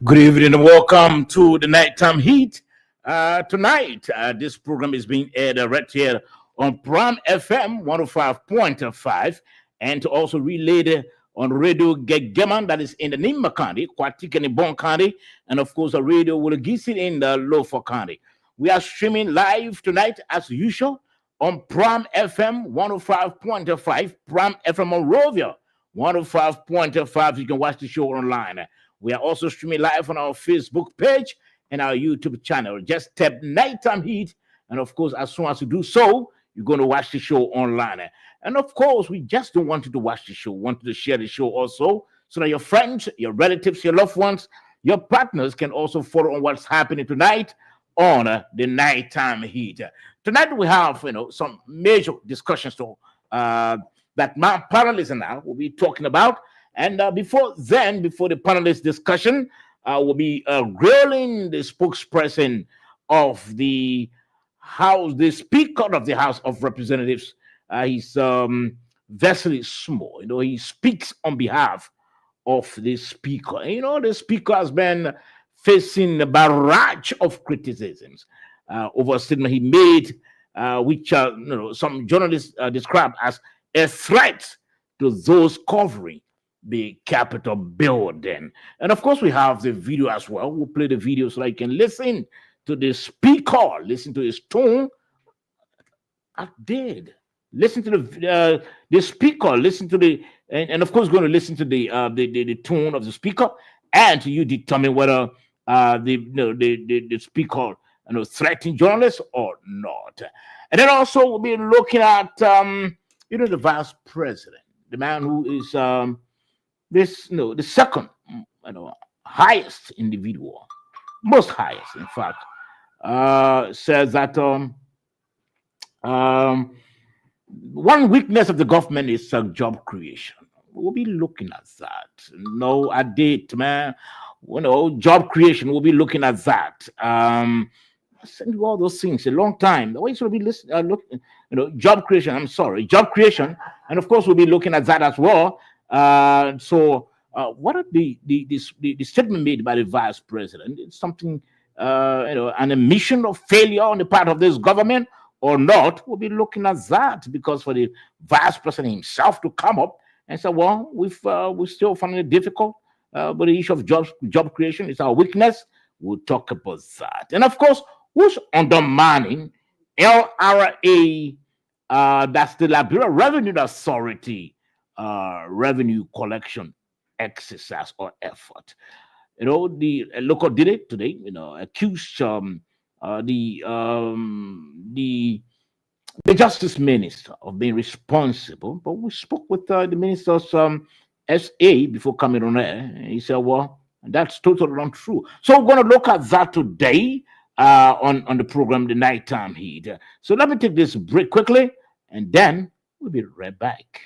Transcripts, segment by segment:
Good evening and welcome to the Nighttime Heat. Tonight, this program is being aired right here on Prime FM 105.5 and also relayed on Radio Gegeman that is in the Nima County, Kwatik in the Bon County, and of course, a Radio Wulagisi in the Lofa County. We are streaming live tonight as usual on Prime FM 105.5, Prime FM Monrovia 105.5. You can watch the show online. We are also streaming live on our Facebook page and our YouTube channel. Just tap Nighttime Heat. And of course, as soon as you do so, you're going to watch the show online. And of course, we just don't want you to watch the show. We want you to share the show also so that your friends, your relatives, your loved ones, your partners can also follow on what's happening tonight on the Nighttime Heat. Tonight, we have some major discussions that my panelists and I will be talking about. And before the panelist discussion, we'll be grilling the spokesperson of the House, the Speaker of the House of Representatives. He's Wesley Small. He speaks on behalf of the Speaker. The Speaker has been facing a barrage of criticisms over a statement he made, which some journalists describe as a threat to those covering the Capitol building. And of course, we have the video as well. We'll play the video so that you can listen to the speaker, listen to his tone. I did. Listen to the speaker, listen to and of course, going to listen to the tone of the speaker, and you determine whether the speaker threatening journalists or not. And then also we'll be looking at the vice president, the man who is the second highest individual, most highest in fact, says that one weakness of the government is job creation. We'll be looking at that. No, I did, man. Job creation, we'll be looking at that. I sent you all those things a long time. Why should we listen? Job creation. I'm sorry, job creation, and of course we'll be looking at that as well. So what are the statement made by the vice president? It's something, an admission of failure on the part of this government or not? We'll be looking at that, because for the vice president himself to come up and say, well, we still find it difficult, but the issue of job creation is our weakness. We'll talk about that. And of course, who's undermining LRA, that's the Liberia Revenue Authority revenue collection exercise or effort. The local did it today, accused the justice minister of being responsible. But we spoke with the minister's SA before coming on air, and he said, well, that's totally untrue. So we're going to look at that today on the program, The Nighttime Heat. So let me take this break quickly, and then we'll be right back.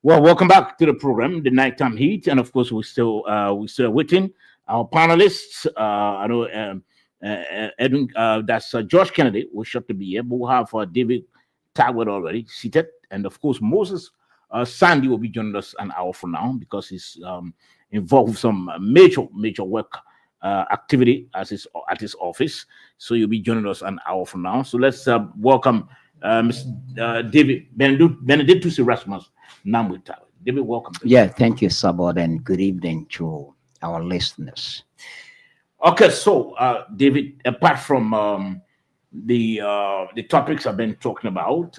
Well, welcome back to the program, The Nighttime Heat, and of course we're still waiting. Our panelists, I know Edwin, that's George Kennedy will shortly be here, but we'll have David Tagwood already seated, and of course Moses Sandy will be joining us an hour from now because he's involved with some major work activity at his office. So you'll be joining us an hour from now. So let's welcome Mr. David Benedictus Erasmus Namwita. David, welcome. Yeah, thank you, Sabot, and good evening to our listeners. Okay, so David, apart from the topics I've been talking about,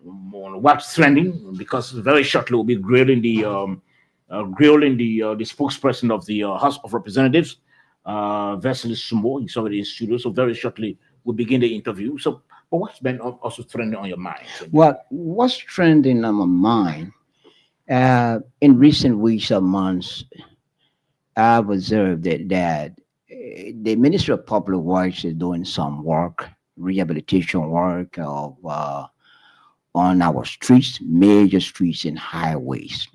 what's trending? Because very shortly we'll be grilling the spokesperson of the House of Representatives, Vasily Sumo. He's already in studio, so very shortly we'll begin the interview. So, but what's been also trending on your mind? Well, what's trending on my mind in recent weeks or months? I've observed that the Ministry of Public Works is doing some work, rehabilitation work of on our streets, major streets and highways.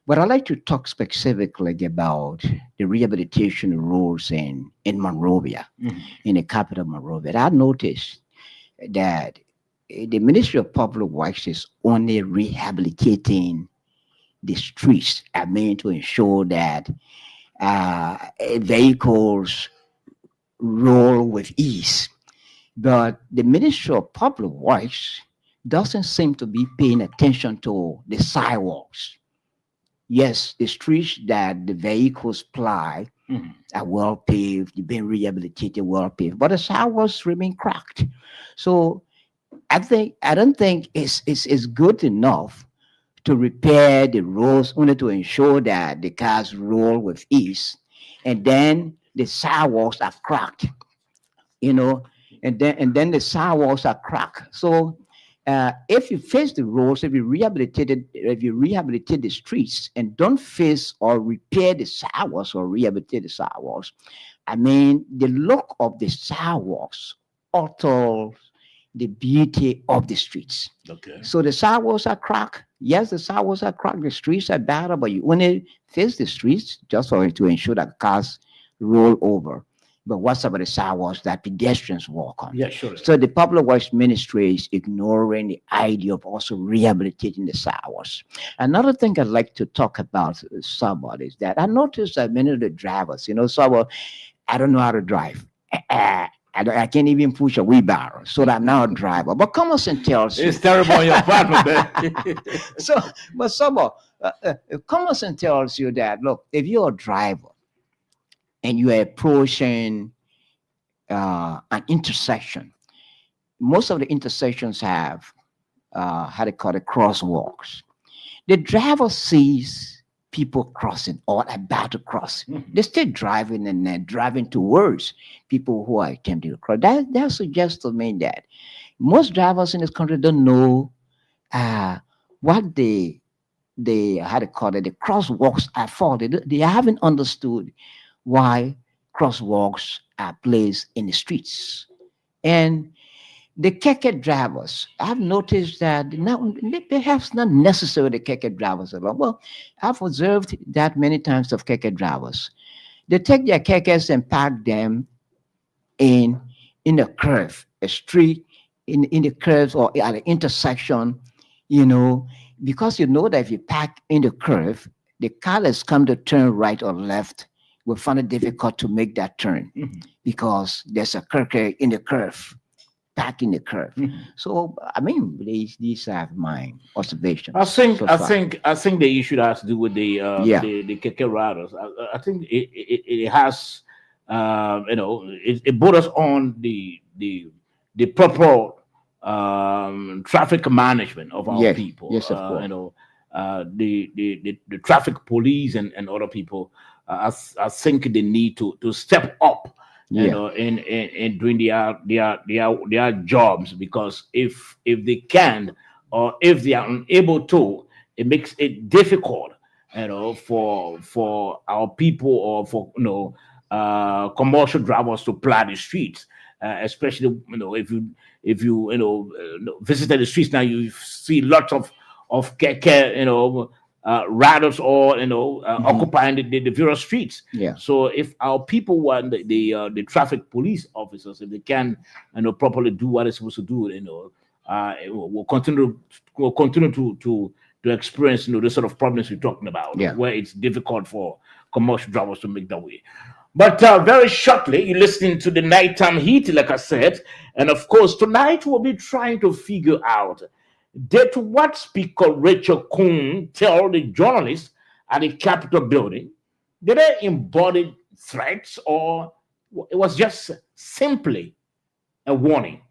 But I'd like to talk specifically about the rehabilitation roads in Monrovia, in the capital Monrovia. I noticed that the Ministry of Public Works is only rehabilitating the streets. I mean, to ensure that vehicles roll with ease. But the Ministry of Public Works doesn't seem to be paying attention to the sidewalks. Yes, the streets that the vehicles ply are well paved, they've been rehabilitated, well paved, but the sidewalks remain cracked. So I don't think it's good enough to repair the roads only to ensure that the cars roll with ease, and then the sidewalks are cracked, you know, and then the sidewalks are cracked. So if you fix the roads, if you rehabilitate the streets and don't fix or repair the sidewalks or rehabilitate the sidewalks, I mean the look of the sidewalks alters the beauty of the streets. Okay. So the sidewalks are cracked. Yes, the sidewalks are cracked. The streets are bad, but you only fix the streets just to ensure that cars roll over. But what about the sidewalks that pedestrians walk on? Yeah, sure. So the Public Works Ministry is ignoring the idea of also rehabilitating the sidewalks. Another thing I'd like to talk about, Sabbath, is that I noticed that many of the drivers, Sabbath, I don't know how to drive. I can't even push a wheelbarrow, so that I'm now a driver. But common sense tells you. It's terrible on your part, man. But Sabbath, common sense tells you that, look, if you're a driver and you are approaching an intersection, most of the intersections have how they call it crosswalks. The driver sees people crossing or about to cross. They're still driving and then driving towards people who are attempting to cross. That suggests to me that most drivers in this country don't know what the how to call it, the crosswalks are for. They haven't understood why crosswalks are placed in the streets. And the keke drivers, I've noticed that perhaps not necessarily the keke drivers alone. Well, I've observed that many times of keke drivers. They take their kekes and park them in a curve, a street, in the curves or at an intersection, because you know that if you park in the curve, the car that's come to turn right or left will find it difficult to make that turn because there's a curve in the curve. Back in the curve. So I mean, these are my observations. I think the issue that has to do with the keke riders. I think it has it brought us on the proper traffic management of our people. Yes, of course. The traffic police and other people. I think they need to step up. In doing their jobs, because if they can or if they are unable to, it makes it difficult, for our people or for commercial drivers to ply the streets, especially if you visited the streets now, you see lots of keke, riders or occupying the various streets. Yeah. So if our people want the traffic police officers, if they can properly do what they're supposed to do, we'll continue to experience the sort of problems we're talking about, Yeah. where it's difficult for commercial drivers to make their way. But very shortly, you're listening to the Nighttime Heat, like I said. And of course, tonight we'll be trying to figure out, did what Speaker Rachel Coon tell the journalists at the Capitol building? Did they embody threats, or it was just simply a warning?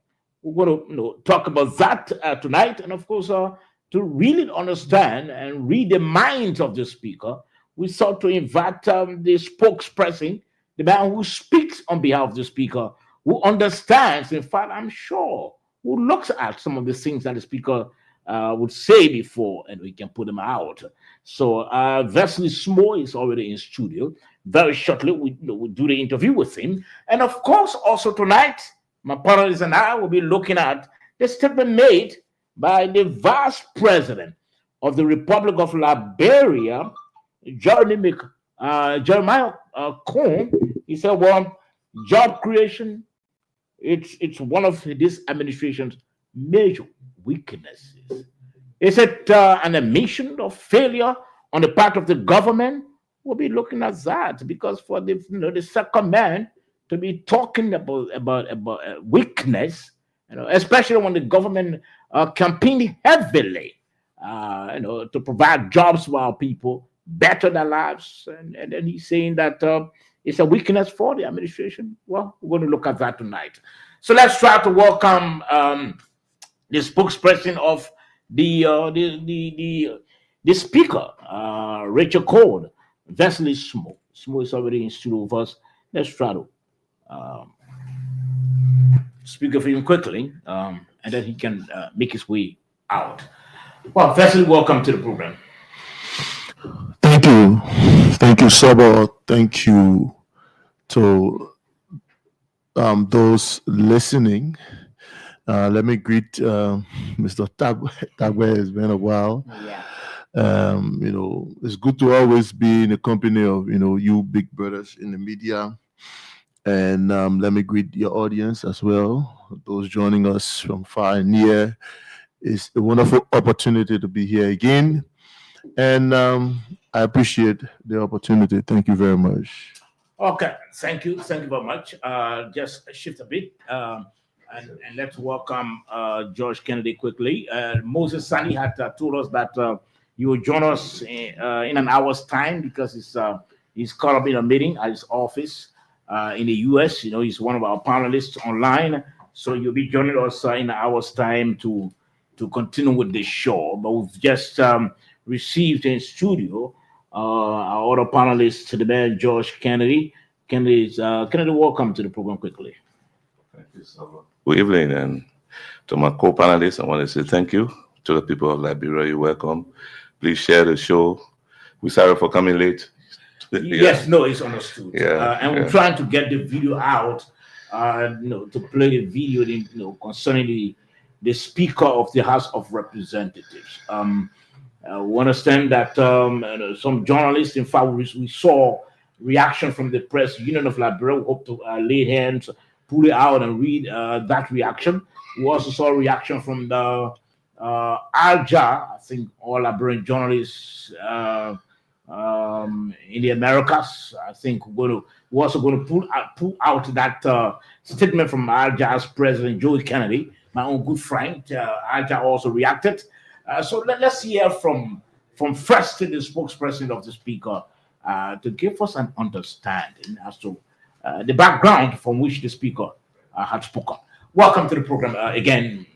We're going to talk about that tonight. And of course, to really understand and read the minds of the speaker, we sought to invite the spokesperson, the man who speaks on behalf of the speaker, who understands, in fact, I'm sure, who looks at some of the things that the speaker would say before, and we can put them out. So Wesley Smo is already in studio. Very shortly, we'll do the interview with him. And of course, also tonight, my panelists and I will be looking at the statement made by the Vice President of the Republic of Liberia, Jeremiah Coon. He said, well, job creation, it's one of this administration's major weaknesses. Is it an admission of failure on the part of the government? We'll be looking at that, because for the second man to be talking about weakness, especially when the government campaigned heavily, to provide jobs for our people, better their lives, and then he's saying that it's a weakness for the administration. Well, we're going to look at that tonight. So let's try to welcome the spokesperson of the speaker, Rachel Coon, Wesley Smo. Smo is already in studio with us. Let's try to speak of him quickly, and then he can make his way out. Well, Wesley, welcome to the program. Thank you, Sabo. Thank you to those listening. Let me greet Mr. Tagwe. It's been a while. Yeah. It's good to always be in the company of you big brothers in the media. And let me greet your audience as well, those joining us from far and near. It's a wonderful opportunity to be here again. And I appreciate the opportunity. Thank you very much. Okay, thank you very much. Just shift a bit, and let's welcome George Kennedy quickly. Moses Sani had told us that you will join us in an hour's time, because he's caught up in a meeting at his office in the U.S. He's one of our panelists online, so you'll be joining us in an hour's time to continue with the show. But we've just received in studio our other panelists, the man George Kennedy. Kennedy, welcome to the program quickly. Thank you so much. Good evening, and to my co-panelists, I want to say thank you. To the people of Liberia, you're welcome. Please share the show. We're sorry for coming late. Yes, no, it's understood. And we're yeah. trying to get the video out, to play the video, concerning the Speaker of the House of Representatives. We understand that some journalists, in fact, we saw reaction from the Press Union of Liberia. We hope to lay hands, pull it out, and read that reaction. We also saw a reaction from the Alja, I think all Liberian journalists in the Americas. I think we're also going to pull out that statement from Alja's President Joe Kennedy. My own good friend Alja also reacted. So let's hear from first the spokesperson of the speaker to give us an understanding as to the background from which the speaker had spoken. Welcome to the program again,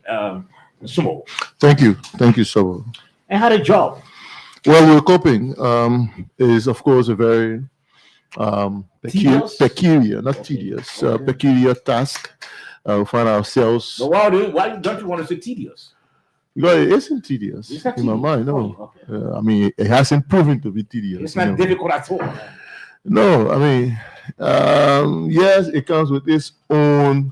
Sumo. Thank you, Sabo. And had a job. Well, we're coping. Is of course a very peculiar, not tedious, peculiar task. We find ourselves. But why don't you want to say tedious? Because it isn't tedious in my mind. No, okay. I mean it hasn't proven to be tedious. It's not difficult at all. No, I mean, yes, it comes with its own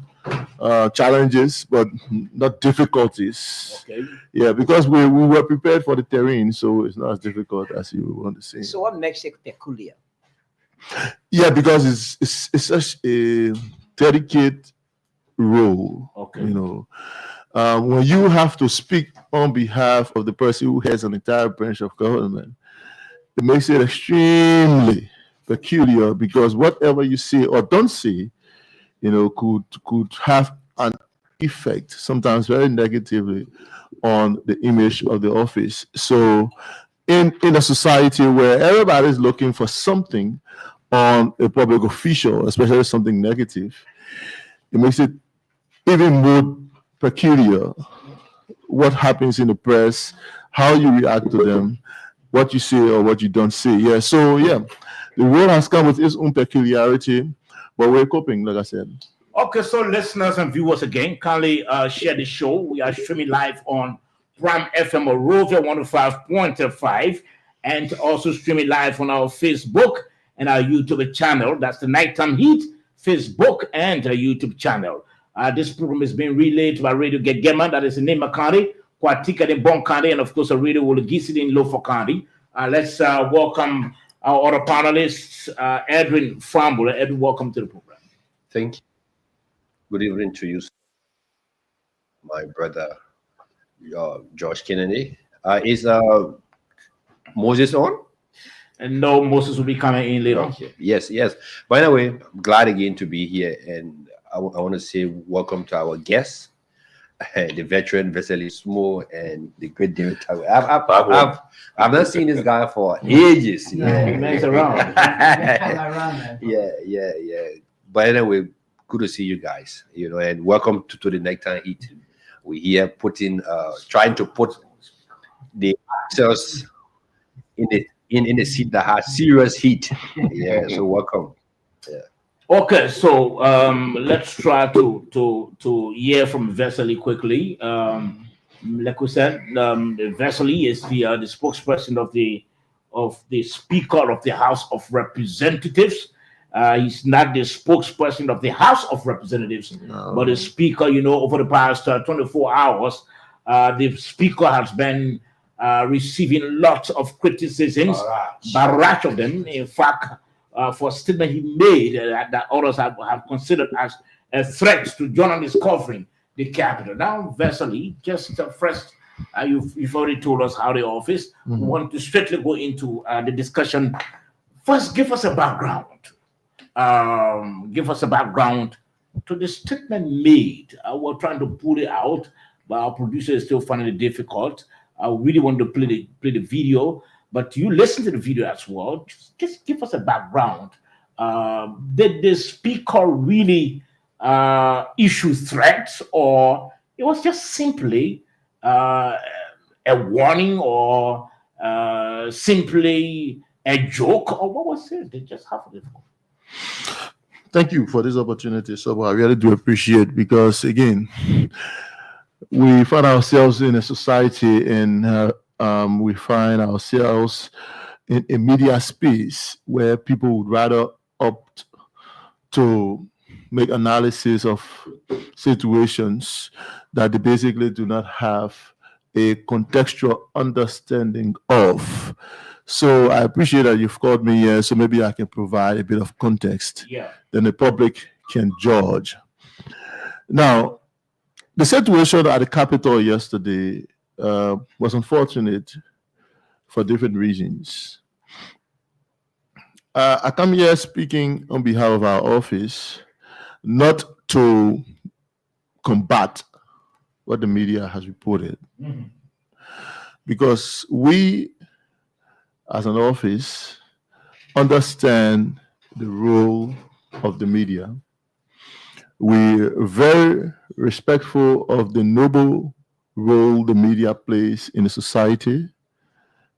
challenges, but not difficulties. Okay. Yeah, because we were prepared for the terrain, so it's not as difficult as you want to say. So what makes it peculiar? Yeah, because it's such a delicate role. Okay. You know, when you have to speak on behalf of the person who has an entire branch of government, it makes it extremely peculiar because whatever you say or don't say, you know, could have an effect, sometimes very negatively, on the image of the office. So in a society where everybody's looking for something on a public official, especially something negative, it makes it even more peculiar what happens in the press, how you react to them, what you say or what you don't say. Yeah, so yeah, the role has come with its own peculiarity, but we're coping, like I said. Okay, so listeners and viewers again, kindly share the show. We are streaming live on Prime FM Orovia 105.5 and also streaming live on our Facebook and our YouTube channel. That's the Nighttime Heat, Facebook and our YouTube channel. This program is being relayed by Radio Gegema, that is in Nema County, Kwatika in Bon County, and of course, a Radio Wologisi in Lofa County. Let's welcome our other panelists, Edwin Framble. Edwin, welcome to the program. Thank you. Good evening to you, my brother, George Kennedy. Is Moses on? And no, Moses will be coming in later. Okay. Yes. By the way, I'm glad again to be here, and I want to say welcome to our guests, the veteran Vesely Smo and the great David Tawe. I've not seen this guy for ages. He's around. Yeah. But anyway, good to see you guys. You know, and welcome to the Nighttime Heat. We're here trying to put the actors in the seat that has serious heat. Yeah, so welcome. Yeah. Okay, so let's try to hear from Vesely quickly. Like we said, Vesely is the spokesperson of the Speaker of the House of Representatives. He's not the spokesperson of the House of Representatives, but the Speaker. You know, over the past 24 hours, the Speaker has been receiving lots of criticisms, barrage of them. In fact, for a statement he made that others have considered as a threat to journalists covering the Capitol. Now, Vesely, just first, you've already told us how the office. We want to straightly go into the discussion. First, give us a background. Give us a background to the statement made. We're trying to pull it out, but our producer is still finding it difficult. I really want to play the video, but you listen to the video as well. Just give us a background. Did the Speaker really issue threats, or it was just simply a warning, or simply a joke, or what was it? They just have it. Thank you for this opportunity, so I really do appreciate, because again, we find ourselves in a society, and we find ourselves in a media space where people would rather opt to make analysis of situations that they basically do not have a contextual understanding of. So I appreciate that you've called me here, so maybe I can provide a bit of context. Yeah. Then the public can judge. Now, the situation at the Capitol yesterday was unfortunate for different reasons. I come here speaking on behalf of our office, not to combat what the media has reported, because we, as an office, understand the role of the media. We're very respectful of the noble role the media plays in the society.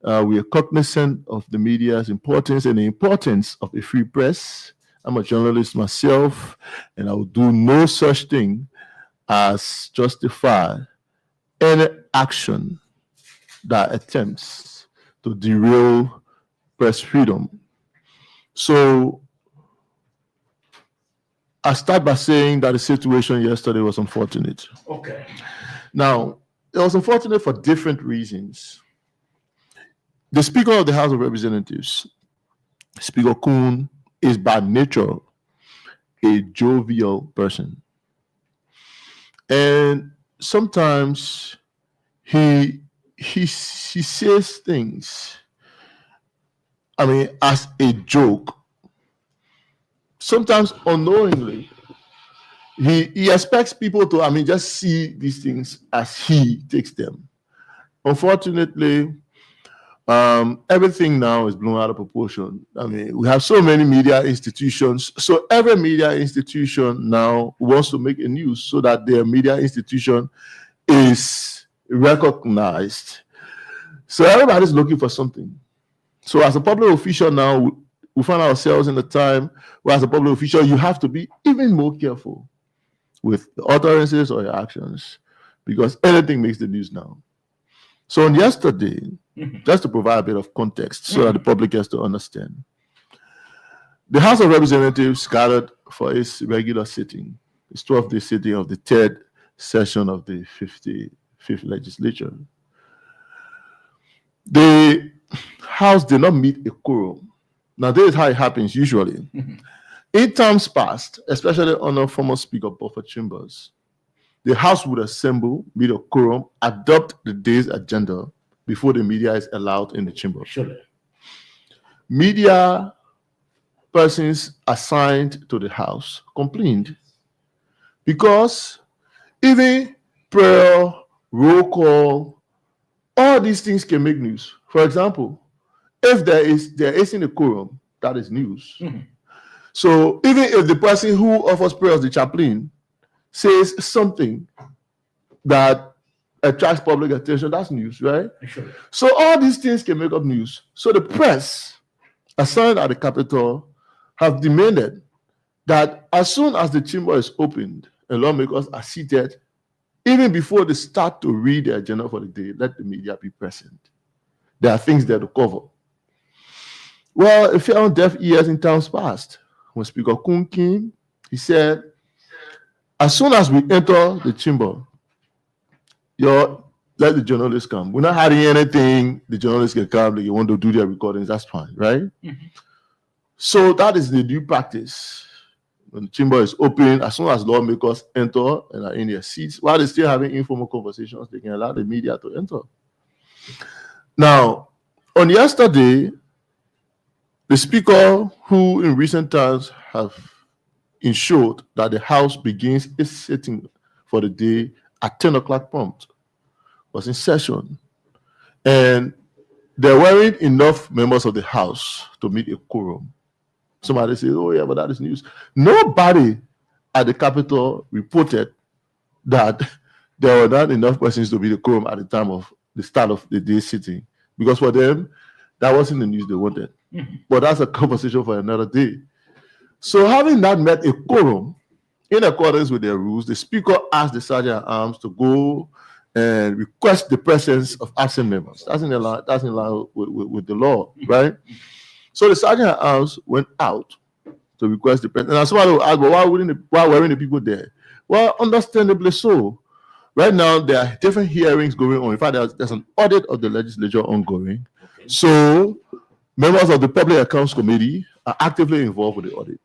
We are cognizant of the media's importance and the importance of a free press. I'm a journalist myself, and I will do no such thing as justify any action that attempts to derail press freedom. So I start by saying that the situation yesterday was unfortunate. Okay. Now, it was unfortunate for different reasons. The Speaker of the House of Representatives, Speaker Kuhn, is by nature a jovial person. And sometimes he says things, I mean, as a joke. Sometimes unknowingly, he expects people to, I mean, just see these things as he takes them. Unfortunately, everything now is blown out of proportion. I mean, we have so many media institutions. So every media institution now wants to make a news so that their media institution is recognized. So everybody's looking for something. So as a public official now, we find ourselves in a time where as a public official, you have to be even more careful with the utterances or your actions because anything makes the news now. So on yesterday, just to provide a bit of context so that the public gets to understand, the House of Representatives gathered for its regular sitting, its 12-day sitting of the third session of the 55th legislature. The House did not meet a quorum. Now, this is how it happens usually. In times past, especially under former Speaker Buford Chambers, the House would assemble, meet a quorum, adopt the day's agenda before the media is allowed in the chamber. Sure. Media persons assigned to the House complained because even prayer, roll call, all these things can make news. For example, if there isn't a quorum, that is news. So even if the person who offers prayers, the chaplain, says something that attracts public attention, that's news, right? Sure. So all these things can make up news. So the press assigned at the Capitol have demanded that as soon as the chamber is opened and lawmakers are seated, even before they start to read the agenda for the day, let the media be present. There are things there to cover. Well, it fell on deaf ears in times past. When Speaker Kuhn came, he said, as soon as we enter the chamber, let the journalists come. We're not hiding anything. The journalists can come. They want to do their recordings. That's fine, right? So that is the new practice. When the chamber is open, as soon as lawmakers enter and are in their seats, while they're still having informal conversations, they can allow the media to enter. Now, on yesterday, the Speaker, who in recent times have ensured that the House begins its sitting for the day at 10 o'clock prompt, was in session. And there weren't enough members of the House to meet a quorum. Somebody says, oh yeah, but that is news. Nobody at the Capitol reported that there were not enough persons to meet a quorum at the time of the start of the day sitting. Because for them, that wasn't the news they wanted. But that's a conversation for another day. So having not met a quorum, in accordance with their rules, the Speaker asked the Sergeant at Arms to go and request the presence of absent members. That's in line with the law, right? So the Sergeant at Arms went out to request the presence. And somebody will ask, well, why weren't the people there? Well, understandably so. Right now, there are different hearings going on. In fact, there's an audit of the legislature ongoing. Okay. So members of the Public Accounts Committee are actively involved with the audit.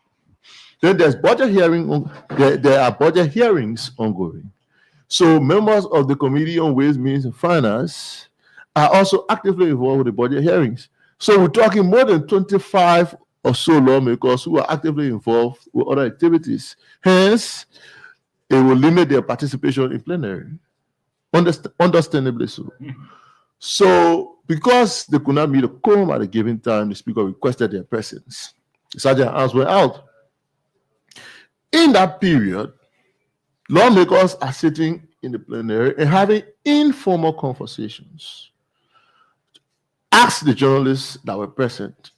Then there's budget hearing. There are budget hearings ongoing. So members of the Committee on Ways, Means, and Finance are also actively involved with the budget hearings. So we're talking more than 25 or so lawmakers who are actively involved with other activities. Hence, it will limit their participation in plenary. Understandably so. So, because they could not meet a quorum at a given time, the Speaker requested their presence. The Sergeant at Arms went out. In that period, lawmakers are sitting in the plenary and having informal conversations. Ask the journalists that were present.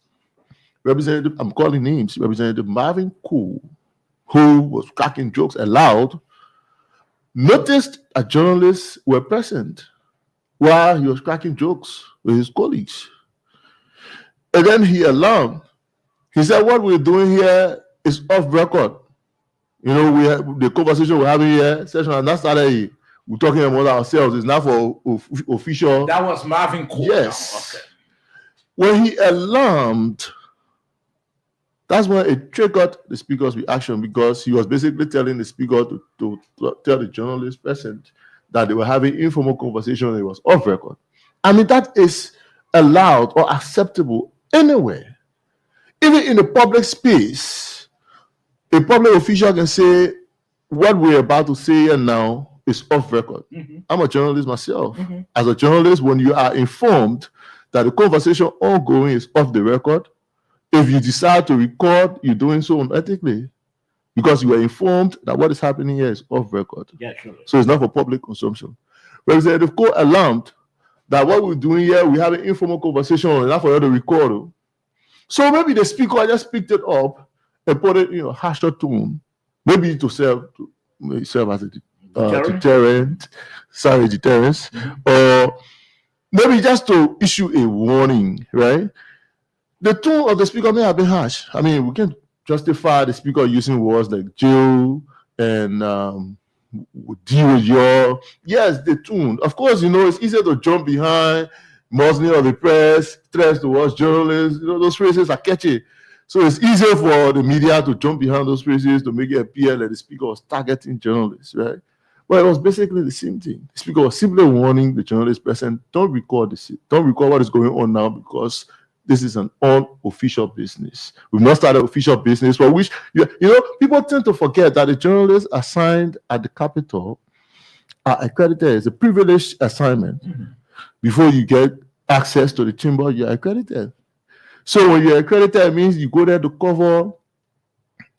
Representative, I'm calling names, Representative Marvin Cool, who was cracking jokes aloud, noticed that journalists were present while he was cracking jokes with his colleagues. And then he alarmed. He said, what we're doing here is off record. You know, the conversation we're having here, session, and that's not we're talking about ourselves. It's not for official. That was Marvin Cole. Yes. Okay. When he alarmed, that's when it triggered the speaker's reaction, because he was basically telling the speaker to tell the journalist present that they were having informal conversation and it was off record. I mean, that is allowed or acceptable anywhere. Even in the public space, a public official can say what we're about to say here now is off record. Mhm. I'm a journalist myself. Mhm. As a journalist, when you are informed that the conversation ongoing is off the record, if you decide to record, you're doing so unethically, because you are informed that what is happening here is off record. Yeah, sure. So it's not for public consumption. Representative Cole alarmed that what we're doing here, we have an informal conversation, and not for you to record. So maybe the speaker just picked it up and put it in a harsher tone, maybe to serve as a deterrent, deterrence, or maybe just to issue a warning, right? The tone of the speaker may have been harsh. I mean, we can justify the speaker using words like jail and deal with your. Yes, the tone. Of course, you know, it's easier to jump behind muzzling of the press, threats towards journalists. You know, those phrases are catchy. So it's easier for the media to jump behind those phrases to make it appear that the speaker was targeting journalists, right? But it was basically the same thing. The speaker was simply warning the journalist present, don't record this, don't record what is going on now, because this is an unofficial business. We've not started official business, for which, you know, people tend to forget that the journalists assigned at the Capitol are accredited. It's a privileged assignment. Mhm. Before you get access to the chamber, you're accredited. So when you're accredited, it means you go there to cover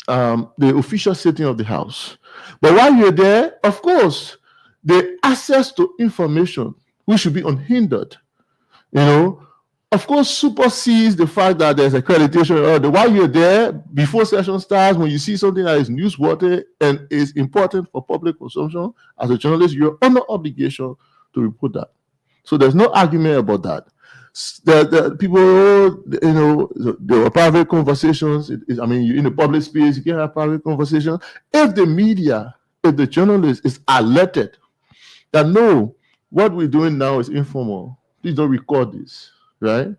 the official sitting of the House. But while you're there, of course, the access to information, which should be unhindered, you know, of course, supersedes the fact that there's accreditation. While you're there, before session starts, when you see something that is newsworthy and is important for public consumption, as a journalist, you're under obligation to report that. So there's no argument about that. The people, you know, there were private conversations. I mean, you're in the public space, you can have private conversations. If the media, if the journalist is alerted that no, what we're doing now is informal, please don't record this, right?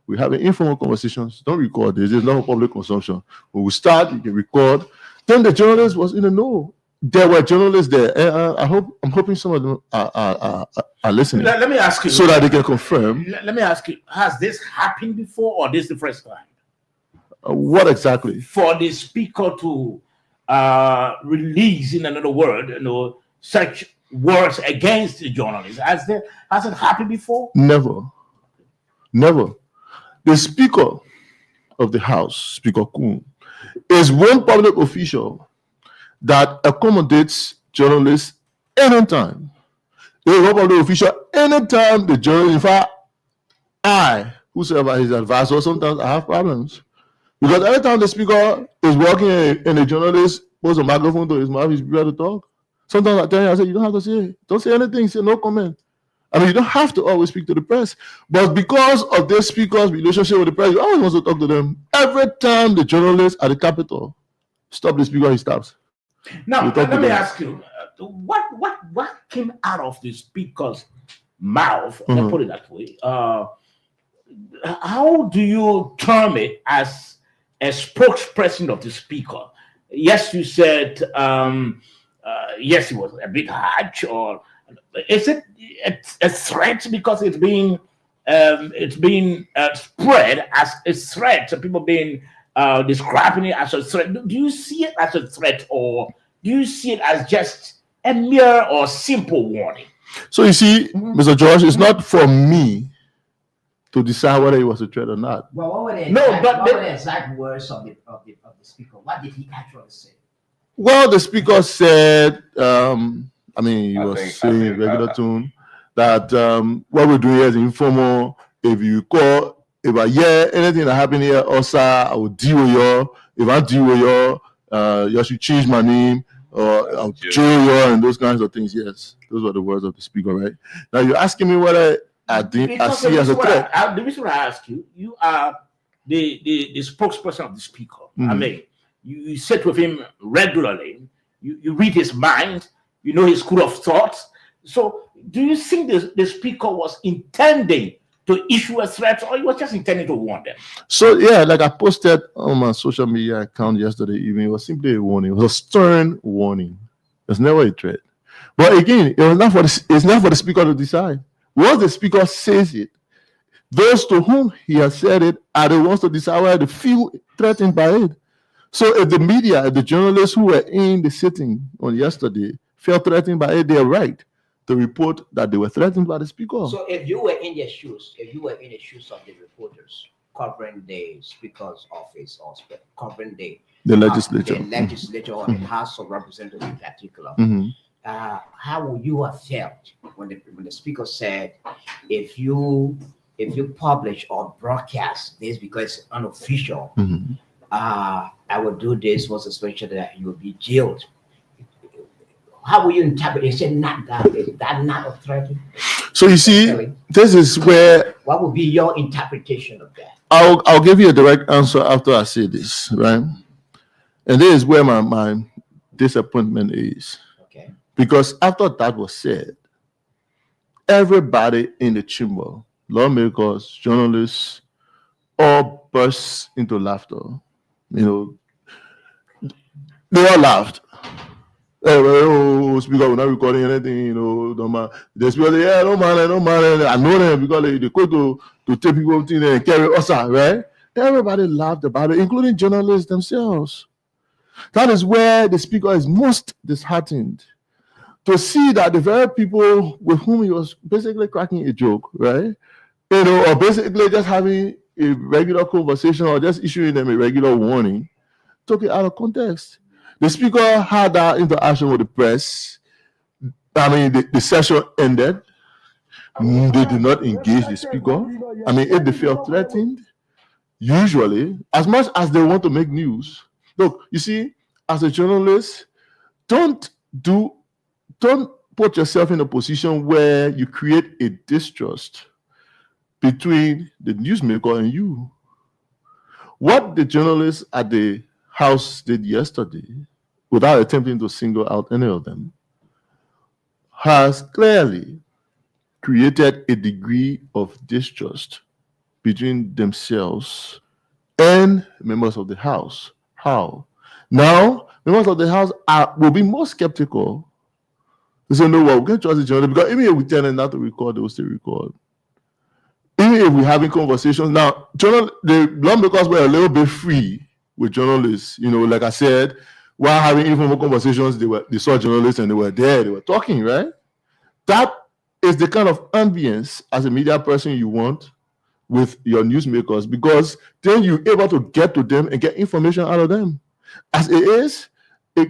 We're having informal conversations, don't record this, it's not for public consumption. When we start, you can record. Then the journalist was in the know. There were journalists there. I'm hoping some of them are listening. Let me ask you, so that they can confirm. Let me ask you, has this happened before, or this is the first time? What exactly? For the speaker to release, in another word, you know, such words against the journalist. Has it happened before? Never. The Speaker of the House, Speaker Coon, is one public official that accommodates journalists anytime. There's one public official anytime the journalist, in fact, whosoever his advisor, sometimes I have problems. Because every time the speaker is walking and the journalist puts a microphone to his mouth, he's prepared to talk. Sometimes I tell you, I say, you don't have to say, don't say anything, say no comment. I mean, you don't have to always speak to the press. But because of this speaker's relationship with the press, you always want to talk to them. Every time the journalist at the Capitol stop the speaker, he stops. Now, let me ask you, what came out of the speaker's mouth, let's put it that way, how do you term it as a spokesperson of the speaker? Yes, you said, yes, it was a bit harsh, or is it a threat because it's being spread as a threat, so people being describing it as a threat? Do you see it as a threat, or do you see it as just a mere or simple warning? So you see, Mr. George, it's not for me to decide whether it was a threat or not. Well, what were the exact words of the speaker? What did he actually say? Well, the speaker said, I mean, he was saying in regular tone that what we're doing here is informal. If you call, if I hear anything that happened here, also, I will deal with you. If I deal with you, you should change my name, or I'll jail you, and those kinds of things. Yes, those were the words of the speaker, right? Now, you're asking me whether I see as a threat. The reason I ask you, you are the spokesperson of the speaker. I mean, you sit with him regularly, you read his mind, you know his school of thoughts. So do you think the speaker was intending to issue a threat, or he was just intending to warn them? So yeah, like I posted on my social media account yesterday evening, it was simply a warning. It was a stern warning. It's never a threat. But again, it's not for the speaker to decide. Once the speaker says it, those to whom he has said it are the ones to decide whether they feel threatened by it. So if the media, if the journalists who were in the sitting on yesterday felt threatened by it, they're right to report that they were threatened by the speaker. So if you were in their shoes, of the reporters covering the speaker's office or covering the legislature, or the House of Representatives in particular, how would you have felt when the speaker said, if you publish or broadcast this because it's unofficial, I will do this was especially that you will be jailed? How will you interpret it? He said, not that. Is that not a threat? So you see, this is where. What would be your interpretation of that? I'll give you a direct answer after I say this, right? And this is where my disappointment is. Okay. Because after that was said, everybody in the chamber, lawmakers, journalists, all burst into laughter. You know, they all laughed. Hey, well, speaker, we're not recording anything, you know, don't mind. The speaker said, yeah, don't mind. I know them because they go to take people in there and carry us out, right? Everybody laughed about it, including journalists themselves. That is where the speaker is most disheartened. To see that the very people with whom he was basically cracking a joke, right? You know, or basically just having a regular conversation or just issuing them a regular warning, took it out of context. The speaker had that interaction with the press. I mean, the session ended. They did not engage the speaker. I mean, if they felt threatened, usually, as much as they want to make news, look, you see, as a journalist, don't put yourself in a position where you create a distrust between the newsmaker and you. What the journalists at the House did yesterday, without attempting to single out any of them, has clearly created a degree of distrust between themselves and members of the House. How? Now, members of the House will be more skeptical. They say, no, well, we can't trust the journalists, because even if we tell them not to record, they will still record. Even if we're having conversations. Now, the lawmakers were a little bit free with journalists. You know, like I said, while having informal conversations, they saw journalists and they were there, they were talking, right? That is the kind of ambience as a media person you want with your newsmakers, because then you're able to get to them and get information out of them. As it is, a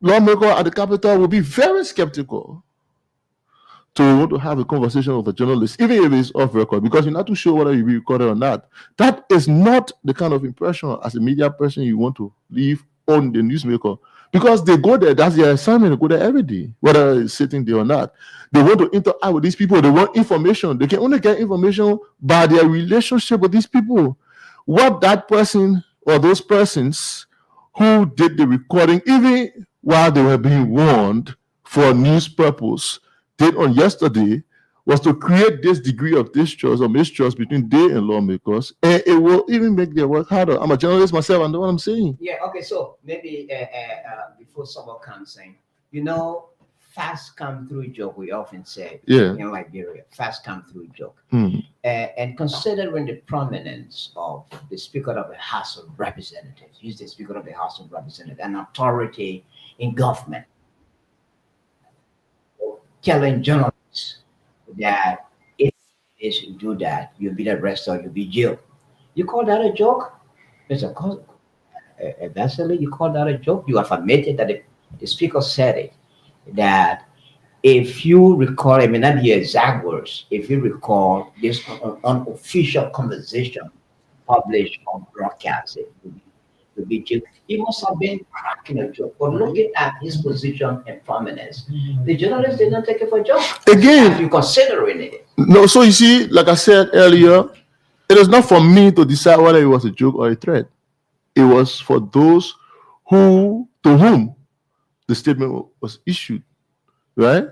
lawmaker at the Capitol will be very skeptical to want to have a conversation with a journalist, even if it's off record, because you're not too sure whether you'll be recorded or not. That is not the kind of impression as a media person you want to leave on the newsmaker, because they go there, that's their assignment, to go there every day, whether it's sitting there or not. They want to interact with these people, they want information. They can only get information by their relationship with these people. What that person or those persons who did the recording, even while they were being warned for news purpose, did on yesterday was to create this degree of distrust or mistrust between they and lawmakers, and it will even make their work harder. I'm a journalist myself, I know what I'm saying. Yeah, okay, so maybe before someone comes in, you know, fast come through joke, we often say in Liberia, fast come through joke. And considering the prominence of the Speaker of the House of Representatives, he's the Speaker of the House of Representatives, an authority in government, telling journalists that if you do that, you'll be arrested or you'll be jailed. You call that a joke? It's a cause. Eventually, you call that a joke? You have admitted that the speaker said it, that if you recall, it may not be exact words, if you recall this unofficial conversation published or broadcasted, to be jailed. He must have been cracking a joke. But looking at his position and prominence, the journalists did not take it for a joke. Again, you considering it. No, so you see, like I said earlier, it is not for me to decide whether it was a joke or a threat. it was for those to whom the statement was issued, right?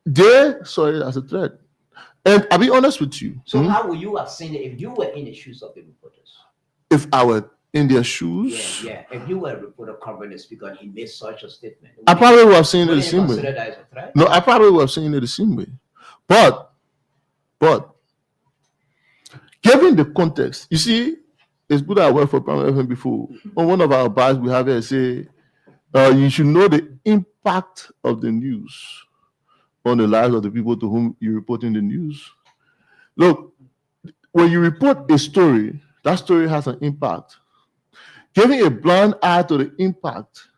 They saw it as a threat. And I'll be honest with you. So how would you have seen it if you were in the shoes of the reporters? If I were in their shoes, If you were a reporter covering the speaker and he made such a statement, I probably would have seen it the same consider way. that as a threat? No, I probably would have seen it the same way. But given the context, you see, it's good I worked for Prime FM before. On one of our bars, we have it say, you should know the impact of the news on the lives of the people to whom you're reporting the news. Look, when you report a story, that story has an impact. Giving a blind eye to the impact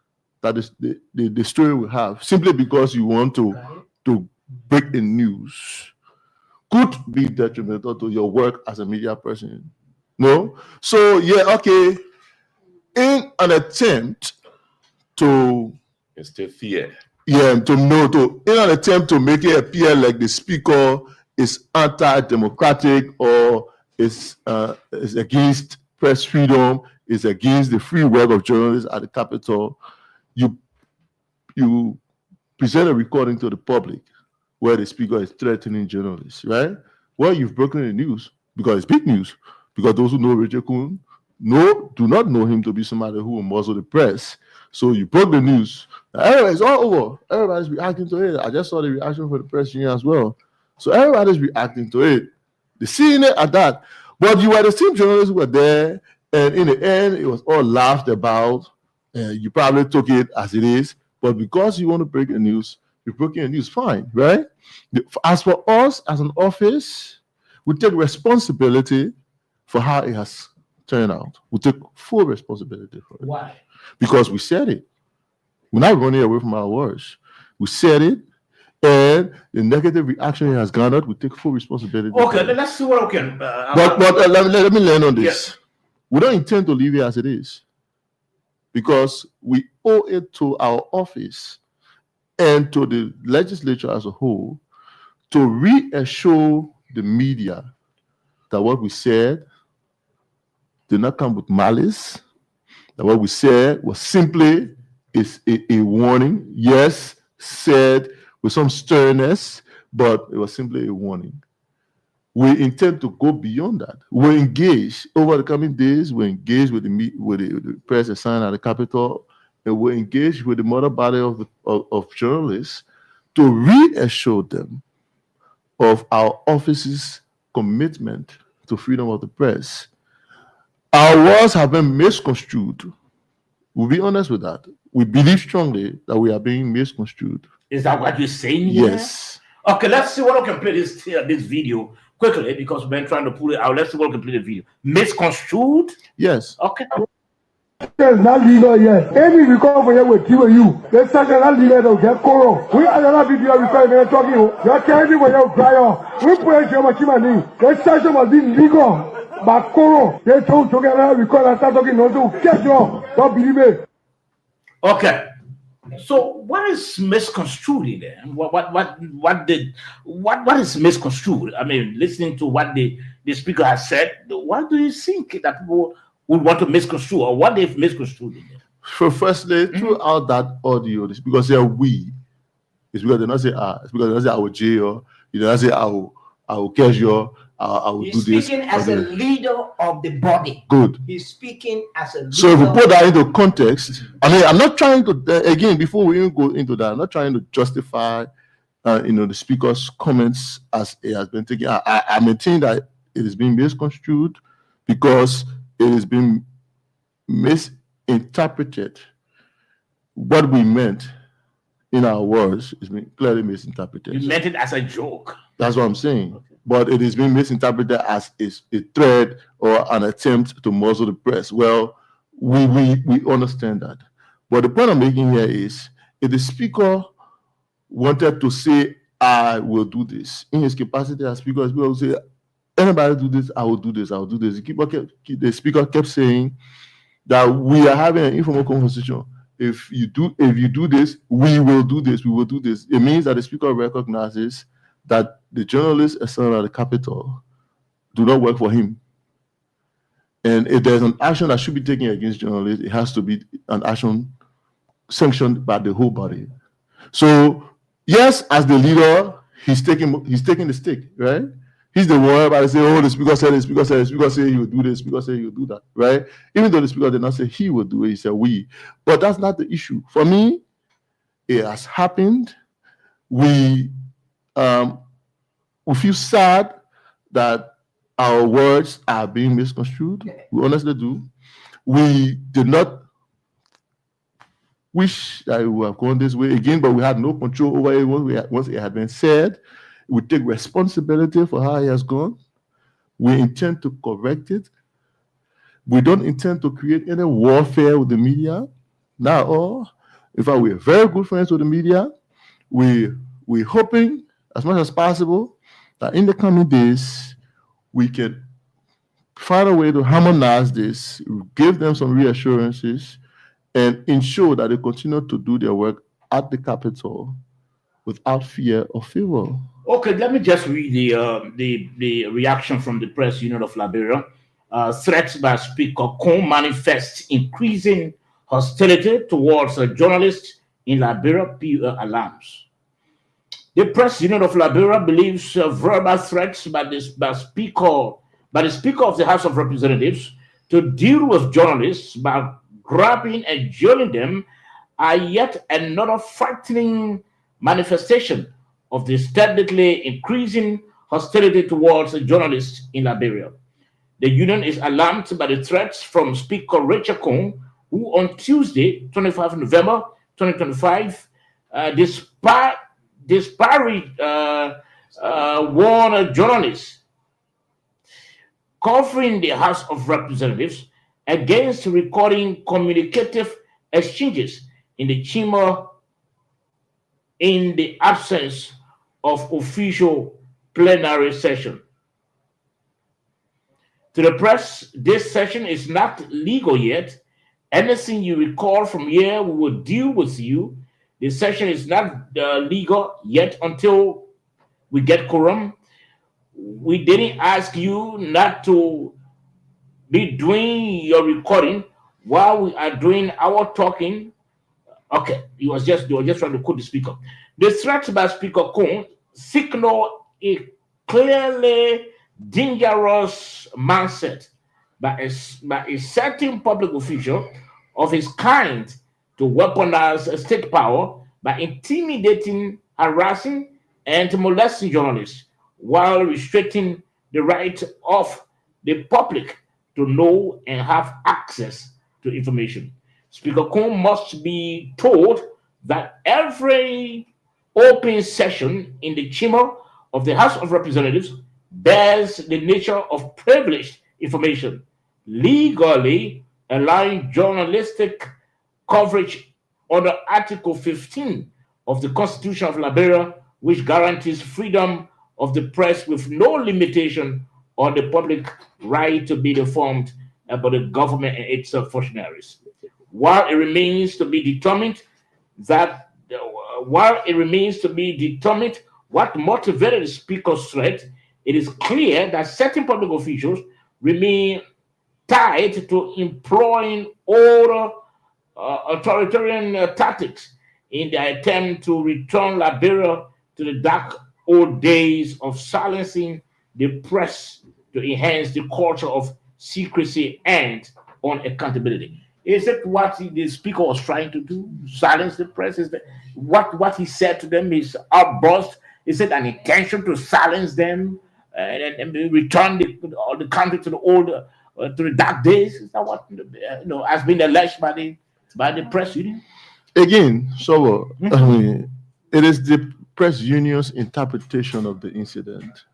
that is the story will have, simply because you want to break the news, could be detrimental to your work as a media person. No? So, in an attempt to instill fear. in an attempt to make it appear like the speaker is anti-democratic or is against press freedom, is against the free work of journalists at the Capitol, you present a recording to the public where the speaker is threatening journalists, right? Well, you've broken the news because it's big news. Because those who know Richard Kuhn do not know him to be somebody who will muzzle the press. So you broke the news. It's all over. Everybody's reacting to it. I just saw the reaction for the press union as well. So everybody's reacting to it. They're seeing it at that. But you were the same journalists who were there, and in the end, it was all laughed about. You probably took it as it is. But because you want to break the news, you're breaking the news, fine, right? As for us as an office, we take responsibility for how it has turned out. We take full responsibility for it. Why? Because we said it. We're not running away from our words. We said it, and the negative reaction it has garnered, we take full responsibility. Okay, let's see what we can. But let me learn on this. Yes. We don't intend to leave it as it is, because we owe it to our office and to the legislature as a whole to reassure the media that what we said did not come with malice, that what we said was simply a warning, yes, said with some sternness, but it was simply a warning. We intend to go beyond that. We're engaged over the coming days. We're engaged with the press assigned at the Capitol, and we're engaged with the mother body of journalists to reassure them of our office's commitment to freedom of the press. Our words have been misconstrued. We'll be honest with that. We believe strongly that we are being misconstrued. Is that what you're saying here? Yes. Okay, let's see what we can play this video quickly because we've been trying to pull it out. Let's see what we can play the video. Misconstrued? Yes. Okay. It's not legal yet. Any we come for here with you. Let's start not legal to get coro. We are not video recording talking. You're telling me when you're crying. We put it on my money. Let's start must be legal. But coro, they told together record and start talking. No, to catch you. Don't believe it. Okay. So what is misconstrued in there? What is misconstrued? I mean, listening to what the speaker has said, what do you think that people would want to misconstrue, or what they've misconstrued in there? So firstly, throughout that audio, it's because they're we. It's because they not say it's because they not say I will jail, you know, I say I will catch you, I will do this. He's speaking as a leader of the body. Good. He's speaking as a leader. So if we put that into context, I mean, I'm not trying to again before we even go into that, I'm not trying to justify the speaker's comments as it has been taken. I maintain that it is being misconstrued because it has been misinterpreted. What we meant in our words is being clearly misinterpreted. You meant it as a joke. That's what I'm saying. Okay. But it is being misinterpreted as a threat or an attempt to muzzle the press. Well, we understand that. But the point I'm making here is, if the speaker wanted to say, I will do this, in his capacity as speaker, will say, anybody do this, I will do this, I will do this. The speaker kept saying that we are having an informal conversation. If you do this, we will do this, we will do this. It means that the speaker recognizes that the journalists assigned at the Capitol do not work for him. And if there's an action that should be taken against journalists, it has to be an action sanctioned by the whole body. So yes, as the leader, he's taking the stick, right? He's the one everybody say, oh, the speaker said this, speaker said this, speaker said he would do this, speaker said he would do that, right? Even though the speaker did not say he would do it, he said we. But that's not the issue. For me, it has happened. We feel sad that our words are being misconstrued. We honestly do. We did not wish that it would have gone this way again, but we had no control over it once it had been said. We take responsibility for how it has gone. We intend to correct it. We don't intend to create any warfare with the media, not at all. In fact, we're very good friends with the media. We're hoping as much as possible that in the coming days, we can find a way to harmonize this, give them some reassurances, and ensure that they continue to do their work at the Capitol without fear or favor. Okay, let me just read the reaction from the Press Union of Liberia. Threats by Speaker Combs manifest increasing hostility towards journalists in Liberia, PUL alarms. The Press Union of Liberia believes verbal threats by the Speaker of the House of Representatives to deal with journalists by grabbing and jailing them are yet another frightening manifestation of the steadily increasing hostility towards journalists in Liberia. The union is alarmed by the threats from Speaker Rachel Combs, who on Tuesday, 25 November 2025, warned journalists covering the House of Representatives against recording communicative exchanges in the chamber in the absence of official plenary session. To the press, this session is not legal yet. Anything you record from here, we will deal with you. The session is not legal yet until we get quorum. We didn't ask you not to be doing your recording while we are doing our talking. Okay, they were just trying to quote the speaker. The threats by Speaker Combs signal a clearly dangerous mindset by a certain public official of his kind to weaponize state power by intimidating, harassing, and molesting journalists while restricting the right of the public to know and have access to information. Speaker Combs must be told that every open session in the chamber of the House of Representatives bears the nature of privileged information, legally allowing journalistic coverage under Article 15 of the Constitution of Liberia, which guarantees freedom of the press with no limitation on the public right to be informed about the government and its functionaries. While it remains to be determined what motivated the speaker's threat, it is clear that certain public officials remain tied to employing older authoritarian tactics in their attempt to return Liberia to the dark old days of silencing the press to enhance the culture of secrecy and unaccountability. Is it what the speaker was trying to do? Silence the press? Is that what he said to them is outburst? Is it an intention to silence them and return the country to the old, to the dark days? Is that what has been alleged by the press union? Again, so I mean, it is the press union's interpretation of the incident.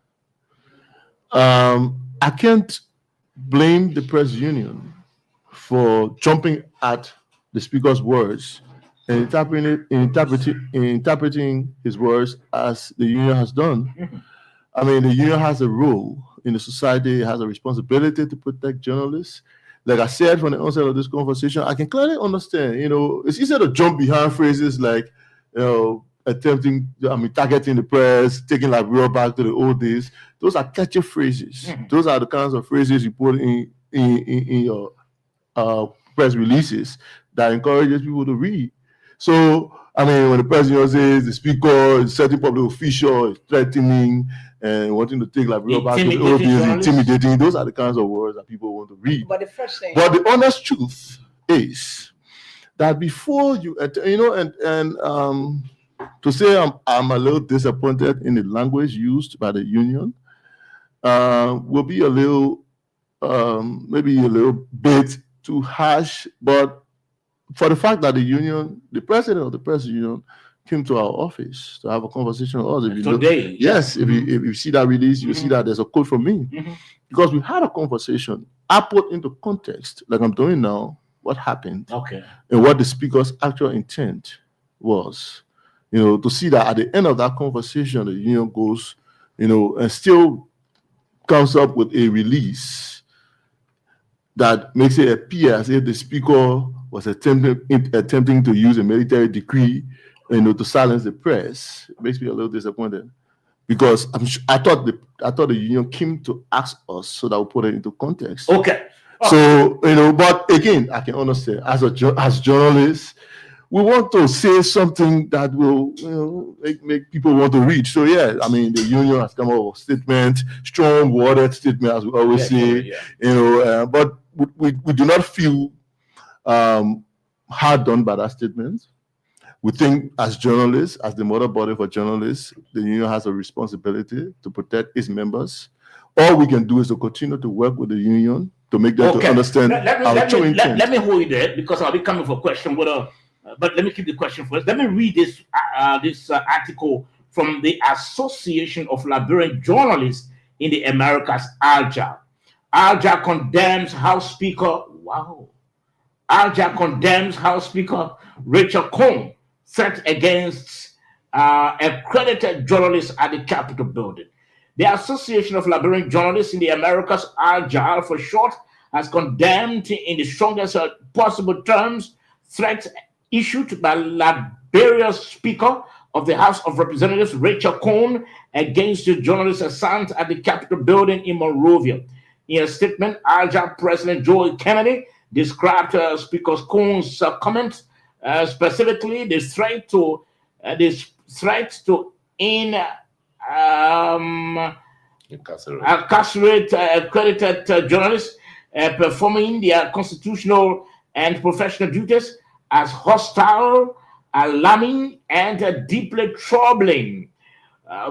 I can't blame the press union for jumping at the speaker's words and interpreting his words as the union has done. I mean, the union has a role in the society, it has a responsibility to protect journalists. Like I said from the onset of this conversation, I can clearly understand, it's easier to jump behind phrases like, targeting the press, taking Liberia back to the old days. Those are catchy phrases. Those are the kinds of phrases you put in in your press releases that encourages people to read. So, I mean, when the president says the speaker is certain public official is threatening and wanting to take like real back to the old days, intimidating, those are the kinds of words that people want to read. But the first thing, But the honest truth is that before you, to say I'm a little disappointed in the language used by the union will be a little, maybe a little bit too harsh. But for the fact that the president of the press union came to our office to have a conversation with us. If you Today? Look, yes, if you see that release, you see that there's a quote from me. Because we had a conversation. I put into context, like I'm doing now, what happened. Okay. And what the speaker's actual intent was. To see that at the end of that conversation, the union goes, and still comes up with a release that makes it appear as if the speaker was attempting to use a military decree, to silence the press. It makes me a little disappointed because I thought the union came to ask us so that we put it into context. Okay. So but again, I can understand as journalists, we want to say something that will make people want to read. So yeah, I mean the union has come up with a statement, strong worded statement, as we always say. But we do not feel hard done by that statement. We think as journalists, as the mother body for journalists, the union has a responsibility to protect its members. All we can do is to continue to work with the union to make them to understand our true intent. Let me hold you there because I'll be coming for a question. But let me keep the question first. Let me read this article from the Association of Liberian Journalists in the Americas, ALJA. ALJA condemns House Speaker. Wow. ALJA condemns House Speaker Rachel Cohn threat against accredited journalists at the Capitol building. The Association of Liberian Journalists in the Americas, ALJA for short, has condemned in the strongest possible terms threats issued by Liberia's Speaker of the House of Representatives, Rachel Cohn, against the journalists assigned at the Capitol building in Monrovia. In a statement, ALJA President Joe Kennedy described Speaker Cohn's comments, specifically the threat to incarcerate accredited journalists performing their constitutional and professional duties as hostile, alarming, and deeply troubling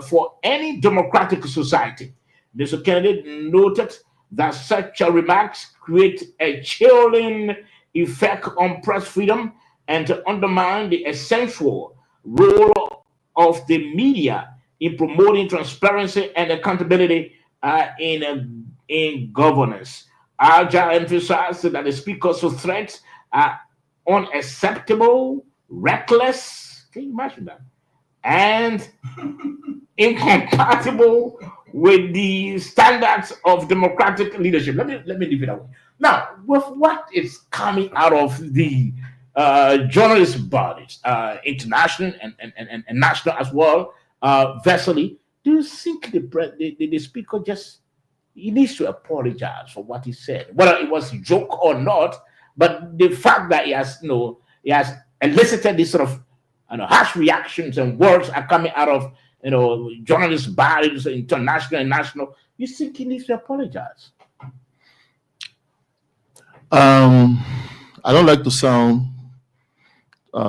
for any democratic society. Mr. Kennedy noted that such remarks create a chilling effect on press freedom and to undermine the essential role of the media in promoting transparency and accountability in governance. ALJA emphasized that the speaker's threats are unacceptable, reckless, can you imagine that? And incompatible with the standards of democratic leadership. Let me leave it that way. Now, with what is coming out of the journalist bodies, international and national as well, Vesely, do you think the speaker he needs to apologize for what he said, whether it was a joke or not? But the fact that he has elicited this sort of harsh reactions and words are coming out of journalist bodies, international and national, you think he needs to apologize? I don't like to sound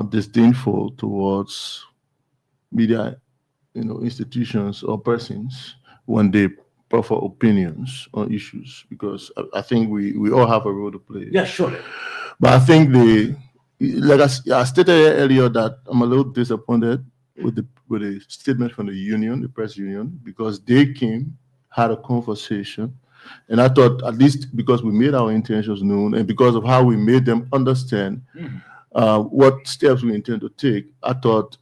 disdainful towards media, institutions or persons when they proffer opinions on issues, because I think we all have a role to play. Yeah, sure. But I think like I stated earlier, that I'm a little disappointed with the statement from the union, the press union, because they had a conversation, and I thought, at least because we made our intentions known and because of how we made them understand what steps we intend to take, I thought,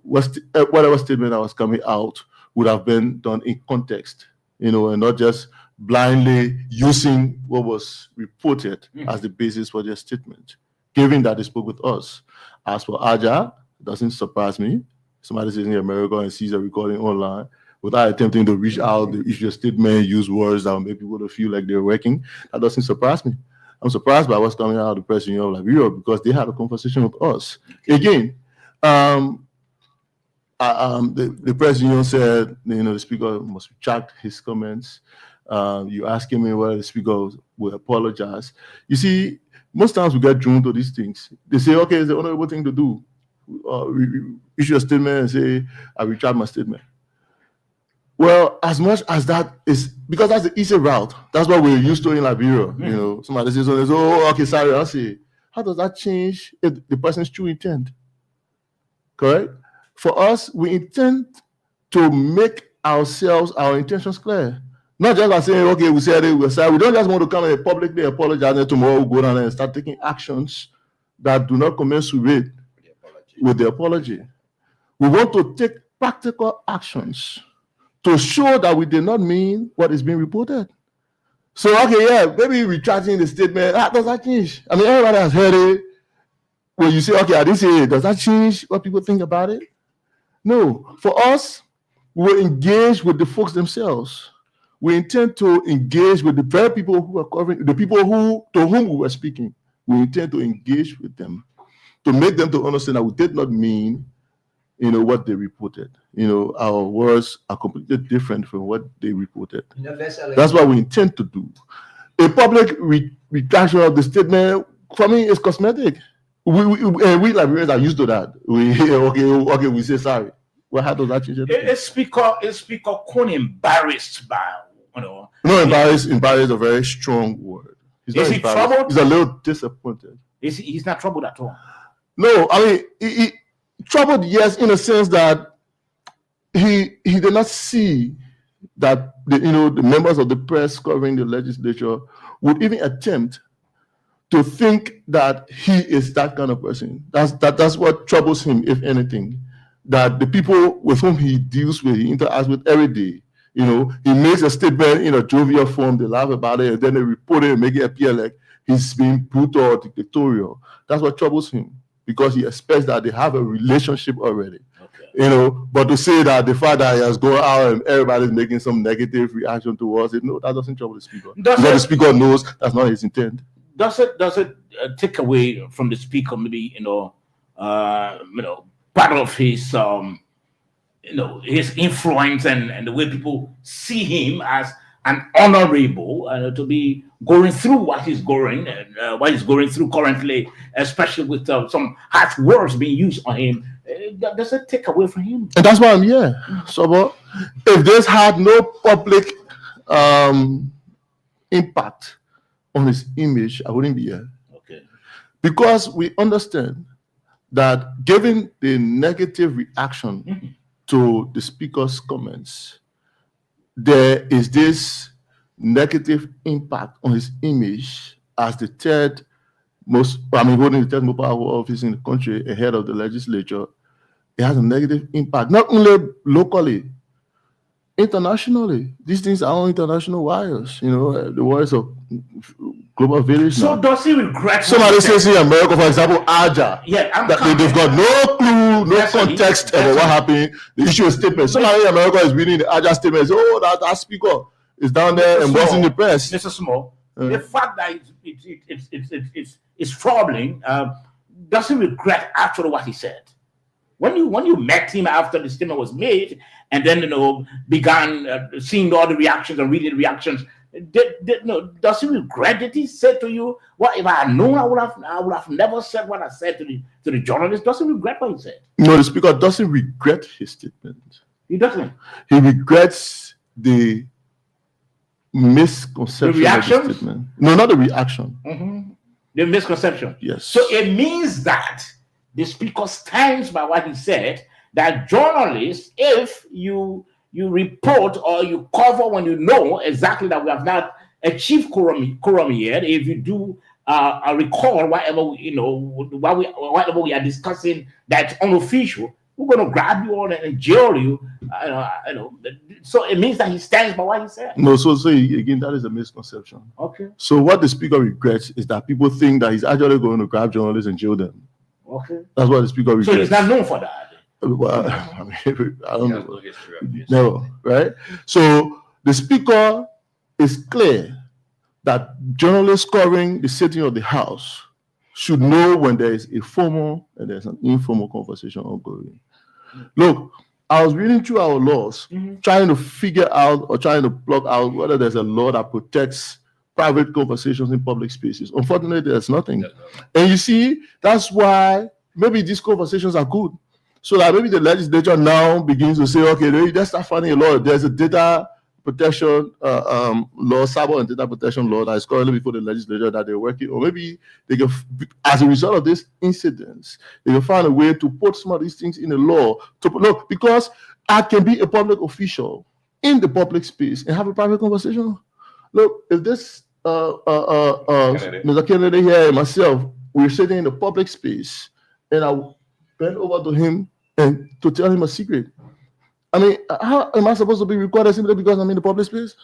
whatever statement that was coming out would have been done in context, and not just blindly using what was reported as the basis for their statement, given that they spoke with us. As for ALJA, it doesn't surprise me. Somebody sitting in America and sees a recording online without attempting to reach out, to issue a statement, use words that will make people to feel like they're working. That doesn't surprise me. I'm surprised by what's coming out of the Press Union of Liberia because they had a conversation with us. Again, the Press Union said, the speaker must retract his comments. You asking me whether the speaker will apologize. You see, most times we get drawn to these things. They say, okay, it's the honorable thing to do. Issue a statement and say, I retract my statement. Well, as much as that is, because that's the easy route. That's what we're used to in Liberia. Somebody says, oh, okay, sorry, I'll say. How does that change the person's true intent? Correct? For us, we intend to make ourselves, our intentions clear. Not just by saying, okay, we said it, we're sorry. We don't just want to come and publicly apologize and tomorrow we'll go down and start taking actions that do not commensurate with the apology. We want to take practical actions to show that we did not mean what is being reported. So, okay, yeah, maybe retracting the statement, does that change? I mean, everybody has heard it. When you say, okay, I didn't say it, does that change what people think about it? No. For us, we engage with the folks themselves. We intend to engage with the very people who are covering, the people to whom we were speaking. We intend to engage with them, to make them to understand that we did not mean, what they reported. Our words are completely different from what they reported. That's what we intend to do. A public retraction of the statement, for me, is cosmetic. We Liberians are used to that. Okay, we say sorry. Well, how does that change it? Is Speaker Kun embarrassed by, No, embarrassed is a very strong word. Is he troubled? He's a little disappointed. He's not troubled at all. No, I mean, he troubled, yes, in a sense that he did not see that the members of the press covering the legislature would even attempt to think that he is that kind of person. That's what troubles him, if anything. That the people with whom he deals with, he interacts with every day, he makes a statement in a jovial form, they laugh about it, and then they report it and make it appear like he's being brutal or dictatorial. That's what troubles him, because he expects that they have a relationship already. Okay. But to say that the fact that he has gone out and everybody's making some negative reaction towards it, no, that doesn't trouble the speaker. Because the speaker knows that's not his intent. Does it take away from the speaker maybe part of his his influence and the way people see him as an honorable to be going through what he's going through currently, especially with some harsh words being used on him? Does it take away from him? And that's why I'm here. So, if this had no public impact on his image, I wouldn't be here. Okay. Because we understand that given the negative reaction to the speaker's comments, there is this negative impact on his image as the holding the third most powerful office in the country ahead of the legislature. It has a negative impact, not only locally, internationally. These things are on international wires, the wires of global village. So does he regret? Somebody says in America, for example, Aja, yeah, they've got no clue, no context about what happened. The issue is statement. Somebody in America is reading the Aja statement. Oh, that speaker is down there and was in the press. Mr. Small, the fact that it's troubling. Does he regret actually what he said? When you met him after the statement was made, and then began seeing all the reactions and reading the reactions, does he regret that he said to you, "Well, if I had known, I would have never said what I said to the journalist"? Does he regret what he said? No, the speaker doesn't regret his statement. He doesn't. He regrets the misconception. The reaction? Of the statement. No, not the reaction. Mm-hmm. The misconception. Yes. So it means that the speaker stands by what he said, that journalists, if you report or you cover when you know exactly that we have not achieved quorum yet, if you do recall whatever whatever we are discussing that's unofficial, we're going to grab you all and jail you. So it means that he stands by what he said. No, so again, that is a misconception. Okay. So what the speaker regrets is that people think that he's actually going to grab journalists and jail them. Okay. That's what the speaker regrets. So he's not known for that. Well, I mean, I don't He has know. no history of this. No, right? So the speaker is clear that journalists covering the sitting of the House should know when there is a formal and there's an informal conversation ongoing. Look, I was reading through our laws, trying to figure out or trying to plug out whether there's a law that protects private conversations in public spaces. Unfortunately, there's nothing. And you see, that's why maybe these conversations are good. So that maybe the legislature now begins to say, okay, let's start finding a law. There's a data protection law, cyber and data protection law that is currently before the legislature that they're working, or maybe they can, as a result of this incidents, they can find a way to put some of these things in the law. Look, because I can be a public official in the public space and have a private conversation. Look, if this Mr. Kennedy here and myself, we're sitting in the public space, and I bend over to him and to tell him a secret. I mean, how am I supposed to be recorded simply because I'm in the public space?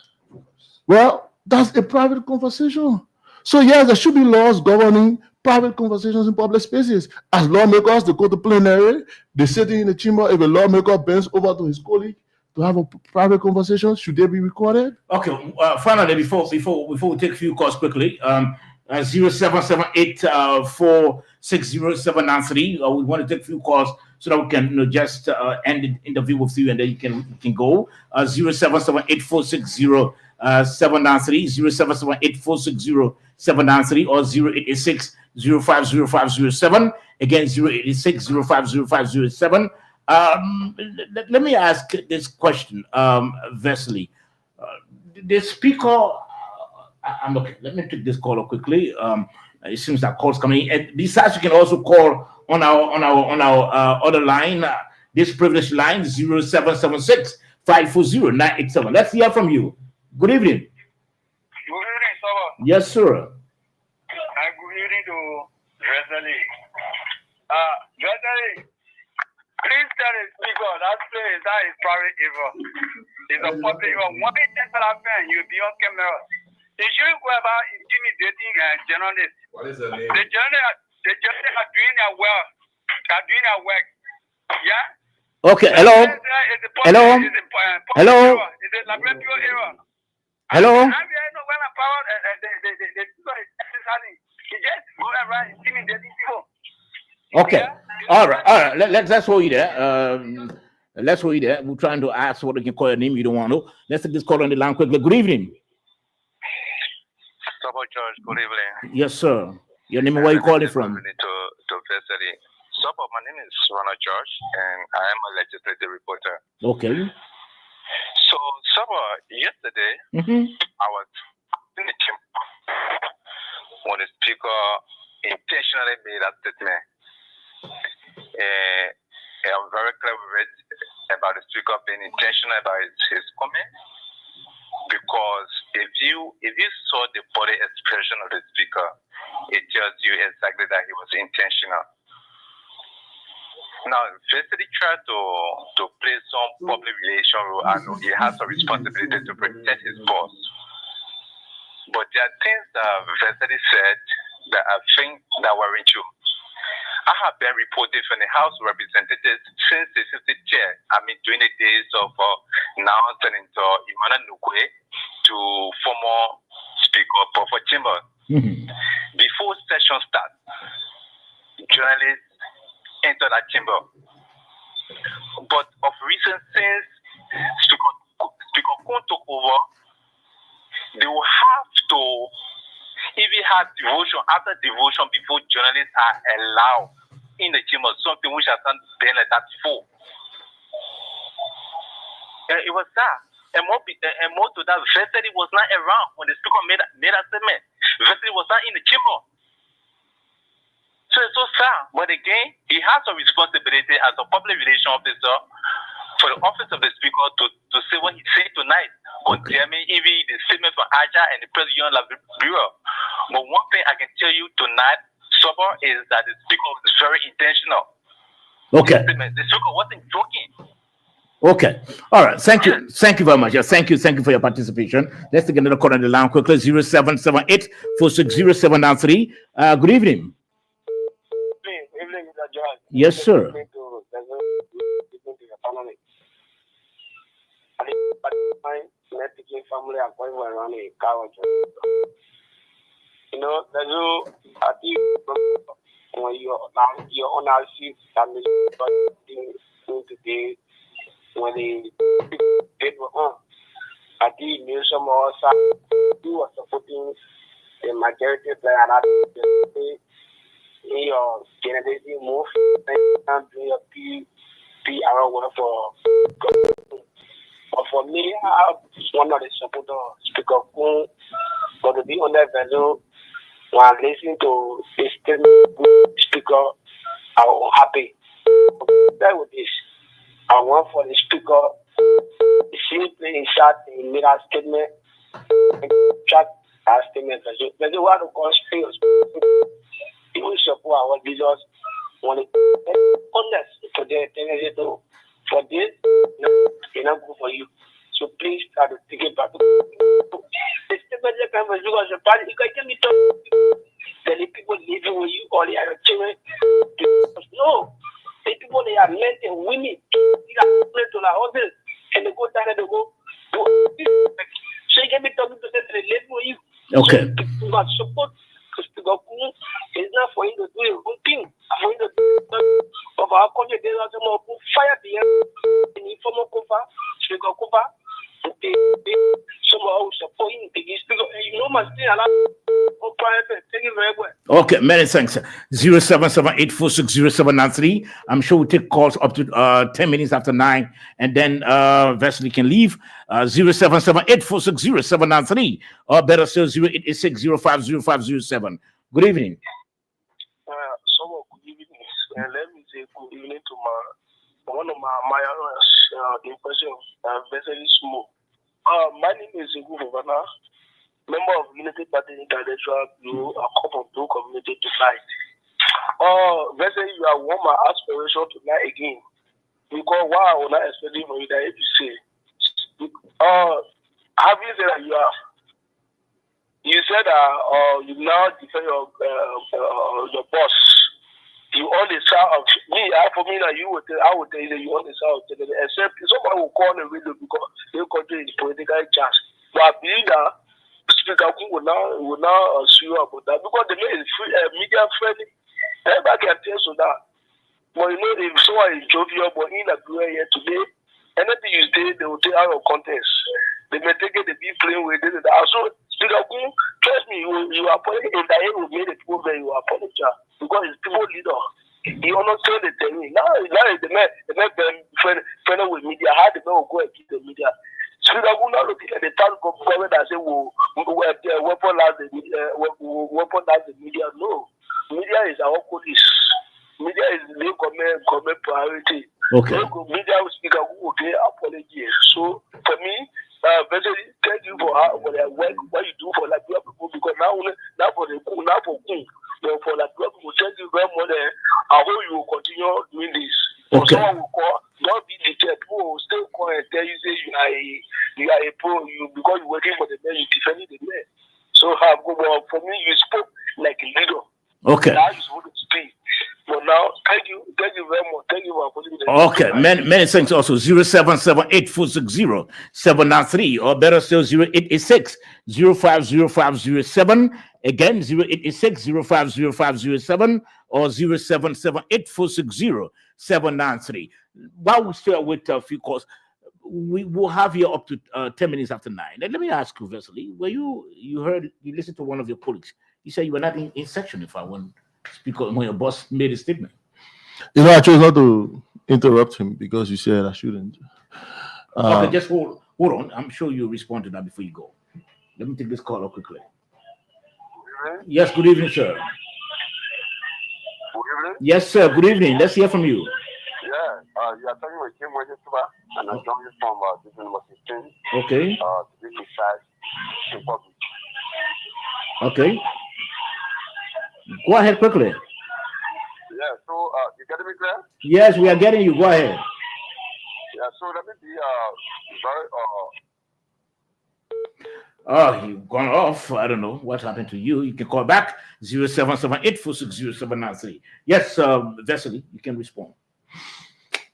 Well, that's a private conversation. So yes, there should be laws governing private conversations in public spaces. As lawmakers, they go to plenary, they sit in the chamber. If a lawmaker bends over to his colleague to have a private conversation, should they be recorded? Okay, finally, before we take a few calls quickly, 0778 460 we want to take a few calls so that we can just end the interview with you, and then you can go. 0778 460 793, 0778 460 793, or 0886 050507. Again, 0886 050507. Let me ask this question, Vesely. The speaker, I'm okay. Let me take this caller quickly. It seems that calls coming in. And besides, you can also call on our other line, this privileged line, 0776 540 987. Let's hear from you. Good evening. Good evening, sir. Yes, sir. And good evening to Vesely. Vesely, please tell the speaker that place that is private evil. It's a public evil. One thing that happened, you'll be on camera. They shouldn't go about intimidating journalists. What is the name? The journalists are doing their work. Are doing their work. Yeah? Okay, hello? Hello? Hello? It's a laboratory error. Hello? I'm here, no, when I'm power, the people is exercising. He just go around intimidating people. Okay. All right. Let's hold you there. Let's hold you there. We're trying to ask what we can call your name. You don't want to. Let's take this call on the line quickly. Good evening. Sabo George, good evening. Yes, sir. Your name and where you calling from? To Vesely. Sabo, my name is Ronald George, and I am a legislative reporter. Okay. So, Sabo, yesterday, I was in the chamber when the speaker intentionally made that statement. I'm very clear with it about the speaker being intentional about his comment, because if you saw the body expression of the speaker, it tells you exactly that he was intentional. Now, Vesely tried to play some public relation role. I know he has a responsibility to protect his boss, but there are things that Vesely said that I think that weren't true. I have been reported from the House of Representatives since the 50th chair. I mean, during the days of now Senator Emmanuel Nukwe to former Speaker Buford Chambers. Before session starts, journalists enter that chamber. But of recent, since Speaker Kun took over, they will have to, if he has devotion, after devotion, before journalists are allowed in the chamber, something which has not been like that before. It was that. And more to that, Vesely was not around when the speaker made that statement. Vesely was not in the chamber. So it's so sad. But again, he has a responsibility as a public relations officer for the office of the speaker to say what he said tonight. Condemning even the statement from Aja and the President of the Bureau. But one thing I can tell you tonight, Sober, is that the speaker was very intentional. Okay. The speaker wasn't joking. Okay. All right. Thank you. Thank you very much. Thank you for your participation. Let's take another call on the line quickly. 0778 460 793. Good evening. Evening, Mr. John. Yes, sir. family appointment on a couch. You know, there's no, I think, when you're on our seat, family, today, when they were on, I think you some more who was supporting the majority player in your Kennedy move and do your PR work for. But for me, I one of the supporter Speaker Kun, but to be on that value, while listening to the statement Speaker, I'm happy. That with this, I want for the Speaker, simply in short, in made a statement, and chat a statement. But the one who calls fails, he will support our leaders when it honest to the for this, it's not good for you. So please try to take it back. The statement can be used as a party. You can be telling people living with you or they are children. No, the people they are men and women. They are to the houses and they go down and they go. So you can be talking to them they live with you. Okay. You must support. It's not for him to do a good thing. For him to do of our country, there's also more fire the in informal cover, speaker cover, some of support him. You know, must stay alive. Thank you very well. Okay, many thanks. 0778460793. I'm sure we'll take calls up to 10 minutes after 9, and then Wesley can leave. 0778460793, or better still 0886050507. Good evening. Good evening. Let me say good evening to one of my admirers, the person very small. My name is Igu Vavana, member of Unity Party Intellectual Bureau, a couple of Blue Community tonight. Basically, you are one of my aspiration tonight again. Because why I will not expect you that if you say, having said that you said that you now defend your boss. You on the side of me. For me, that I would tell you that you on the side of the except somebody will call the radio because they control the political charge. But I believe that Speaker Kun will now sue you about that because the man is media friendly. Everybody can tell so that. But you know, if someone is jovial, but in a blue here today, anything you say, they will take out of context. They may take it, they be playing with it. Also, Speaker Kun, trust me, you apologize, and that will make the people that you apologize because it's people leader. He understand the thing. Now the man friend with media, how the man will go and keep the media. Speaker Kun now looking at the town government and say, weaponize the media. No, media is our police. Media is the government priority. Okay. Media will speak a good apology. So for me, basically, thank you for what you do for Liberia people because now for Liberia people, thank you very much. I hope you will continue doing this. Okay. Someone will call, don't be deterred. People will still call and tell you say you are a pro, because you're working for the man, you defending the man. So for me, you spoke like a leader. Okay. Now you're supposed to speak. But now, thank you very much. Thank you for putting the Okay, many thanks also. 0778460793, or better still 0886050507. Again, 0886050507 or 0778460793. While we still with a few calls, we will have you up to 10 minutes after 9. And let me ask you, Wesley, were you listened to one of your colleagues? You said you were not in section if I want to speak when your boss made a statement. You know, I chose not to interrupt him because you said I shouldn't. Okay, just hold on. I'm sure you'll respond to that before you go. Let me take this call up quickly. Yes, good evening, sir. Good evening. Yes, sir. Good evening. Let's hear from you. Yeah, you are talking with Kim Wajetuba, and I'm joining from Division number 15. Okay. To be precise, in public. Okay. Go ahead quickly. Yeah, so you getting me clear? Yes, we are getting you. Go ahead. Yeah, so let me be very You've gone off. I don't know what happened to you. You can call back 0778460793. Yes, Wesley, you can respond.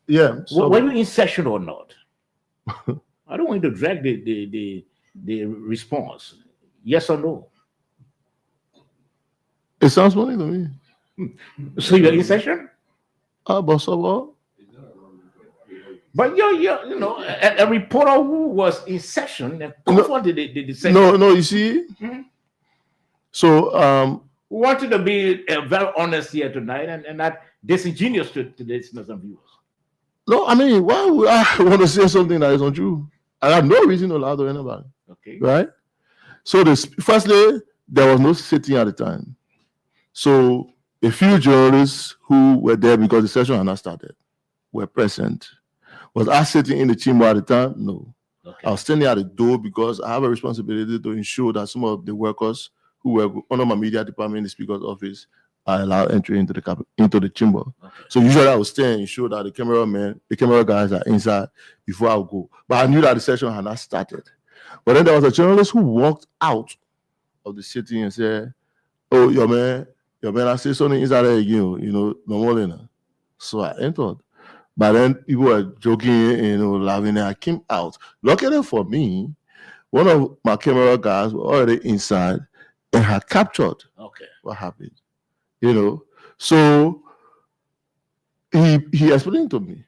Yeah. So, Were you in session or not? I don't want you to drag the the response? Yes or no? It sounds funny to me. So you're in session? But so what? But you know, a reporter who was in session and confronted the session. No, you see. Mhm. So We wanted to be very honest here tonight and not disingenuous to the listeners and viewers. no, I mean, why would I want to say something that is untrue? I have no reason to lie to anybody, Okay. right? So firstly, there was no sitting at the time. So a few journalists who were there because the session had not started were present. Was I sitting in the chamber at the time? No. Okay. I was standing at the door because I have a responsibility to ensure that some of the workers who were under my media department in the speaker's office are allowed entry into the chamber. Okay. So usually I would stay and ensure that the camera guys are inside before I would go. But I knew that the session had not started. But then there was a journalist who walked out of the sitting and said, "Oh, your man, I say something inside there again, no more than that." So I entered. But then people were joking, laughing, and I came out. Luckily for me, one of my camera guys were already inside and had captured what happened. So he explained to me.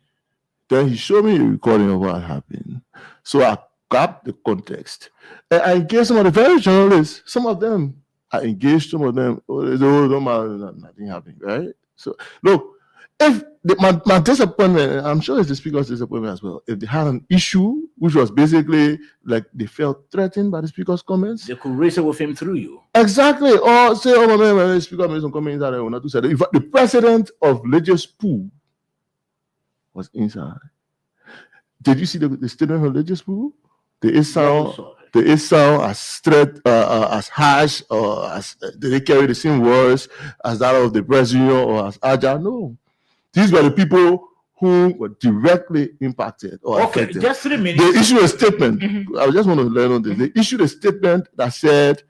Then he showed me a recording of what happened. So I got the context. And I engaged some of the very journalists. Some of them, I engaged some of them. Don't matter, nothing happened, right? So look, if my disappointment, I'm sure it's the speaker's disappointment as well. If they had an issue, which was basically like they felt threatened by the speaker's comments, they could raise it with him through you. Exactly. Or say, "Oh my man, when the speaker made some comments that I will not do." In fact, the president of Legis Pool was inside. Did you see the statement from Legis Pool? Did it sound as straight, as harsh, or did they carry the same words as that of the president or as agile? No. These were the people who were directly impacted or affected. Just 3 minutes. They issued a statement. I just want to learn on this. They issued a statement that said,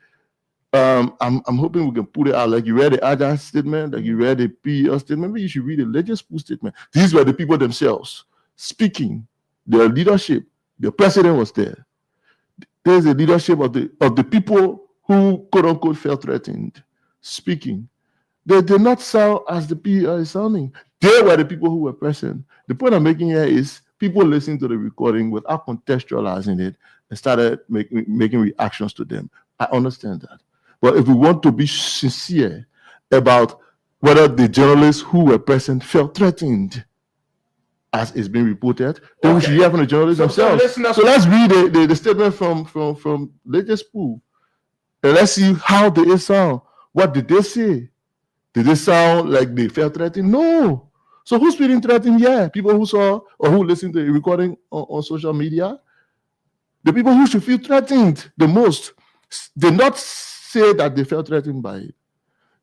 I'm hoping we can put it out. Like you read the agile statement, like you read the PEL statement. Maybe you should read the legislative statement. These were the people themselves speaking. Their leadership. The president was there. There's a leadership of the people who quote unquote felt threatened speaking. They did not sound as the PEL is sounding. They were the people who were present. The point I'm making here is people listening to the recording without contextualizing it and started making reactions to them. I understand that. But if we want to be sincere about whether the journalists who were present felt threatened, as is being reported, then we should hear from the journalists themselves. So let's read the statement from Legis Pool. And let's see how did it sound. What did they say? Did they sound like they felt threatened? No. So who's feeling threatened? Yeah, people who saw or who listened to the recording on social media. The people who should feel threatened the most did not say that they felt threatened by it.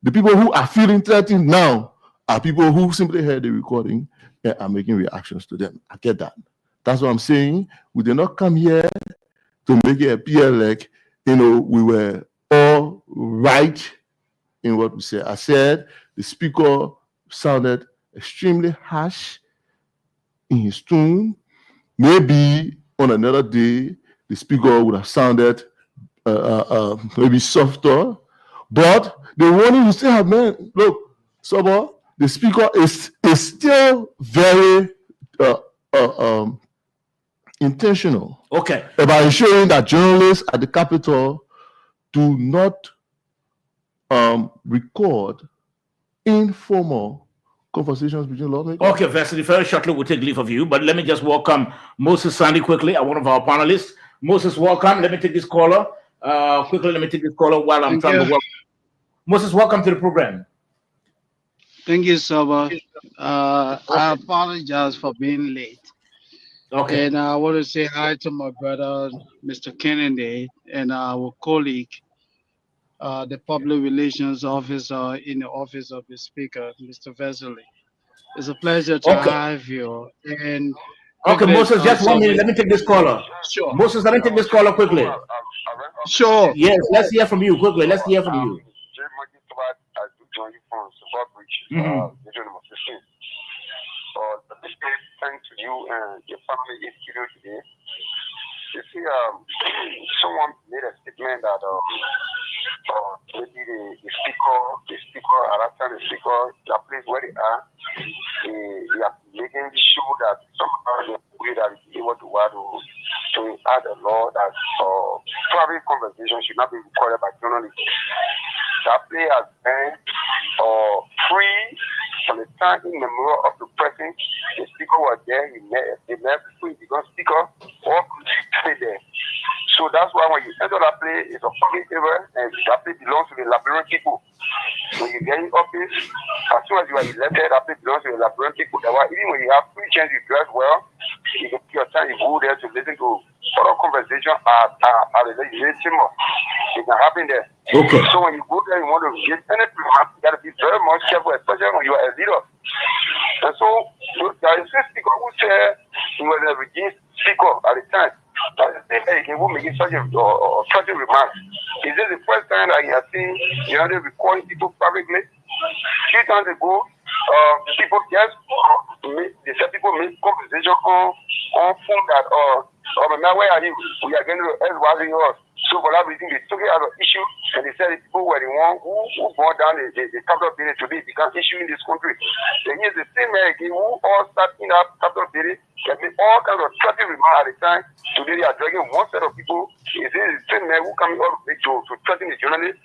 The people who are feeling threatened now are people who simply heard the recording and are making reactions to them. I get that. That's what I'm saying. We did not come here to make it appear like, we were all right in what we said. I said the speaker sounded extremely harsh in his tone. Maybe on another day, the speaker would have sounded maybe softer, but the warning would still have meant, look, Saba, the speaker is still very intentional about ensuring that journalists at the Capitol do not record informal conversations between lawmakers. Okay, Vasily, very shortly we'll take leave of you, but let me just welcome Moses Sandy quickly, one of our panelists. Moses, welcome. Let me take this caller. Quickly, let me take this caller while I'm trying to welcome. Moses, welcome to the program. Thank you, Saba. I apologize for being late. Okay. And I want to say hi to my brother, Mr. Kennedy, and our colleague, the public relations officer in the office of the speaker, Mr. Vasily. It's a pleasure to have you. And okay, Moses, just 1 minute. Let me take this caller. Sure. Moses, let me take this caller quickly. Sure. Yes, let's hear from you quickly. Let's hear from you. Thanks to you and your family in studio today. You see, someone made a statement that maybe the speaker, at that time the speaker, the place where they are making sure that somehow the way that is able to add a law that private conversation should not be recorded by journalists. That play has been free from the time in the mirror of the person. The speaker was there, he left free because speaker all could stay there. So that's why when you enter that place, it's a public area and that place belongs to the Liberian people. When you get in office, as soon as you are elected, that place belongs to the Liberian people. Even when you have free chance, you dress well, you can your time, you go there to listen to other conversation at the legislative chamber. It can happen there. Okay. So when you go there, you want to get anything, you got to be very much careful, especially when you are a leader. And so there is a speaker who said he was a regime speaker at the time. He will make such a remark. Is this the first time that he has seen recording people publicly? 3 times ago, people just they said people make conversation on phone that now where are you? We are going to us. So for that reason, they took it as an issue and they said people were the one who brought down the capital building today become issue in this country. Then here's the same man again who all start in that capital building and made all kinds of traffic remarks at the time. Today they are dragging one set of people. Is this the same man who coming all the way to threaten the journalists?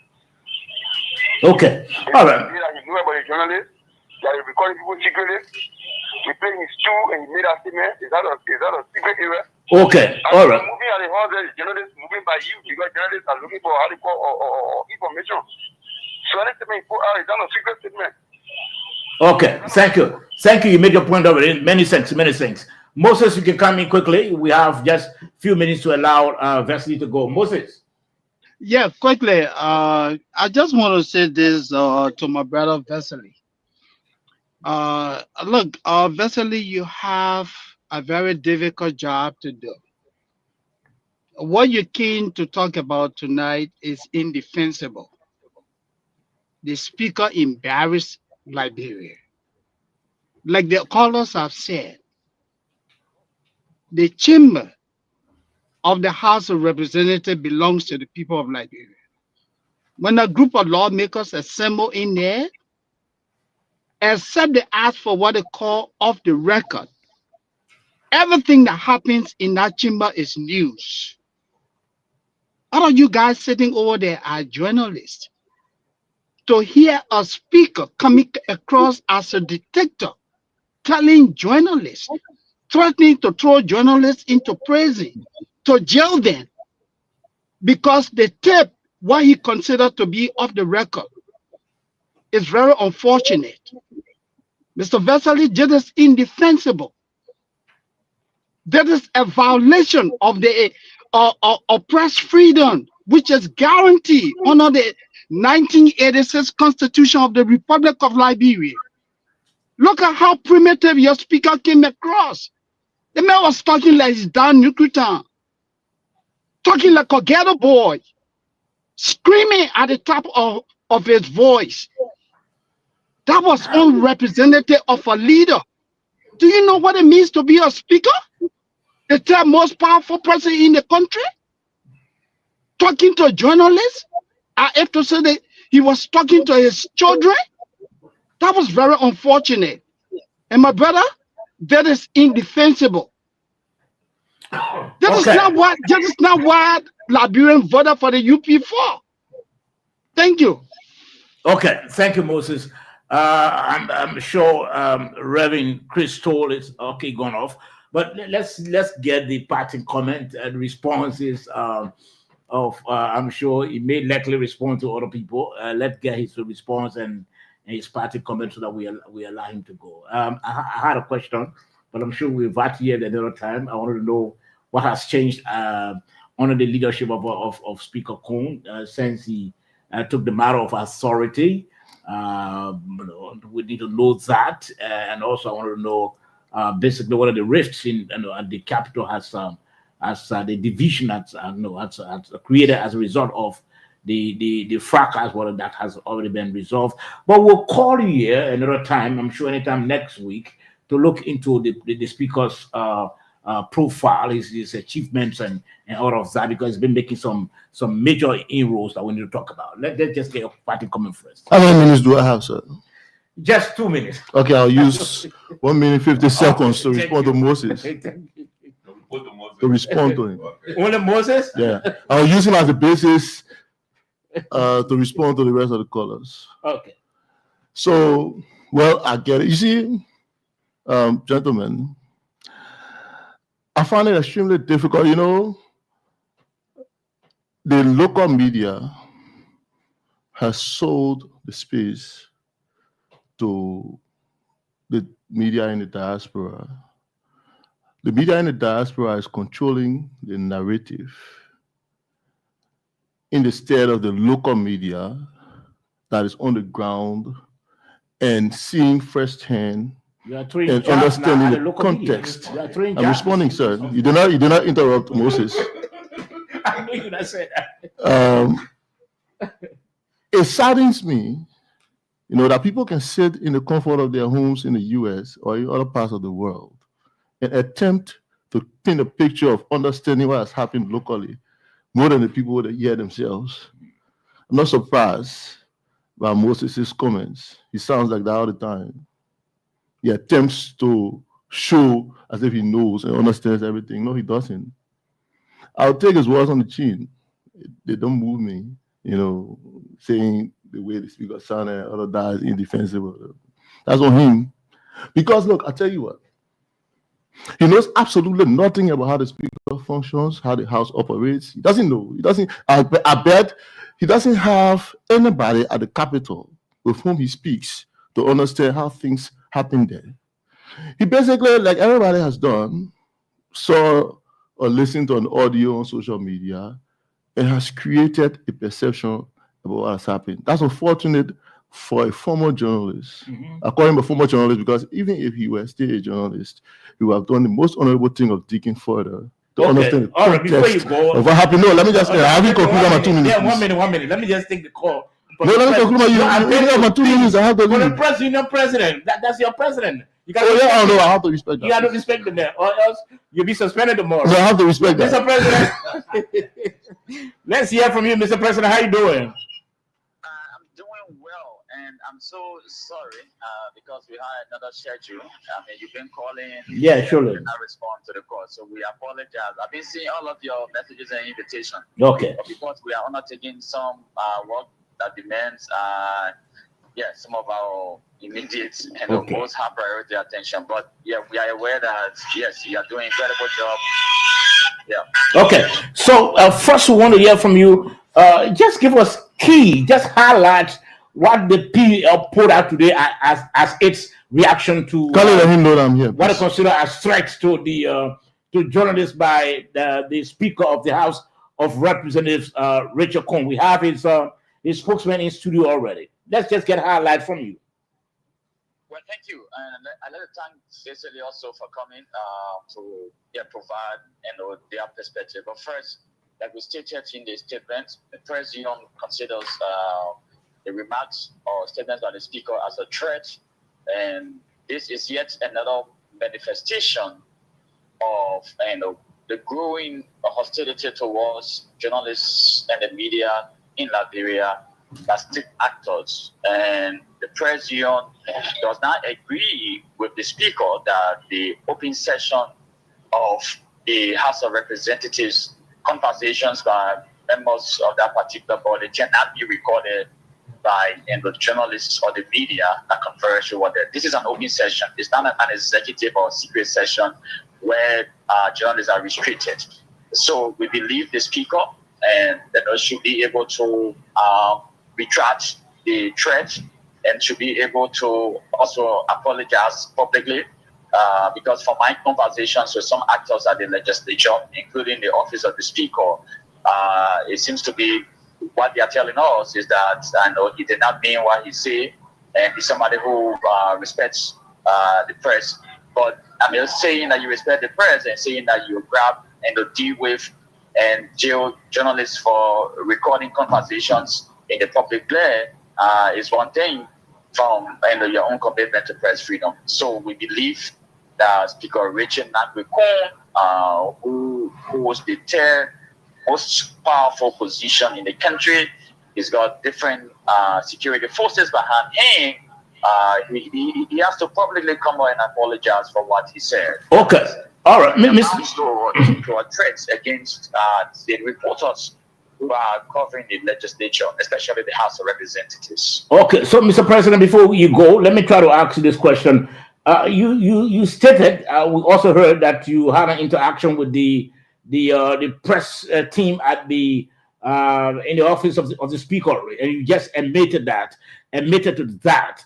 Okay. All right. You know about the journalists that are recording people secretly. He played his stool and he made a statement. Is that a secret area? Okay. All right. Moving at the horse, there is journalists moving by you because journalists are looking for information. So any statement you put out is not a secret statement. Okay. Thank you. Thank you. You made your point already. Many thanks. Many thanks. Moses, you can come in quickly. We have just a few minutes to allow Wesley to go. Moses. Yeah, quickly. I just want to say this to my brother Wesley. Look, Wesley, you have a very difficult job to do. What you came to talk about tonight is indefensible. The speaker embarrassed Liberia. Like the callers have said, the chamber of the House of Representatives belongs to the people of Liberia. When a group of lawmakers assemble in there, except they ask for what they call off the record, everything that happens in that chamber is news. All of you guys sitting over there are journalists. To hear a speaker coming across as a dictator, telling journalists, threatening to throw journalists into prison, to jail them, because they tape what he considered to be off the record, is very unfortunate. Mr. Wesley, that is indefensible. That is a violation of the press freedom, which is guaranteed under the 1986 Constitution of the Republic of Liberia. Look at how primitive your speaker came across. The man was talking like he's down Newtown, talking like a ghetto boy, screaming at the top of his voice. That was unrepresentative of a leader. Do you know what it means to be a speaker? The third most powerful person in the country? Talking to a journalist? I have to say that he was talking to his children? That was very unfortunate. And my brother, that is indefensible. That is not what Liberian voted for the UP for. Thank you. Okay, thank you, Moses. I'm sure Reverend Chris Toll is okay gone off, but let's get the parting comment and responses of I'm sure he may likely respond to other people. Let's get his response and his parting comment so that we allow him to go. I had a question, but I'm sure we'll VAT here another time. I wanted to know what has changed under the leadership of Speaker Coon since he took the matter of authority. We need to know that, and also I want to know basically what are the rifts in at the capital as the division that's created as a result of the fracas, whether that has already been resolved. But we'll call you here another time. I'm sure anytime next week to look into the speaker's profile, his achievements, and all of that, because he's been making some major inroads that we need to talk about. Let's just get your party coming first. How many minutes do I have, sir? Just 2 minutes. Okay, I'll use 1 minute 50 seconds to respond to Moses. To respond to him. Only Moses? Yeah, I'll use him as a basis to respond to the rest of the callers. Okay. So, well, I get it. You see, gentlemen, I find it extremely difficult. You know, the local media has sold the space to the media in the diaspora. The media in the diaspora is controlling the narrative instead of the local media that is on the ground and seeing firsthand and understanding the context. I'm responding, sir. You do not interrupt Moses. I knew you not say that. It saddens me, you know, that people can sit in the comfort of their homes in the US or in other parts of the world and attempt to paint a picture of understanding what has happened locally more than the people that hear themselves. I'm not surprised by Moses' comments. He sounds like that all the time. He attempts to show as if he knows and understands everything. No, he doesn't. I'll take his words on the chin. They don't move me, you know, saying the way the speaker sounded, all of that is indefensible. That's on him. Because look, I tell you what, he knows absolutely nothing about how the speaker functions, how the house operates. He doesn't know. He doesn't. I bet he doesn't have anybody at the Capitol with whom he speaks to understand how things happen there. He basically, like everybody has done, saw or listened to an audio on social media and has created a perception about what has happened. That's unfortunate for a former journalist. I call him a former journalist because even if he were still a journalist, he would have done the most honorable thing of digging further to understand the context of what happened. No, let me just, I haven't concluded my 2 minutes. Yeah, 1 minute, 1 minute. Let me just take the call. No, let me conclude my 2 minutes. I have to leave. The president, that's your president. You got I have to respect that. You got to respect them there, or else you'll be suspended tomorrow. No, I have to respect that. Mr. President, let's hear from you, Mr. President. How you doing? I'm doing well, and I'm so sorry because we had another schedule. I mean, you've been calling. Yeah, surely. And I respond to the call, so we apologize. I've been seeing all of your messages and invitations. Okay. But because we are undertaking some work that demands, some of our immediate and most high priority attention. But yeah, we are aware that yes, you are doing an incredible job. Yeah. Okay. So first, we want to hear from you. Just give us just highlight what the PL put out today as its reaction to let him know that I'm here. What I consider as threats to the to journalists by the Speaker of the House of Representatives, Rachel Cohn. We have his spokesman in studio already. Let's just get a highlight from you. Well, thank you, and I'd like to thank Cecily also for coming to provide their perspective. But first, like we stated in the statement, the President considers the remarks or statements by the Speaker as a threat, and this is yet another manifestation of the growing hostility towards journalists and the media in Liberia as state actors. And the President does not agree with the Speaker that the open session of the House of Representatives conversations by members of that particular body cannot be recorded by the journalists or the media that converge over there. This is an open session. It's not an executive or secret session where journalists are restricted. So we believe the Speaker and should be able to retract the threat and should be able to also apologize publicly because from my conversations with some actors at the legislature, including the office of the Speaker, it seems to be what they are telling us is that he did not mean what he said, and he's somebody who respects the press. But I'm just saying that you respect the press and saying that you grab and deal with and jail journalists for recording conversations in the public glare is one thing from your own commitment to press freedom. So we believe that Speaker Rachel Cohn who was the third most powerful position in the country. He's got different security forces behind him. He has to publicly come out and apologize for what he said. Okay. All right. Also, to threats against the reporters who are covering the legislature, especially the House of Representatives. Okay. So, Mr. President, before you go, let me try to ask you this question. You stated, we also heard that you had an interaction with the press team at the in the office of the speaker, and you just admitted to that.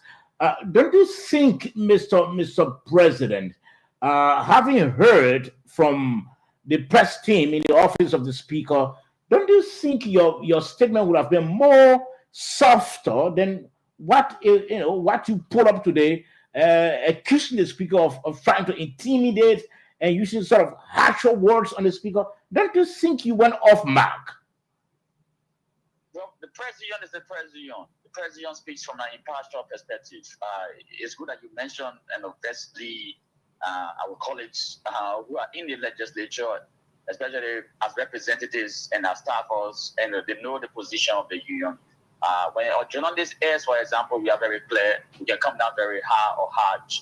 Don't you think, Mr. President, having heard from the press team in the office of the speaker, don't you think your statement would have been more softer than what you put up today, accusing the speaker of trying to intimidate and using sort of harsher words on the speaker? Don't you think you went off mark? Well, the president is the president. The president speaks from an impartial perspective. It's good that you mentioned, and obviously, our colleagues who are in the legislature, especially as representatives and as staffers, and they know the position of the union. When a journalist is, for example, we are very clear. We can come down very high or harsh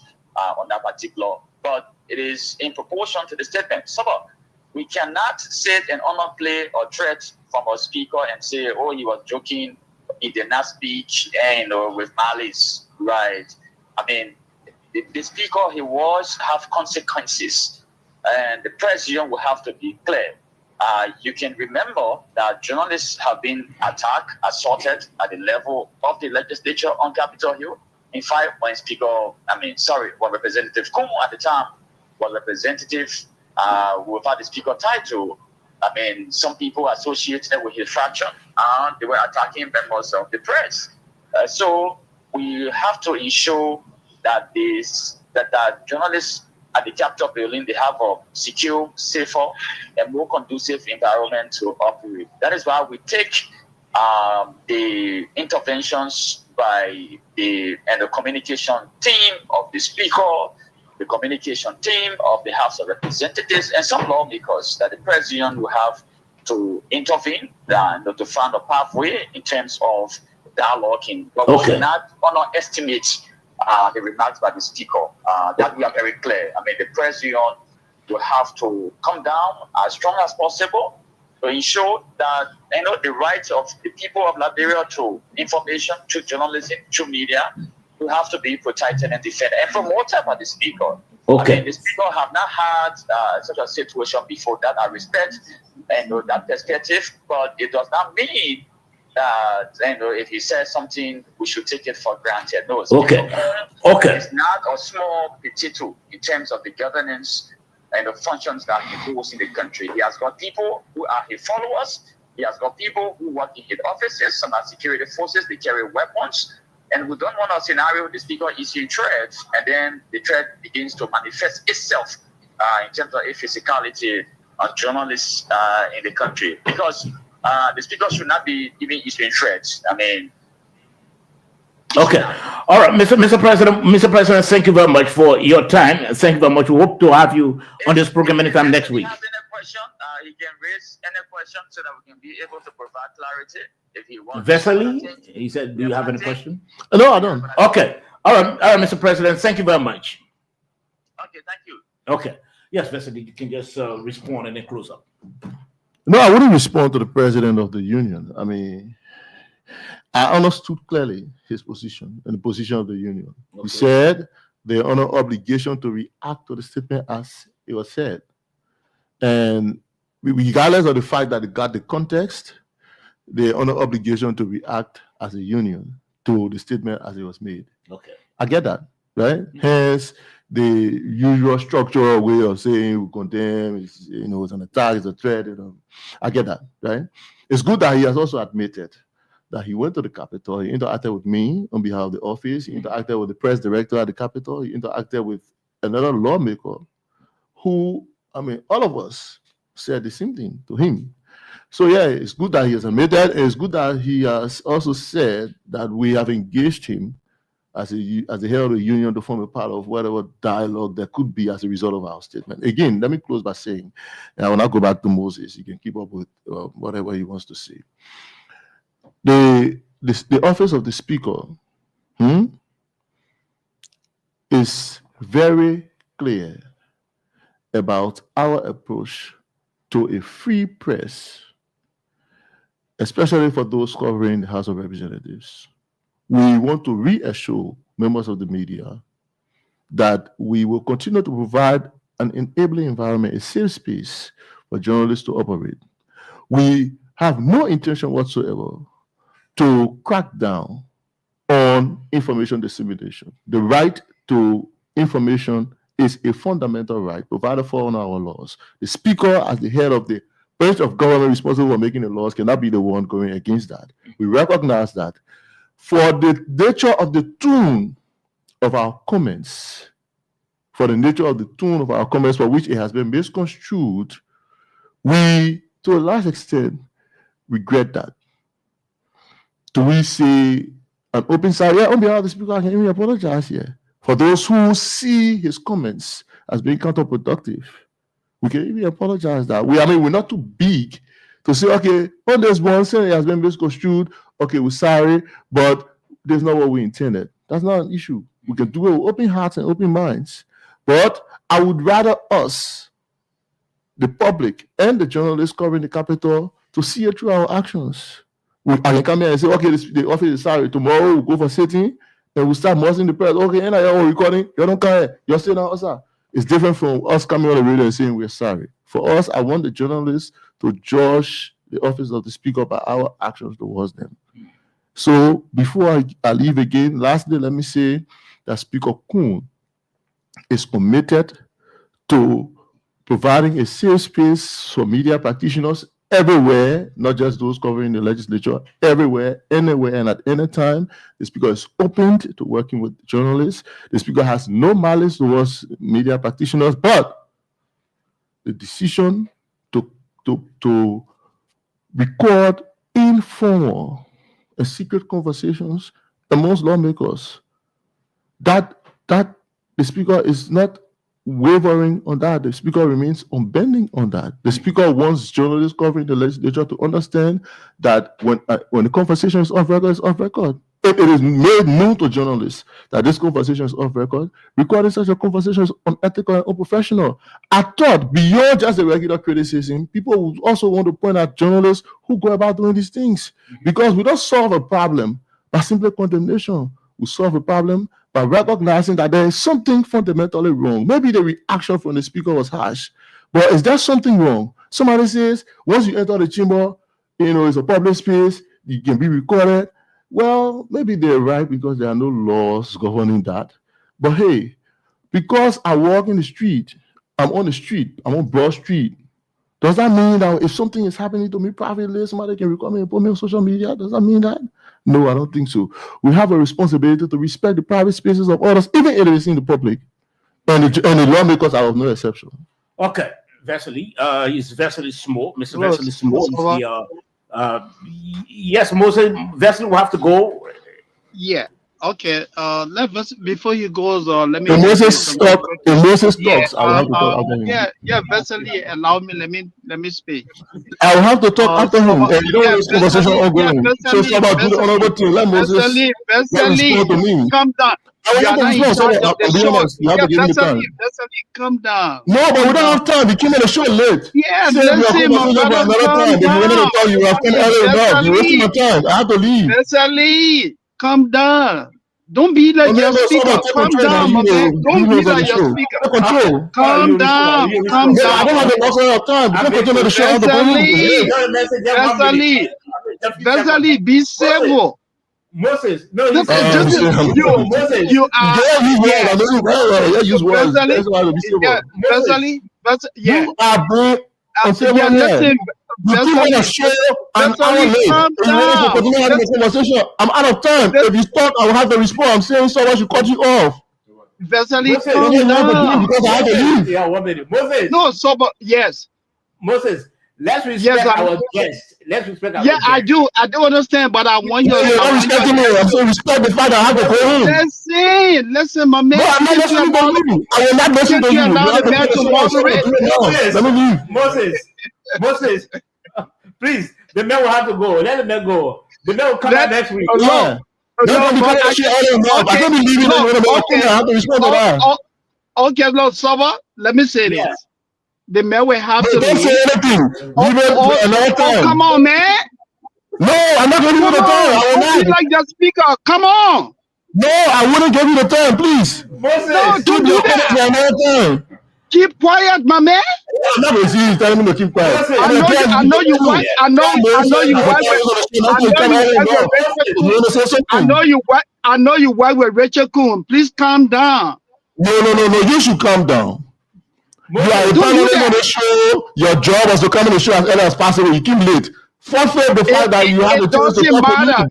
on that particular, but it is in proportion to the statement. So we cannot sit and honor play or threat from a speaker and say, oh, he was joking, he did not speak, and with malice, right? I mean, the speaker, he was have consequences, and the president will have to be clear. You can remember that journalists have been attacked, assaulted at the level of the legislature on Capitol Hill. In fact, when Representative Kumo at the time was representative without the speaker title, I mean, some people associated with his faction, they were attacking members of the press. So we have to ensure that that journalists at the Capitol building, they have a secure, safer, and more conducive environment to operate. That is why we take the interventions by the communication team of the speaker, the communication team of the House of Representatives, and some lawmakers that the president will have to intervene and to find a pathway in terms of dialoguing. But we should not underestimate the remarks by the speaker. That we are very clear. I mean, the president will have to come down as strong as possible to ensure that the rights of the people of Liberia to information, to journalism, to media, will have to be protected and defended and promoted by the speaker. Okay. I mean, the speaker have not had such a situation before that. I respect that perspective, but it does not mean that if he says something, we should take it for granted. No. Okay. It's not a small potato in terms of the governance and the functions that he holds in the country. He has got people who are his followers. He has got people who work in his offices. Some are security forces. They carry weapons. And we don't want a scenario the speaker is in threat, and then the threat begins to manifest itself in terms of a physicality of journalists in the country. Because the speaker should not be even issuing threats. I mean, okay. All right, Mr. President, thank you very much for your time. Thank you very much. We hope to have you on this program anytime next week. If he has any question, he can raise any question so that we can be able to provide clarity if he wants. Vesely, he said, do you have any question? No, I don't. Okay. All right, Mr. President, thank you very much. Okay, thank you. Okay. Yes, Vesely, you can just respond and then close up. No, I wouldn't respond to the president of the union. I mean, I understood clearly his position and the position of the union. Okay. He said they are under obligation to react to the statement as it was said. And regardless of the fact that they got the context, they are under obligation to react as a union to the statement as it was made. Okay. I get that, right? Mm-hmm. Hence, the usual structural way of saying we condemn, it's an attack, it's a threat. I get that, right? It's good that he has also admitted that he went to the Capitol, he interacted with me on behalf of the office, he interacted with the press director at the Capitol, he interacted with another lawmaker who, all of us said the same thing to him. So yeah, it's good that he has admitted, and it's good that he has also said that we have engaged him as the head of the union to form a part of whatever dialogue there could be as a result of our statement. Again, let me close by saying, and I will not go back to Moses. He can keep up with whatever he wants to say. The office of the speaker is very clear about our approach to a free press, especially for those covering the House of Representatives. We want to reassure members of the media that we will continue to provide an enabling environment, a safe space for journalists to operate. We have no intention whatsoever to crack down on information dissemination. The right to information is a fundamental right provided for in our laws. The speaker, as the head of the branch of government responsible for making the laws, cannot be the one going against that. We recognize that. For the nature of the tone of our comments, for which it has been misconstrued, we, to a large extent, regret that. Do we say an open side? Yeah, on behalf of the speaker, I can even apologize here. For those who see his comments as being counterproductive, we can even apologize that. We're not too big to say, okay, on this one, saying it has been misconstrued, okay, we're sorry, but that's not what we intended. That's not an issue. We can do it with open hearts and open minds. But I would rather us, the public and the journalists covering the Capitol, to see it through our actions. I can come here and say, okay, the office is sorry. Tomorrow we'll go for sitting and we'll start muzzling the press. Okay, and you're recording. You don't come here. You're saying, oh, sir. It's different from us coming on the radio and saying we're sorry. For us, I want the journalists to judge the office of the speaker by our actions towards them. So before I leave again, lastly, let me say that Speaker Coon is committed to providing a safe space for media practitioners everywhere, not just those covering the legislature, everywhere, anywhere, and at any time. The speaker is open to working with journalists. The speaker has no malice towards media practitioners, but the decision to record informal and secret conversations amongst lawmakers, that the speaker is not wavering on that. The speaker remains unbending on that. The speaker wants journalists covering the legislature to understand that when the conversation is off record, it's off record. If it is made known to journalists that this conversation is off record, recording such a conversation is unethical and unprofessional. I thought beyond just the regular criticism, people would also want to point out journalists who go about doing these things, because we don't solve a problem by simple condemnation. We solve a problem by recognizing that there is something fundamentally wrong. Maybe the reaction from the speaker was harsh, but is there something wrong? Somebody says, once you enter the chamber, it's a public space, you can be recorded. Well, maybe they're right because there are no laws governing that. But hey, because I walk in the street, I'm on Broad Street, does that mean that if something is happening to me privately, somebody can record me and put me on social media? Does that mean that? No, I don't think so. We have a responsibility to respect the private spaces of others, even if it is in the public. And the lawmakers are of no exception. Okay, Vesely, he's Vesely Small, Mr. Vesely Small. Yes, Moses, Vesely will have to go. Yeah. Okay. Before he goes, let me. Moses talks. I will have to talk after him. Yeah. Vesely, allow me. Let me speak. I will have to talk after him. And you don't want this conversation ongoing. So about do the honorable thing. Let Moses respond to me. Come down. I will not respond. You have to give me time. Vesely, come down. No, but we don't have time. We came on the show late. Yeah, let's see, my brother. You have come early enough. You're wasting my time. I have to leave. Vesely, come down. Don't be like your speaker. Calm down, my man. Don't be like your speaker. Calm down. Calm down. I don't have the time. Vesely, be civil. Moses, no, you I'm out of time. If you talk, I will have to respond. I'm saying so much, you cut you off. Vesely, because I have to leave. Yeah, 1 minute. Moses. No, but yes. Moses, Let's respect Yes, our guests. Let's respect our yeah, guests. I do understand, but I want you. You're not respecting me. I'm saying respect the fact that I have to go home. Listen, my man. No, I'm not listening to you. I will not listen to you. You allow have the to man do to the moderate. Let me leave. Moses, please, the man will have to go. Let the man go. The man will come back next week. Yeah. Don't be calling shit all in mouth. I can't be leaving okay. I have to respect that. Okay, Lord Summer, let me say Yeah. this. The man will have to Don't leave. say anything. Leave it for another time. Come on, man. No, I'm not going to give you the time. I will Don't be not. like the speaker. Come on. No, I wouldn't give you the time, please. Moses, No, don't Keep do your comments that. for another time. Keep quiet, my man. I'm not going to see you telling me to keep quiet. Moses, I know you want. I know you want. I know you work with Richard Kuhn. Please calm down. No. You should calm down. You are a Don't do panelist that. on the show. Your job was to come on the show as early as possible. You came late. Forfeit the fact that you have the chance to doesn't talk to matter. me.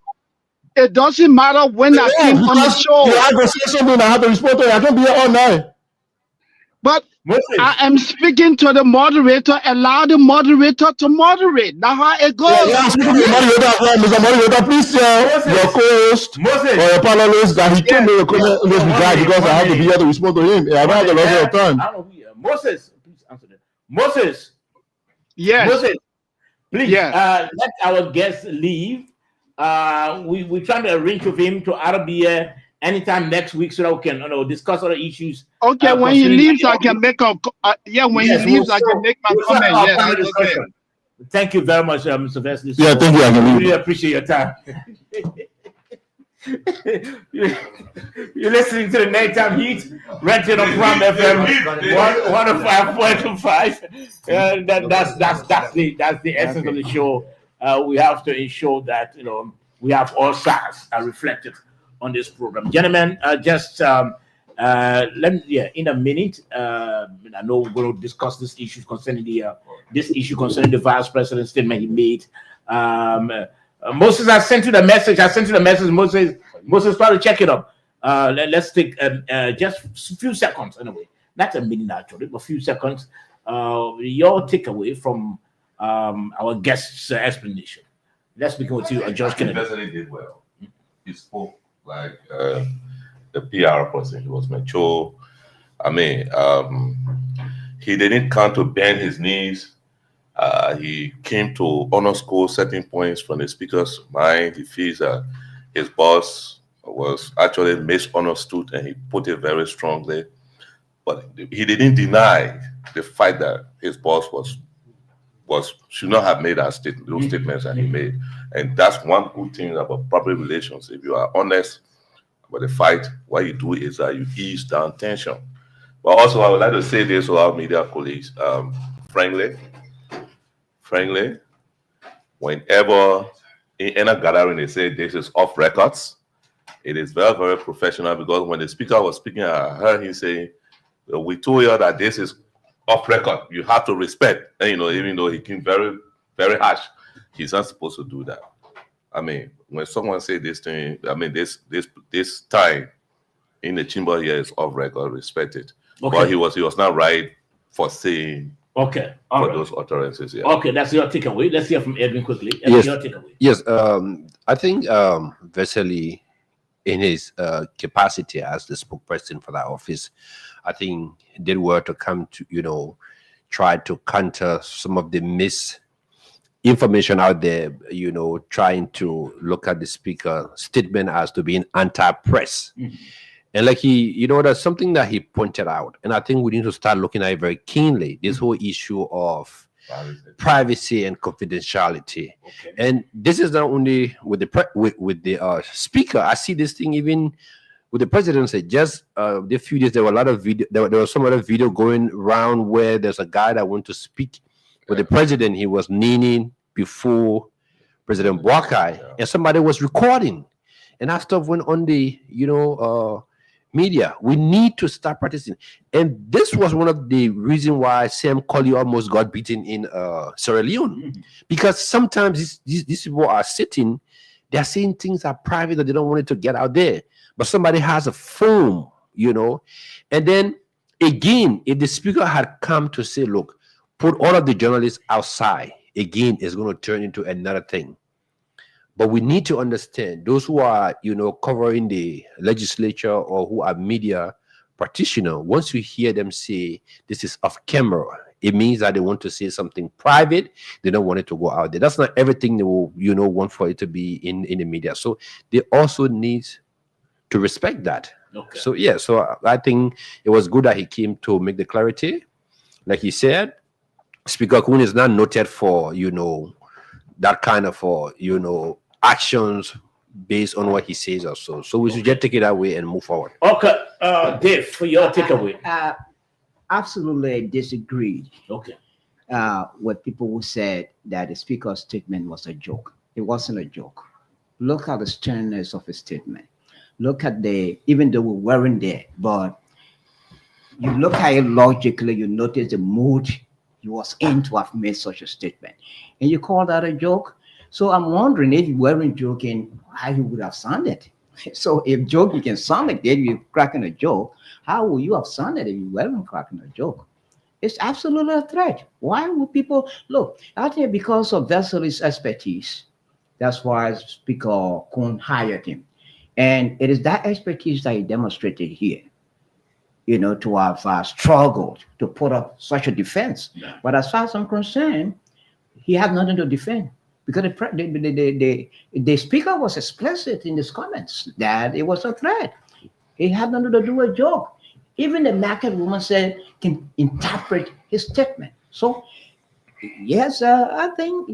It doesn't matter when I Yeah, came on the because show. you have to say something. I have to respond to it. I can't be here all night. But Moses, I am speaking to the moderator. Allow the moderator to moderate. That's how it goes. Yeah, I'm speaking to the moderator as well. Mr. Moderator, please tell your co-host or Moses, your panelist that he told me to come in this regard because I have to be here to respond to him. I don't have a lot of time. I don't know who you are. Moses, please answer that. Moses, Yes. Moses, please, Yes. let our guest leave. We're trying to arrange with him to either be here anytime next week so that we can discuss other issues. Okay, when he concerning leaves, the I can make a. When Yes, he leaves, we'll I can make my we'll start comment. our Yes, panel that's okay. discussion. Thank you very much, Mr. Vesley. Yeah, thank you. I can leave. Really appreciate your time. You're listening to the Nighttime Heat, rented on Prom FM 105.25. That's the essence of the show. We have to ensure that we have all sides are reflected on this program. Gentlemen, let me, in a minute, I know we're going to discuss this issue concerning the vice president's statement he made. Moses, I sent you the message. Moses, try to check it up. Let's take just a few seconds anyway. Not a minute actually, but a few seconds. Your takeaway from our guest's explanation. Let's begin with you, George Kennedy. President did well. He spoke like the PR person. He was mature. I mean, he didn't come to bend his knees. He came to underscore certain points from the speaker's mind. He feels that his boss was actually misunderstood, and he put it very strongly. But he didn't deny the fact that his boss should not have made those statements that he made. And that's one good thing about public relations. If you are honest about the fight, what you do is that you ease down tension. But also, I would like to say this to our media colleagues, frankly, whenever in a gathering they say this is off records, it is very, very professional, because when the speaker was speaking, I heard him say, we told you that this is off record. You have to respect. And, even though he came very, very harsh, he's not supposed to do that. I mean, when someone say this thing, I mean, this time in the chamber here is off record, respect it. Okay. But he was not right for saying Okay. All right. those utterances. Yeah. Okay, that's your takeaway. Let's hear from Edwin quickly. Yes. Your takeaway. Yes, I think Vesely, in his capacity as the spokesperson for that office, I think did well to come to, try to counter some of the misinformation out there, trying to look at the speaker statement as to being anti-press. Mm-hmm. And like that's something that he pointed out. And I think we need to start looking at it very keenly, this whole issue of privacy and confidentiality. Okay. And this is not only with the speaker. I see this thing even with the presidency. Just the few days, there were a lot of video. There was some other video going around where there's a guy that went to speak with the president. He was kneeling before President Boakai, and somebody was recording. And that stuff went on the media. We need to start practicing. And this was one of the reasons why Sam Colley almost got beaten in Sierra Leone. Because sometimes these people are sitting, they're saying things are private that they don't want it to get out there. But somebody has a phone, And then again, if the speaker had come to say, look, put all of the journalists outside, again is going to turn into another thing. But we need to understand those who are, covering the legislature or who are media practitioner. Once you hear them say this is off camera, it means that they want to say something private. They don't want it to go out there. That's not everything they will, want for it to be in the media. So they also need to respect that. Okay. So yeah, so I think it was good that he came to make the clarity. Like he said, Speaker Kuhn is not noted for, that kind of, actions based on what he says or so. So we should just take it that way and move forward. Okay, Dave, for your takeaway. Absolutely disagree. Okay. With people who said that the speaker's statement was a joke. It wasn't a joke. Look at the sternness of his statement. Look at even though we weren't there, but you look at it logically, you notice the mood he was in to have made such a statement. And you call that a joke? So I'm wondering if you weren't joking, how you would have sounded. So if joking can sound like that, you're cracking a joke, how would you have sounded if you weren't cracking a joke? It's absolutely a threat. Why would people look? I think because of Vesely's expertise, that's why Speaker Kuhn hired him. And it is that expertise that he demonstrated here, to have struggled to put up such a defense. Yeah. But as far as I'm concerned, he had nothing to defend. Because the speaker was explicit in his comments that it was a threat. It had nothing to do with a joke. Even the market woman said can interpret his statement. So, yes, I think,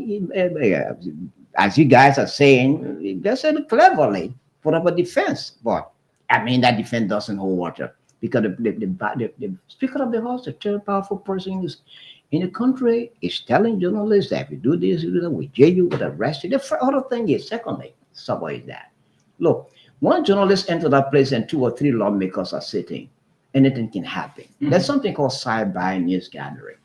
as you guys are saying, they said cleverly put up a defense. But, I mean, that defense doesn't hold water. Because the Speaker of the House, a very powerful person in the country, is telling journalists that if you do this, you do that, we jail you, we arrest you. The other thing is, secondly, somebody is that. Look, one journalist enters that place and 2 or 3 lawmakers are sitting. Anything can happen. Mm-hmm. There's something called cyber news gathering.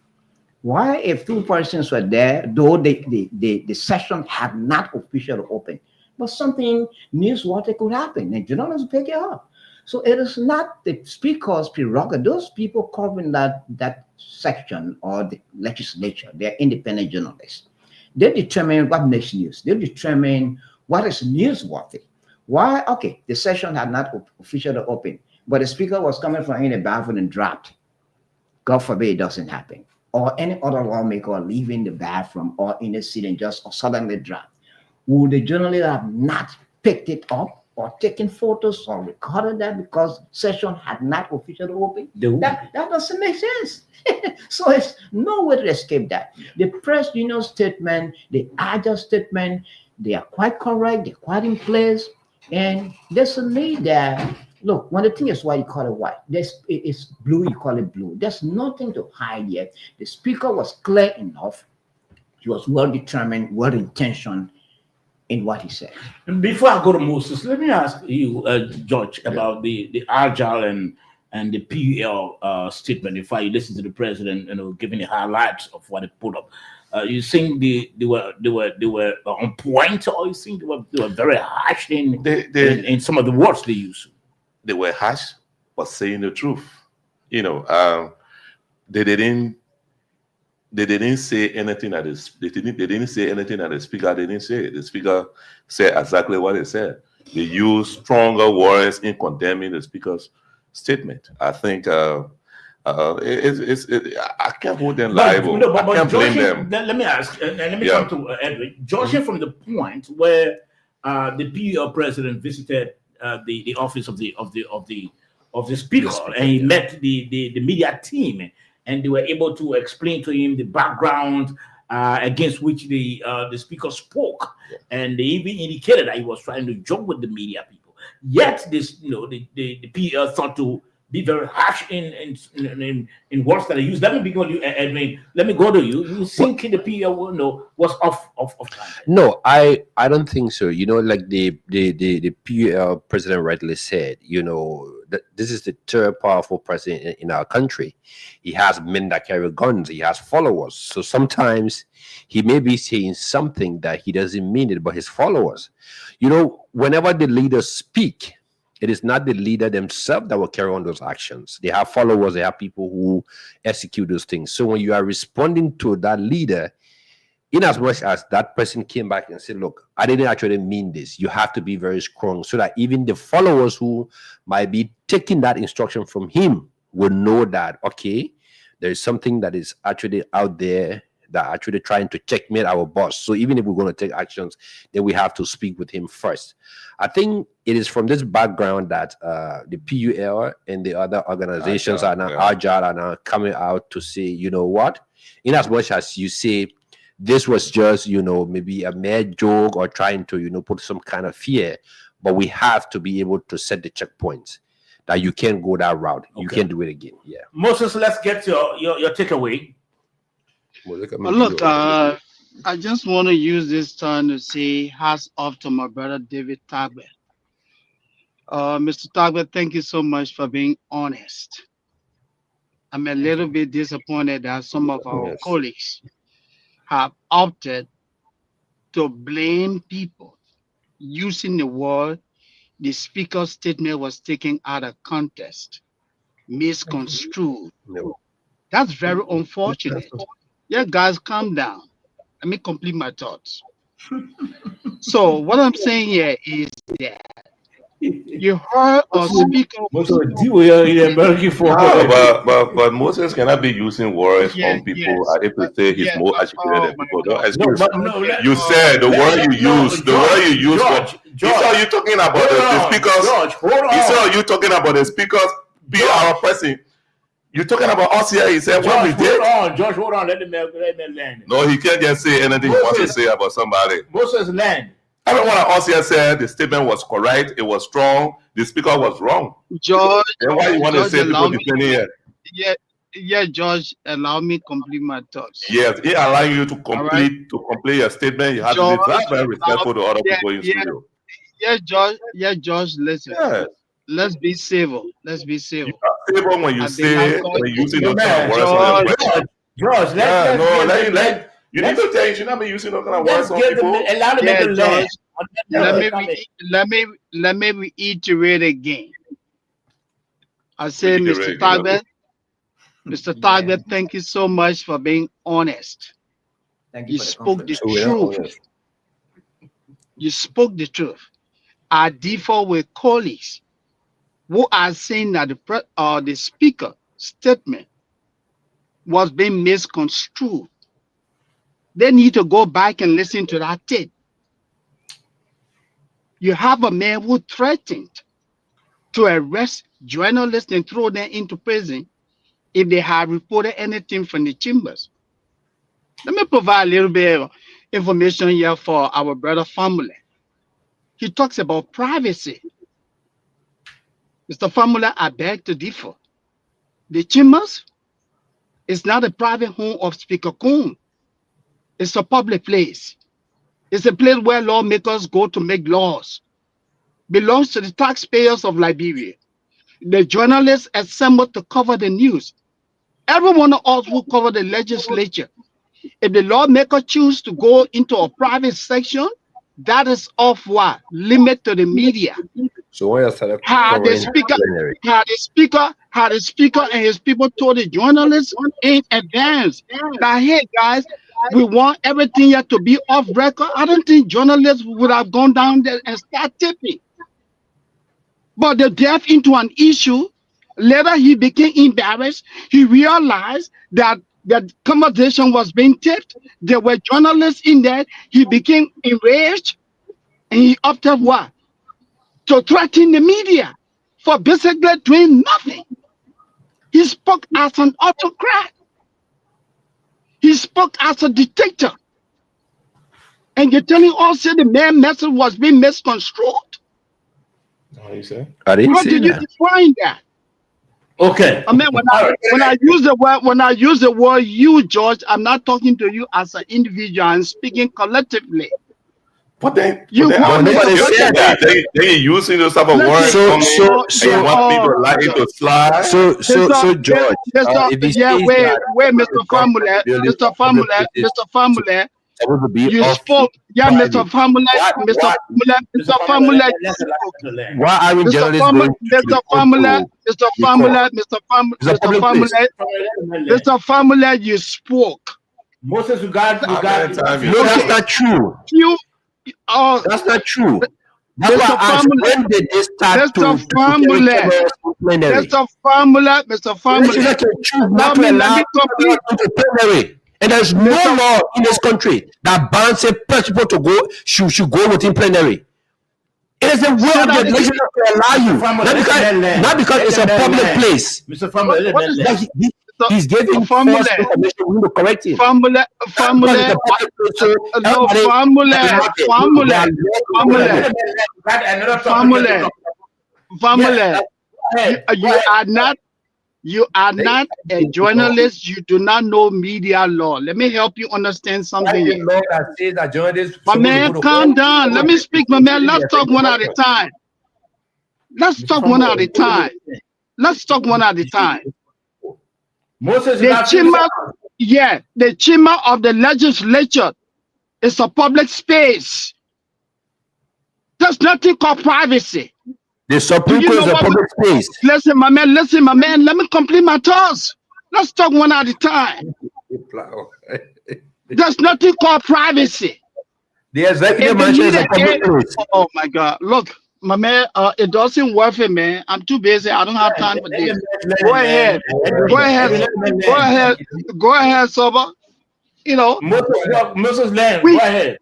Why, if 2 persons were there, though the session had not officially opened, but something newsworthy could happen, and journalists pick it up. So it is not the speaker's prerogative. Those people covering that section or the legislature, they're independent journalists. They determine what makes news. They determine what is newsworthy. Why? Okay, the session had not officially opened, but the speaker was coming from in the bathroom and dropped. God forbid it doesn't happen. Or any other lawmaker leaving the bathroom or in the seat and just suddenly drop. Would the journalist have not picked it up or taken photos or recorded that because session had not officially opened? That doesn't make sense. So it's no way to escape that. The press union statement, the agile statement, they are quite correct, they're quite in place, and there's a need there. Look, when the thing is white, you call it white. It's blue, you call it blue. There's nothing to hide yet. The speaker was clear enough. He was well-determined, well-intentioned in what he said. And before I go to Moses, let me ask you, George, about the agile and the PUL statement. If I listen to the president, giving the highlights of what he put up, you think they were on point, or you think they were very harsh in some of the words they use? They were harsh, but saying the truth. They didn't say anything that they didn't say anything that the speaker didn't say. The speaker said exactly what he said. They used stronger words in condemning the speaker's statement. I think I can't hold them liable. I can't blame them. Let me ask, and let me come to Edwin. Judging from the point where the PUL president visited the office of the speaker, and he met the media team, and they were able to explain to him the background against which the speaker spoke, and they even indicated that he was trying to joke with the media people. Yet this, the PUL thought to be very harsh in words that I use. Let me begin with you, Edwin. Let me go to you. You think the PUL was off time? No, I don't think so. Like the PUL president rightly said, that this is the third powerful president in our country. He has men that carry guns. He has followers. So sometimes he may be saying something that he doesn't mean it, but his followers. Whenever the leaders speak, it is not the leader themselves that will carry on those actions. They have followers. They have people who execute those things. So when you are responding to that leader, in as much as that person came back and said, look, I didn't actually mean this, you have to be very strong so that even the followers who might be taking that instruction from him will know that, okay, there is something that is actually out there that actually trying to checkmate our boss. So even if we're going to take actions, then we have to speak with him first. I think it is from this background that the PUL and the other organizations are now agile, are now coming out to say, you know what, in as much as you say this was just, maybe a mere joke or trying to, put some kind of fear, but we have to be able to set the checkpoints that you can't go that route. You can't do it again. Yeah. Moses, let's get your takeaway. Look, I just want to use this time to say hats off to my brother David Tagbet. Mr. Tagbet, thank you so much for being honest. I'm a little bit disappointed that some of our colleagues have opted to blame people using the word the speaker's statement was taken out of context, misconstrued. No. That's very unfortunate. Yeah, guys, calm down. Let me complete my thoughts. So what I'm saying here is that you heard a speaker. But Moses cannot be using words on people as if to say he's more educated than people. Don't excuse. You said the word you use. The word you use. He saw you talking about the speakers. He saw you talking about the speakers. Be our person. You're talking about us here. He said, "What we did." George, hold on. Let me land. No, he can't just say anything he wants to say about somebody. Moses, land. Everyone at us here said the statement was correct. It was strong. The speaker was wrong. George, then why you want to say people defending here? Yeah, George, allow me to complete my thoughts. Yes, he allowing you to complete your statement. You have to be very respectful to other people in studio. Yeah, George, listen. Yes. Let's be civil. Let's be civil. You're not civil when you say when using those kind of words. George, you need to change. You not be using those kind of words on people. Let me reiterate again. I say, Mr. Tagbet, thank you so much for being honest. Thank you spoke the truth. You spoke the truth. I differ with colleagues who are saying that the speaker statement was being misconstrued. They need to go back and listen to that tape. You have a man who threatened to arrest journalists and throw them into prison if they had reported anything from the chambers. Let me provide a little bit of information here for our brother Famule. He talks about privacy. Mr. Famula, I beg to differ. The chambers is not a private home of Speaker Coon. It's a public place. It's a place where lawmakers go to make laws. Belongs to the taxpayers of Liberia. The journalists assembled to cover the news. Every one of us who cover the legislature. If the lawmaker choose to go into a private section, that is off what? Limit to the media. So when you started had the speaker and his people told the journalists in advance that, hey guys, we want everything here to be off record. I don't think journalists would have gone down there and start tipping. But they delved into an issue. Later he became embarrassed. He realized that the conversation was being tipped. There were journalists in there. He became enraged and he opted what? To threaten the media for basically doing nothing. He spoke as an autocrat. He spoke as a dictator. And you're telling us that the main message was being misconstrued? What you say? I didn't How say did you that. define that? Okay. I mean, when I use the word you, George, I'm not talking to you as an individual. I'm speaking collectively. But then nobody said that. They using those type of words. So you want people like to slide. So George, if he says wait, that, Mr. Famule, you off spoke. Yeah, private. Mr. Famule, Why aren't journalists going to Mr. Famule, you spoke. Moses, you got. No, that's not true. That's not true. That's why I asked, when did they start to plenary? Mr. Formula. This is not a truth not to allow to plenary. And there's no law in this country that bans a people to go should go within plenary. It is the will of the legislature to allow you, not because it's a public place. Mr. Formula, he's giving false information. We need to correct him. Formula. You are not a journalist. You do not know media law. Let me help you understand something. My man, calm down. Let me speak, my man. Let's talk one at a time. Let's talk one at a time. Moses, the chamber of the legislature is a public space. There's nothing called privacy. The Supreme Court is a public space. Listen, my man. Let me complete my thoughts. Let's talk one at a time. There's nothing called privacy. The executive mansion is a public place. Oh my God! Look, my man, it doesn't work for me. I'm too busy. I don't have time for this. Go ahead, Sober. You know, Moses Land, go ahead.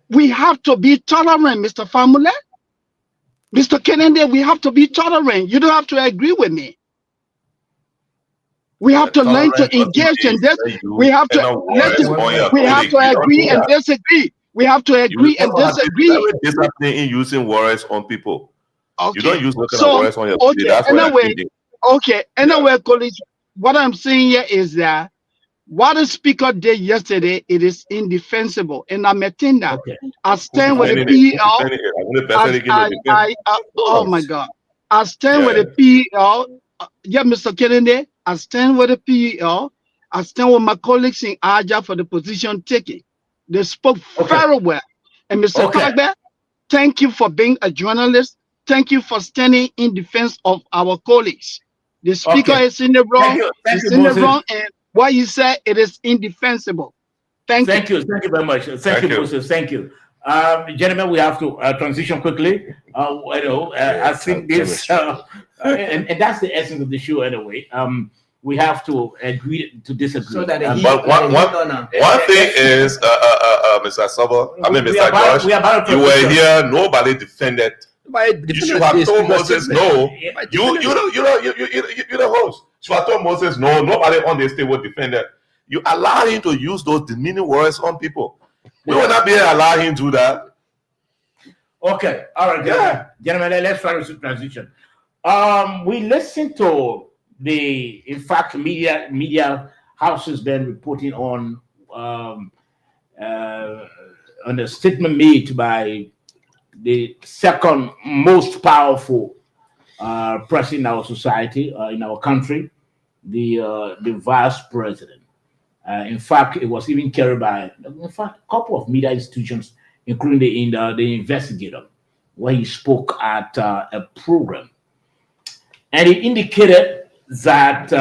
We have to be tolerant, Mr. Famula. Mr. Kennedy, we have to be tolerant. You don't have to agree with me. We have to learn to engage in this. We have to agree and disagree. We have to agree and disagree. It's happening in using words on people. Okay. You don't use words on your people. That's Anyway, colleagues, what I'm saying here is that what the speaker did yesterday, it is indefensible. And I'm attending that. I stand with the PL. Oh my God. I stand with the PL. Yeah, Mr. Kennedy, I stand with the PL. I stand with my colleagues in Aja for the position taken. They spoke very well. And Mr. Kagbe, thank you for being a journalist. Thank you for standing in defense of our colleagues. The speaker is in the wrong. And what you said, it is indefensible. Thank you. Thank you very much. Thank you, Moses. Thank you. Gentlemen, we have to transition quickly. I think this, and that's the essence of the show anyway. We have to agree to disagree. So that but one thing is, Mr. Sobo, Mr. Josh, you were here, nobody defended. You should have told Moses no. You're the host. You have told Moses no. Nobody on this table defended. You allow him to use those demeaning words on people. We will not be allow him to do that. Okay, all right, gentlemen, let's try to transition. We listened to in fact, media houses then reporting on a statement made by the second most powerful person in our society, in our country, the vice president. In fact, it was even carried by, a couple of media institutions, including the Investigator, where he spoke at a program. And he indicated that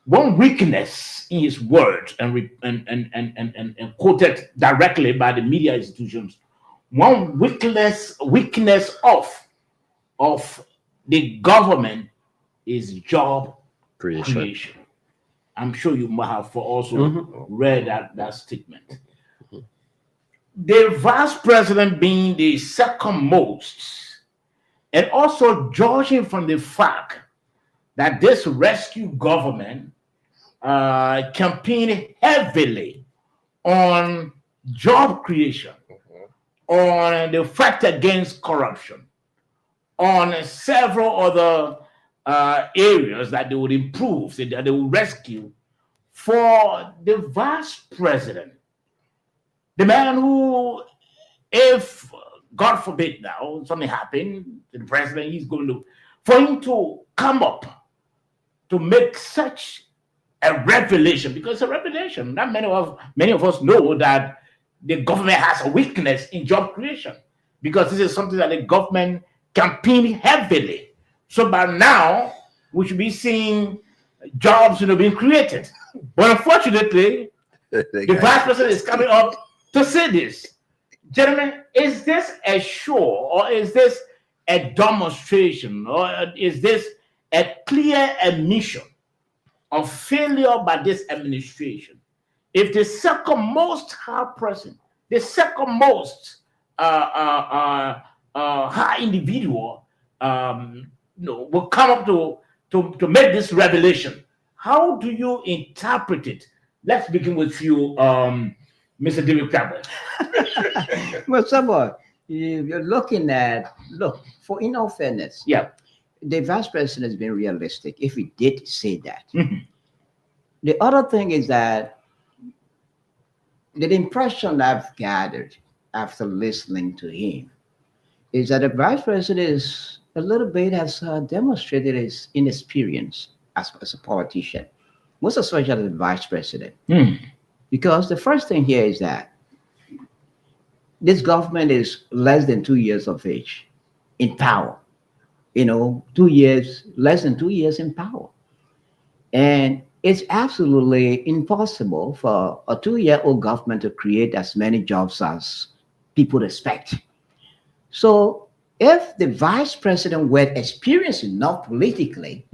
one weakness in his words and quoted directly by the media institutions, one weakness of the government is job creation. I'm sure you might have also read that statement. The vice president being the second most, and also judging from the fact that this rescue government campaigned heavily on job creation, on the fight against corruption, on several other areas that they would improve, that they would rescue. For the vice president, the man who, if God forbid now something happened to the president, he's going to, for him to come up to make such a revelation, because it's a revelation. Not many of us know that the government has a weakness in job creation, because this is something that the government campaigned heavily. So by now, we should be seeing jobs, being created. But unfortunately, the vice president is coming up to say this. Gentlemen, is this a show, or is this a demonstration, or is this a clear admission of failure by this administration? If the second most high person, the second most high individual, will come up to make this revelation, how do you interpret it? Let's begin with you, Mr. David Campbell. Well, someone, you're looking at, for in all fairness, yeah, the vice president has been realistic if he did say that. Mm-hmm. The other thing is that the impression I've gathered after listening to him is that the vice president is a little bit has demonstrated his inexperience as a politician, most especially the vice president. Because the first thing here is that this government is less than 2 years of age in power. 2 years, less than 2 years in power. And it's absolutely impossible for a 2-year-old government to create as many jobs as people expect. So if the vice president were experienced enough politically,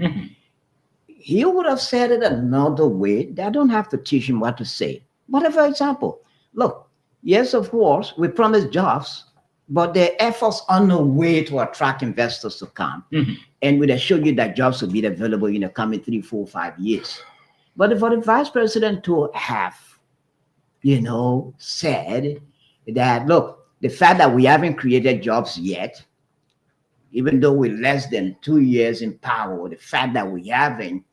he would have said it another way. They don't have to teach him what to say. But for example, look, yes, of course, we promised jobs, but there are efforts on the way to attract investors to come. And we show you that jobs will be available in the coming 3, 4, 5 years. But for the vice president to have, said that, look, the fact that we haven't created jobs yet, even though we're less than 2 years in power, the fact that we haven't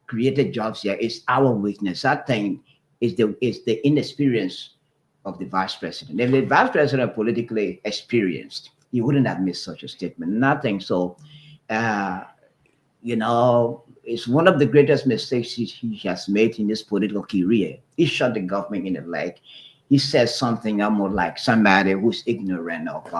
created jobs yet is our weakness. I think is the inexperience of the vice president. If the vice president politically experienced, he wouldn't have made such a statement. Nothing. So, it's one of the greatest mistakes he has made in his political career. He shot the government in the leg. He says something almost like somebody who's ignorant of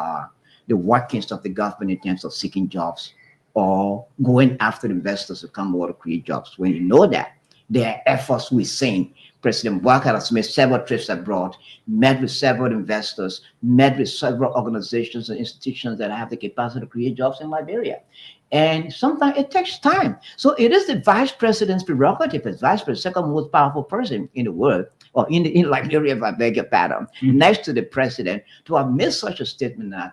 the workings of the government in terms of seeking jobs or going after investors to come over to create jobs. When you know that, there are efforts we've seen. President Walker has made several trips abroad, met with several investors, met with several organizations and institutions that have the capacity to create jobs in Liberia. And sometimes it takes time. So it is the vice president's prerogative as vice president, second most powerful person in the world, or in Liberia, if I beg your pardon, next to the president, to have made such a statement. I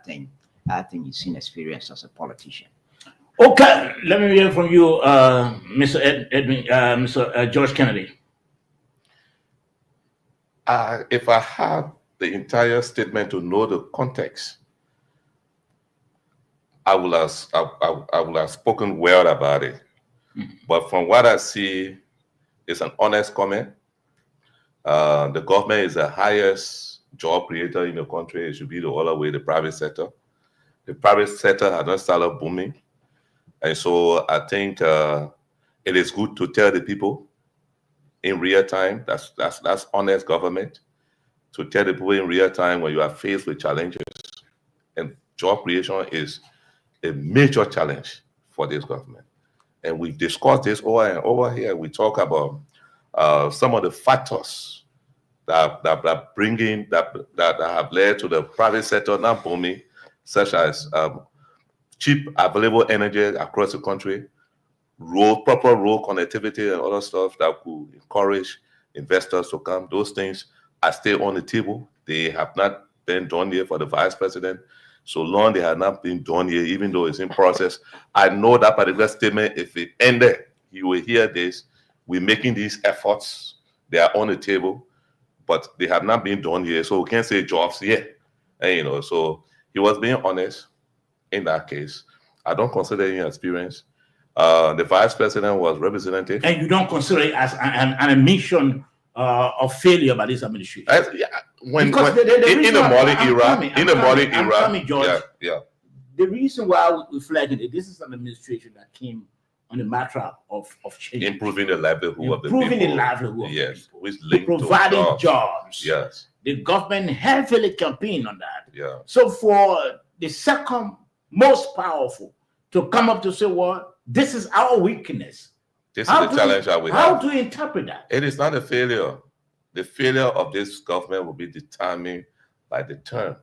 think he's inexperienced as a politician. Okay, let me hear from you, Mr. George Kennedy. If I had the entire statement to know the context, I would have spoken well about it. But from what I see, it's an honest comment. The government is the highest job creator in the country. It should be the other way, the private sector. The private sector has not started booming. And so I think it is good to tell the people in real time. That's honest government, to tell the people in real time when you are faced with challenges. And job creation is a major challenge for this government. And we've discussed this over and over here. We talk about some of the factors that have led to the private sector not booming, such as cheap available energy across the country, proper road connectivity and other stuff that could encourage investors to come. Those things are still on the table. They have not been done yet for the vice president. So long they have not been done yet, even though it's in process. I know that particular statement, if it ended, you will hear this. We're making these efforts. They are on the table, but they have not been done yet. So we can't say jobs yet. And, so he was being honest in that case. I don't consider any experience. The vice president was representative. And you don't consider it as an admission of failure by this administration? In the modern era, George, yeah. The reason why we flagged it, this is an administration that came on the matter of change. Improving the livelihood of the people. Improving the livelihood of the people. Which linked providing to jobs. Yes. The government heavily campaigned on that. Yeah. So for the second most powerful to come up to say, well, this is our weakness. This is the challenge that we How have. do you interpret that? It is not a failure. The failure of this government will be determined by the term,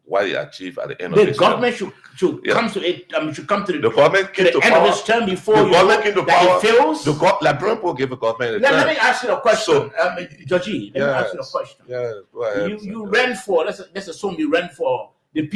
what it achieved at the end of The this government term. should Yeah. come to it. Should come to The government came to end power. of its term before The you government know came to that power. it fails. Liberal people give a government a Let term. me ask you a question, Georgie. Let me ask you a Yes. question. Yeah, go ahead. You ran for. Let's assume you ran for the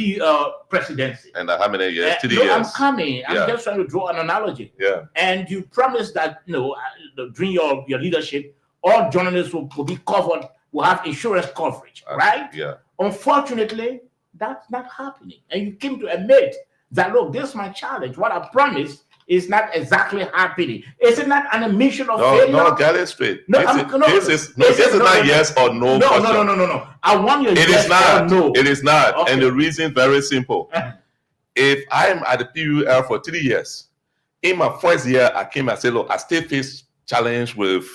presidency. And how many years? 3 No, years. I'm coming. I'm Yeah. just trying to draw an analogy. Yeah. And you promised that during your leadership, all journalists will be covered, will have insurance coverage, right? Yeah. Unfortunately, that's not happening. And you came to admit that, look, this is my challenge. What I promised is not exactly happening. Is it not an admission of failure? No, get it straight. No, This is not yes or no. No, question. no. I want your It yes is not. or no. It is not. Okay. And the reason very simple. If I am at the PUL for 3 years, in my first year, I came and said, look, I still face challenge with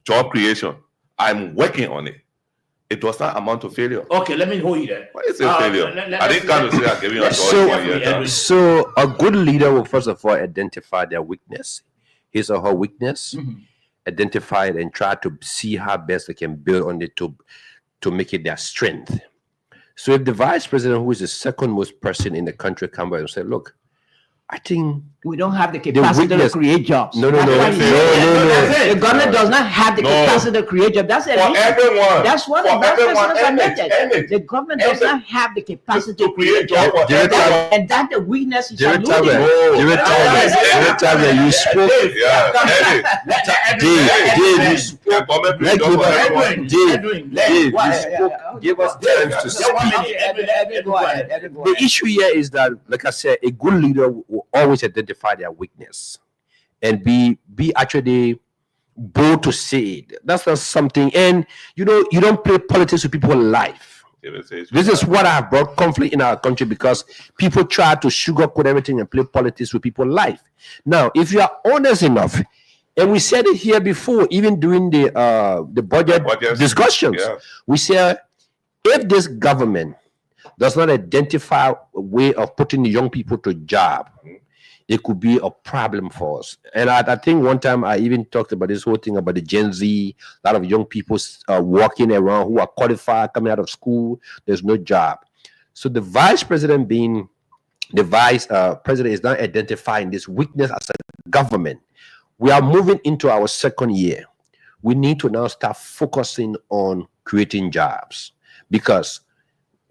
job creation. I'm working on it. It does not amount to failure. Okay, let me hold you there. What is a failure? I didn't come to say I'm giving you a job. So a good leader will first of all identify their weakness, his or her weakness, identify it and try to see how best they can build on it to make it their strength. So if the vice president, who is the second most person in the country, come by and say, look, I think we don't have the capacity to create jobs. No. The government does not have the capacity to create jobs. That's for everyone. That's what For the everyone. president admitted. The government does not have the capacity to create jobs, and that's the weakness. You spoke. Give us time to speak. The issue here is that, like I said, a good leader will always identify their weakness and be actually bold to say it. That's not something, and you don't play politics with people's life. This is what I have brought conflict in our country, because people try to sugarcoat everything and play politics with people's life. Now, if you are honest enough, and we said it here before, even during the budget discussions, we said if this government does not identify a way of putting the young people to job, it could be a problem for us. And I think one time I even talked about this whole thing about the Gen Z, a lot of young people walking around who are qualified, coming out of school, there's no job. So the vice president being the vice president is not identifying this weakness as a government. We are moving into our second year. We need to now start focusing on creating jobs, because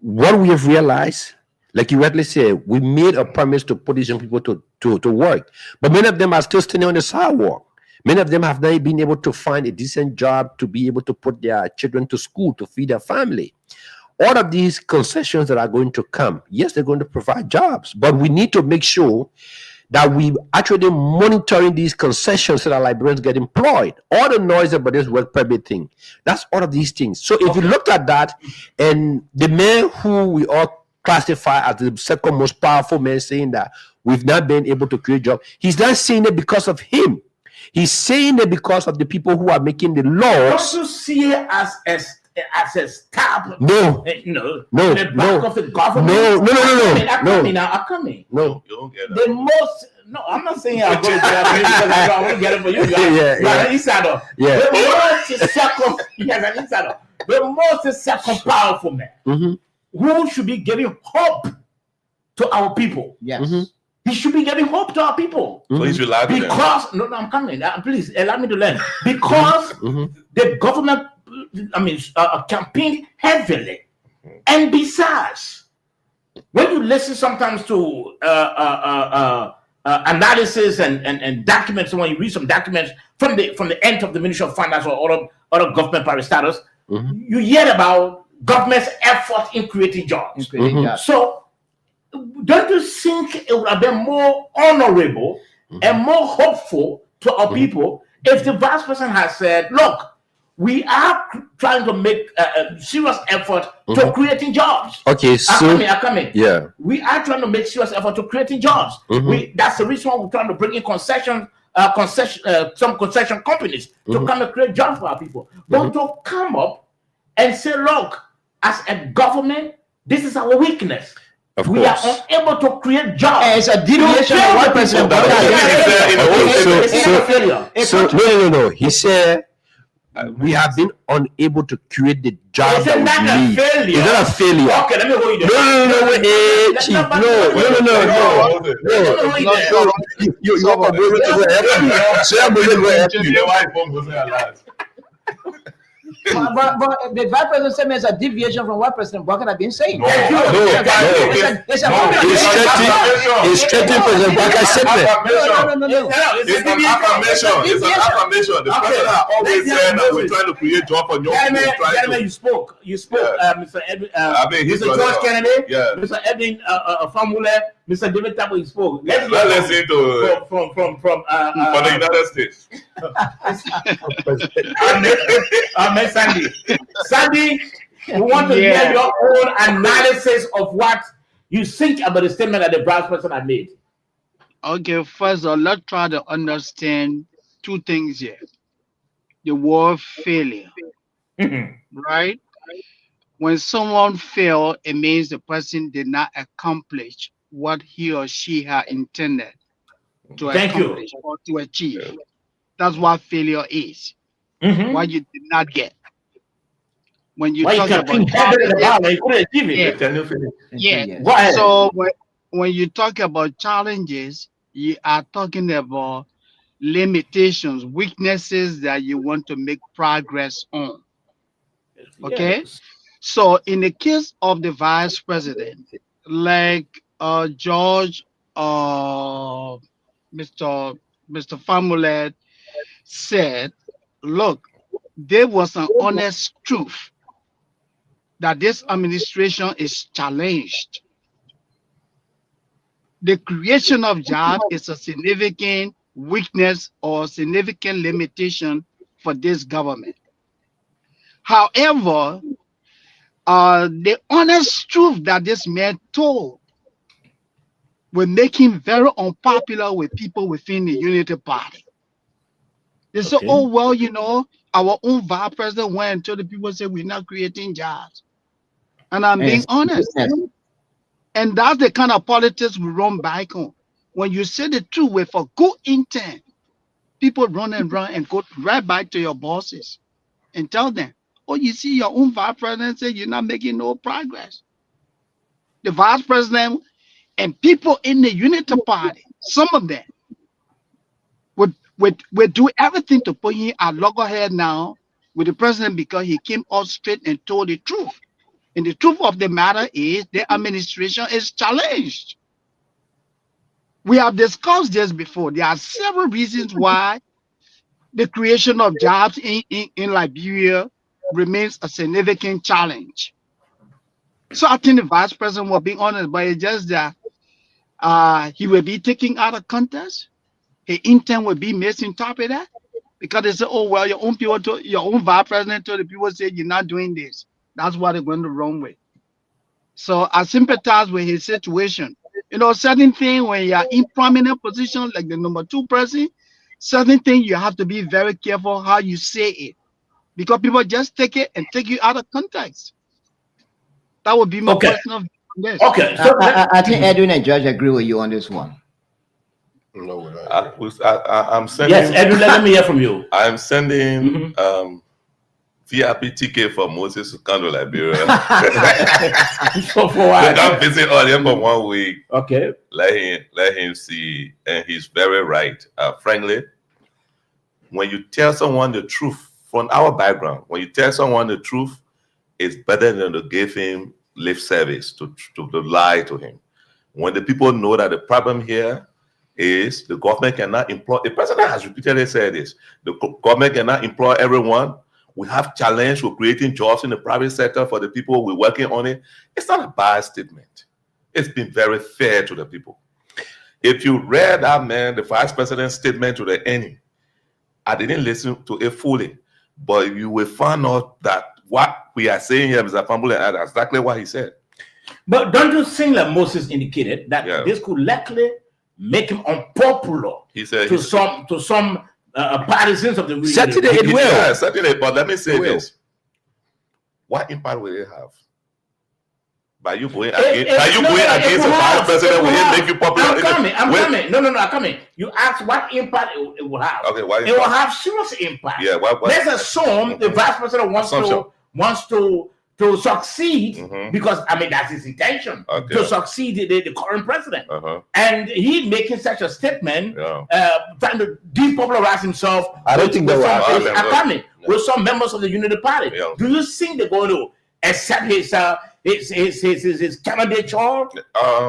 what we have realized, like you rightly said, we made a promise to put these young people to work, but many of them are still standing on the sidewalk. Many of them have not been able to find a decent job to be able to put their children to school, to feed their family. All of these concessions that are going to come, yes, they're going to provide jobs, but we need to make sure that we actually monitoring these concessions so that Liberians get employed. All the noise about this work permit thing, that's all of these things. So if you looked at that, and the man who we all classify as the second most powerful man saying that we've not been able to create jobs, he's not saying it because of him. He's saying it because of the people who are making the laws. Don't you see it as a stab? No. In the back of the government? I'm coming. No. The most. No, I'm not saying I'm going to get it because I want to get it for you guys. But an insider. Yeah. The most second powerful man who should be giving hope to our people. Yes. He should be giving hope to our people. So he should lie to them. Because no, I'm coming. Please allow me to learn. Because the government, campaigned heavily, and besides, when you listen sometimes to analysis and documents, when you read some documents from the end of the Ministry of Finance or other government parastatals, you hear about government's effort in creating jobs. So, don't you think it would have been more honorable and more hopeful to our people if the vice president has said, look, we are trying to make a serious effort to creating jobs. Okay, so yeah, we are trying to make serious effort to creating jobs. That's the reason why we're trying to bring in some concession companies to come and create jobs for our people. But to come up and say, look, as a government, this is our weakness. Of we are course. unable to create jobs. It's a deviation You of what failed President people. Biden It's not a failure. No. He said we have been unable to create the jobs It's that not we a need. failure. It's not a failure. Okay, let me hold you No, there. Chief. No. You want to go to help you. So I'm going to help you. but the vice president said it's a deviation from what President Bucket had been saying. He's straightened President Bucket's statement. No. It's an affirmation. It's an affirmation. The president has always said that we're trying to create jobs for young people. Gentlemen, you spoke. Mr. Edwin, I mean, he's Mr. George Kennedy, Yeah. Mr. Edwin Famule, Mr. David Tabo, you spoke. Let's listen to from for the United States. Ahmed Sandy. Sandy, we want to hear your own analysis of what you think about the statement that the vice president had made. Okay, first of all, let's try to understand two things here. The word failure, right? When someone fails, it means the person did not accomplish what he or she had intended to accomplish or to achieve. That's what failure is. What you did not get. When you talk about challenges, so when you talk about challenges, you are talking about limitations, weaknesses that you want to make progress on. Okay, so in the case of the vice president, like George, Mr. Famulet said, look, there was an honest truth that this administration is challenged. The creation of jobs is a significant weakness or significant limitation for this government. However, the honest truth that this man told will make him very unpopular with people within the Unity Party. They say, oh, well, you know, our own vice president went and told the people, say, we're not creating jobs. And I'm being honest. And that's the kind of politics we run back on. When you say the truth with a good intent, people run and go right back to your bosses and tell them, oh, you see, your own vice president said you're not making no progress. The vice president and people in the Unity Party, some of them would do everything to put him at loggerhead now with the president because he came out straight and told the truth. And the truth of the matter is the administration is challenged. We have discussed this before. There are several reasons why the creation of jobs in Liberia remains a significant challenge. So I think the vice president will be honest, but it's just that he will be taken out of context. His intent will be misinterpreted because they say, oh, well, your own people, your own vice president told the people, say you're not doing this. That's what they're going to run with. So I sympathize with his situation. You know, certain things when you're in prominent position, like the number 2 president, certain things you have to be very careful how you say it. Because people just take it and take you out of context. That would be my personal view on this. Okay. So I think Edwin and George agree with you on this one. I'm sending. Yes, Edwin, let me hear from you. I'm sending VIP ticket for Moses to come to Liberia. For what? Come visit all them for 1 week. Okay. Let him see, and he's very right. Frankly, when you tell someone the truth from our background, when you tell someone the truth, it's better than to give him lip service, to lie to him. When the people know that the problem here is the government cannot employ, the president has repeatedly said this, the government cannot employ everyone. We have challenge with creating jobs in the private sector for the people we're working on it. It's not a bad statement. It's been very fair to the people. If you read that man, the vice president's statement to the ending, I didn't listen to it fully, but you will find out that what we are saying here, Mr. Famule, is exactly what he said. But don't you think that Moses indicated that this could likely make him unpopular to some partisans of the region? Certainly it will. Yeah, certainly, but let me say this. What impact will it have? By you going If- against, if- by you no, going no, if against we the vice have- president, if will we it have- make you popular? I'm coming. Wait, No, I'm coming. You asked what impact it will have. Okay, why? It will have serious impact. Yeah, what? Let's assume the vice president Assumption. wants to succeed Mhm. because I mean that's his intention Okay. to succeed the current president, Uh-huh. and he making such a statement, Yeah. trying to depopularize himself. I don't think that will happen. Akame, with some members of the Unity Party. Yeah. Do you think they're going to accept his candidature?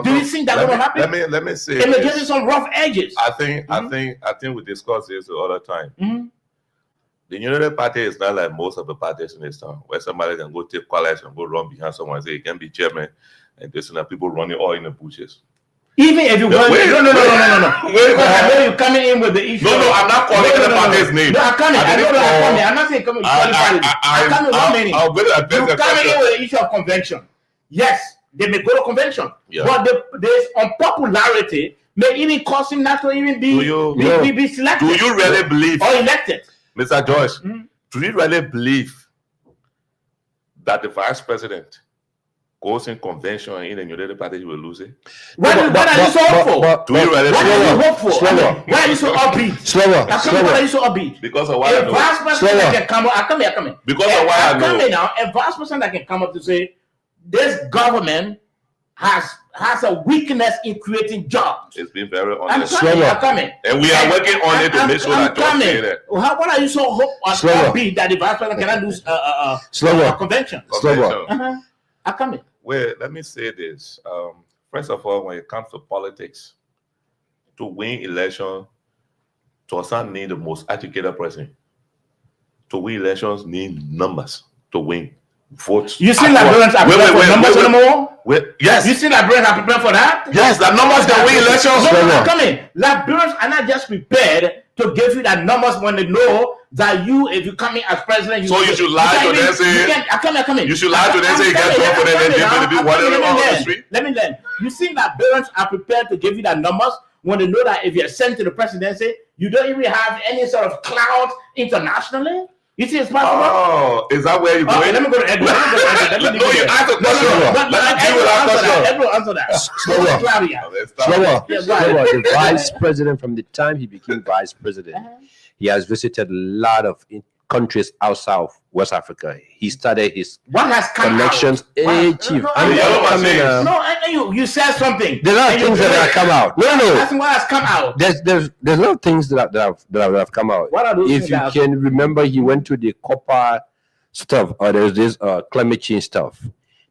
Do you think that's going to happen? Let me say. It may give this. you some rough edges. I think we discussed this the other time. Mhm. The Unity Party is not like most of the parties in this town, where somebody can go take college and go run behind someone and say he can be chairman, and this and that, people running all in the bushes. Even if you No, want, wait. no. Wait, Because I know you're coming in with the issue. No, I'm not calling the party's name. No, I'm coming. I know that I'm coming. I'm not saying coming. I'm coming with one minute. I'll better address You're the coming in question. with the issue of convention. Yes, they may go to convention, Yeah. but there's unpopularity may even cause him not to even be be selected. Do you really believe, or elected? Mr. Joyce? Mhm. Do you really believe that the vice president goes in convention and in the Unity Party, he will lose it? What are you so hopeful? Do you really What are you believe? hopeful? Slower. Why are you so upbeat? Slower. Why are you so upbeat? Because of what I A know. vice president Slower. can come up. I come. Because of what I I'm know. coming now. A vice president that can come up to say this government has a weakness in creating jobs. It's been very I'm honest. coming. I'm coming. And we are working on it to make sure that don't say that. What are you so Slower. upbeat that the vice president cannot do Slower. a convention? Slower. Convention. I'm coming. Well, let me say this. First of all, when it comes to politics, to win election, doesn't need the most educated person. To win elections, need numbers to win votes. You see Liberians are prepared for numbers anymore? Yes. You see Liberians are prepared for that? Yes, the numbers can win elections. No, I'm coming. Liberians are not just prepared to give you that numbers when they know that if you come in as president, So you should lie to them, say- I'm coming. You should lie to them, say you get confident and they're going to be whatever on the street. Let me learn. You think that parents are prepared to give you that numbers when they know that if you're sent to the presidency, you don't even have any sort of clout internationally? You see it's possible? Oh, is that where you're Okay, going? let me go to Edward. No, you asked a question. Let me deal with that question. Edward, answer that. Slower. Claudia. Let's start. Slower. Yeah, Slower. The vice president, from the time he became vice president, he has visited a lot of countries outside of West Africa. He started his What has come connections. out? Hey, What? Chief. No, I'm Yellow coming. machines. No, I know you said something. There are And you things that did have it. come out. No. That's what has come out. There's a lot of things that have come out. What are those If things you that have- can remember, he went to the copper stuff, or there's this climate change stuff.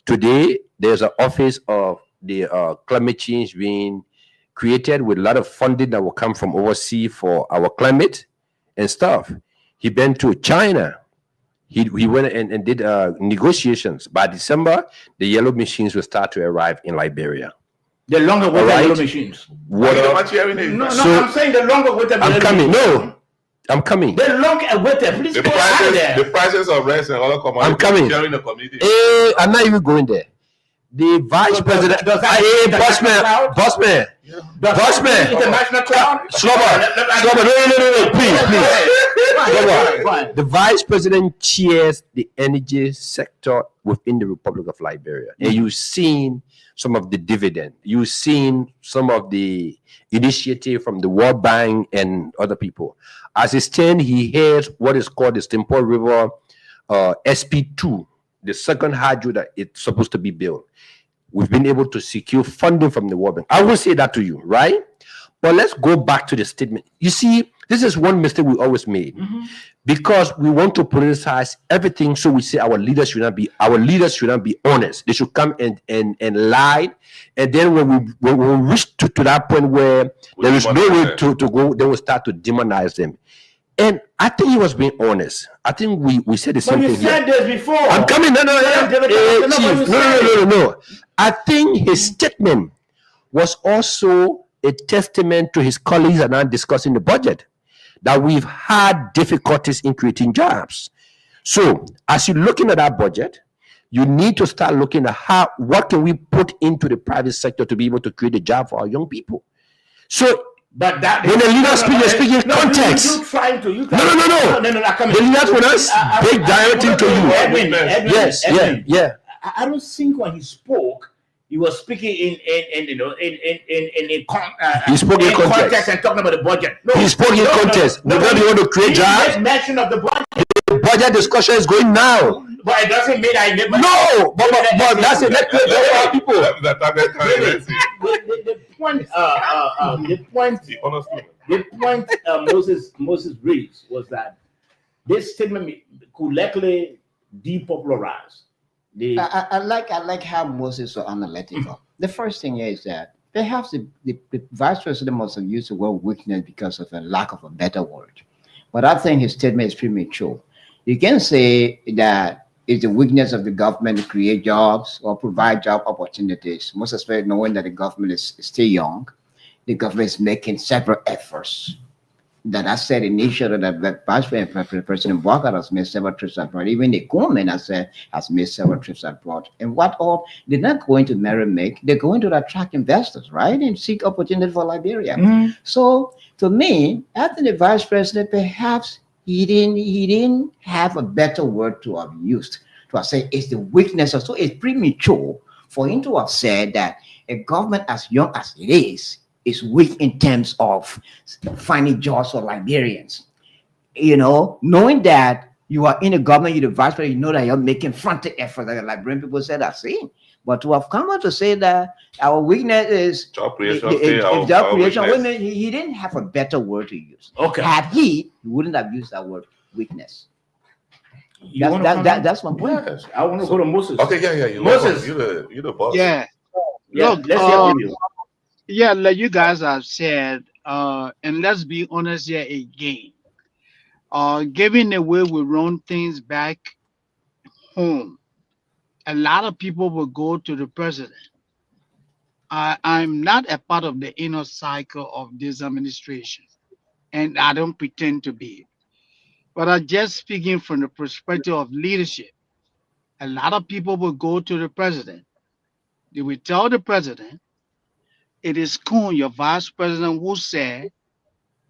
Today, there's an office of the climate change being created with a lot of funding that will come from overseas for our climate and stuff. He went to China. He went and did negotiations. By December, the yellow machines will start to arrive in Liberia. The longer with Alright. yellow machines. What You know up? what you're hearing is- No, So- I'm saying the longer with the I'm coming. No, I'm coming. The longer with the please The go out prices, there. the prices of rice and other commodities I'm coming. sharing the community. I'm not even going there. The vice Does- president. does that- Hey, does boss that man, cloud? boss man, boss man. International crowd. Slower, no, please. Go ahead. The vice president chairs the energy sector within the Republic of Liberia, and you've seen some of the dividend. You've seen some of the initiative from the World Bank and other people. As it stands, he heads what is called the Stimpo River SP2, the second hydro that it's supposed to be built. We've been able to secure funding from the World Bank. I will say that to you, right? But let's go back to the statement. You see, this is one mistake we always made because we want to politicize everything. So we say our leaders should not be honest. They should come and lie. And then when we reach to that point where there is no way to go, then we start to demonize them. And I think he was being honest. I think we said the same But you thing here. said this before. I'm coming. No. Chief. No. I think his statement was also a testament to his colleagues and I discussing the budget that we've had difficulties in creating jobs. So as you're looking at that budget, you need to start looking at what can we put into the private sector to be able to create a job for our young people. So But that when the leaders speak, they speak in context. You trying to. No. The leaders will not break directly to you. Edwin, Yes, Edwin. yeah. I don't think when he spoke he was speaking in you know He spoke in context. and talking about the budget. No, He spoke in context. Because you want to create he jobs. made mention of the budget, The budget discussion is going now. but it doesn't mean I never. No, but that's it. Let's play our people. The point Moses raised was that this statement could likely depopularize the. I like how Moses was analytical. The first thing is that perhaps the vice president must have used the word weakness because of a lack of a better word. But I think his statement is premature. You can say that it's the weakness of the government to create jobs or provide job opportunities, most especially knowing that the government is still young. The government is making several efforts. That I said initially that Vice President Walker has made several trips abroad. Even the government has made several trips abroad. And what all? They're not going to merry-make. They're going to attract investors, right? And seek opportunity for Liberia. Mm-hmm. So to me, I think the Vice President perhaps he didn't have a better word to have used to have said it's the weakness. So it's premature for him to have said that a government as young as it is weak in terms of finding jobs for Liberians. You know, knowing that you are in a government, you're the vice president, you know that you're making frantic efforts, like the Liberian people said, I've seen. But to have come out to say that our weakness is job creation, he didn't have a better word to use. Okay. Had he wouldn't have used that word weakness. That's one point. Yes. I want to go to Moses. Okay, yeah. Moses. You're the boss. Yeah. Yeah, Look, let's hear from you. Yeah, like you guys have said, and let's be honest here again. Given the way we run things back home, a lot of people will go to the president. I'm not a part of the inner cycle of this administration, and I don't pretend to be. But I'm just speaking from the perspective of leadership. A lot of people will go to the president. They will tell the president, it is Kun, your vice president, who said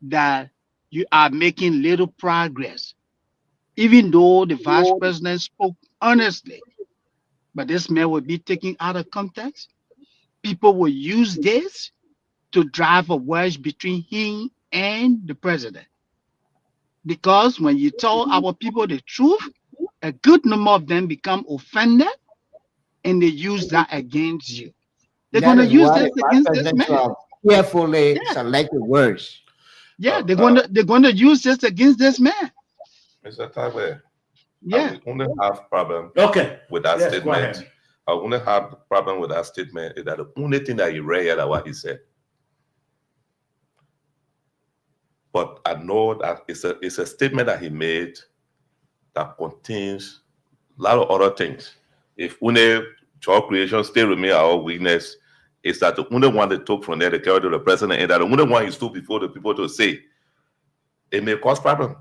that you are making little progress, even though the vice president spoke honestly. But this man will be taken out of context. People will use this to drive a wedge between him and the president. Because when you tell our people the truth, a good number of them become offended and they use that against you. They're going to use this against this man. Carefully selected words. Yeah, they're going to use this against this man. Mr. Tagwe, Yeah. I only have problem with that Yes, go statement. ahead. I only have problem with that statement is that the only thing that he read is what he said. But I know that it's a statement that he made that contains a lot of other things. If only job creation still remain our weakness, is that the only one they took from there to carry to the president, and that the only one he stood before the people to say, it may cause problem.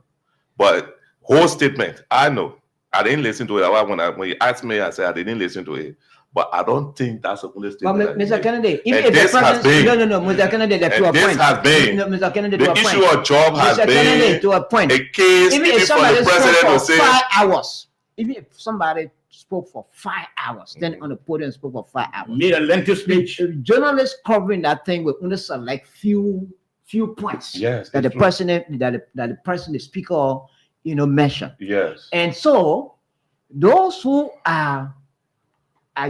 But whole statement, I know, I didn't listen to it. When you asked me, I said I didn't listen to it. But I don't think that's the only statement. But Mr. Kennedy, even if the president, no, Mr. Kennedy, to a point. Mr. Kennedy, the issue of job has been to a point. A case even if for somebody the president spoke to for say 5 hours, even if somebody spoke for 5 hours, then on the podium spoke for 5 hours, made a lengthy speech. Journalists covering that thing will only select few points. Yes, that the true. president, the speaker, mentioned. Yes. And so those who are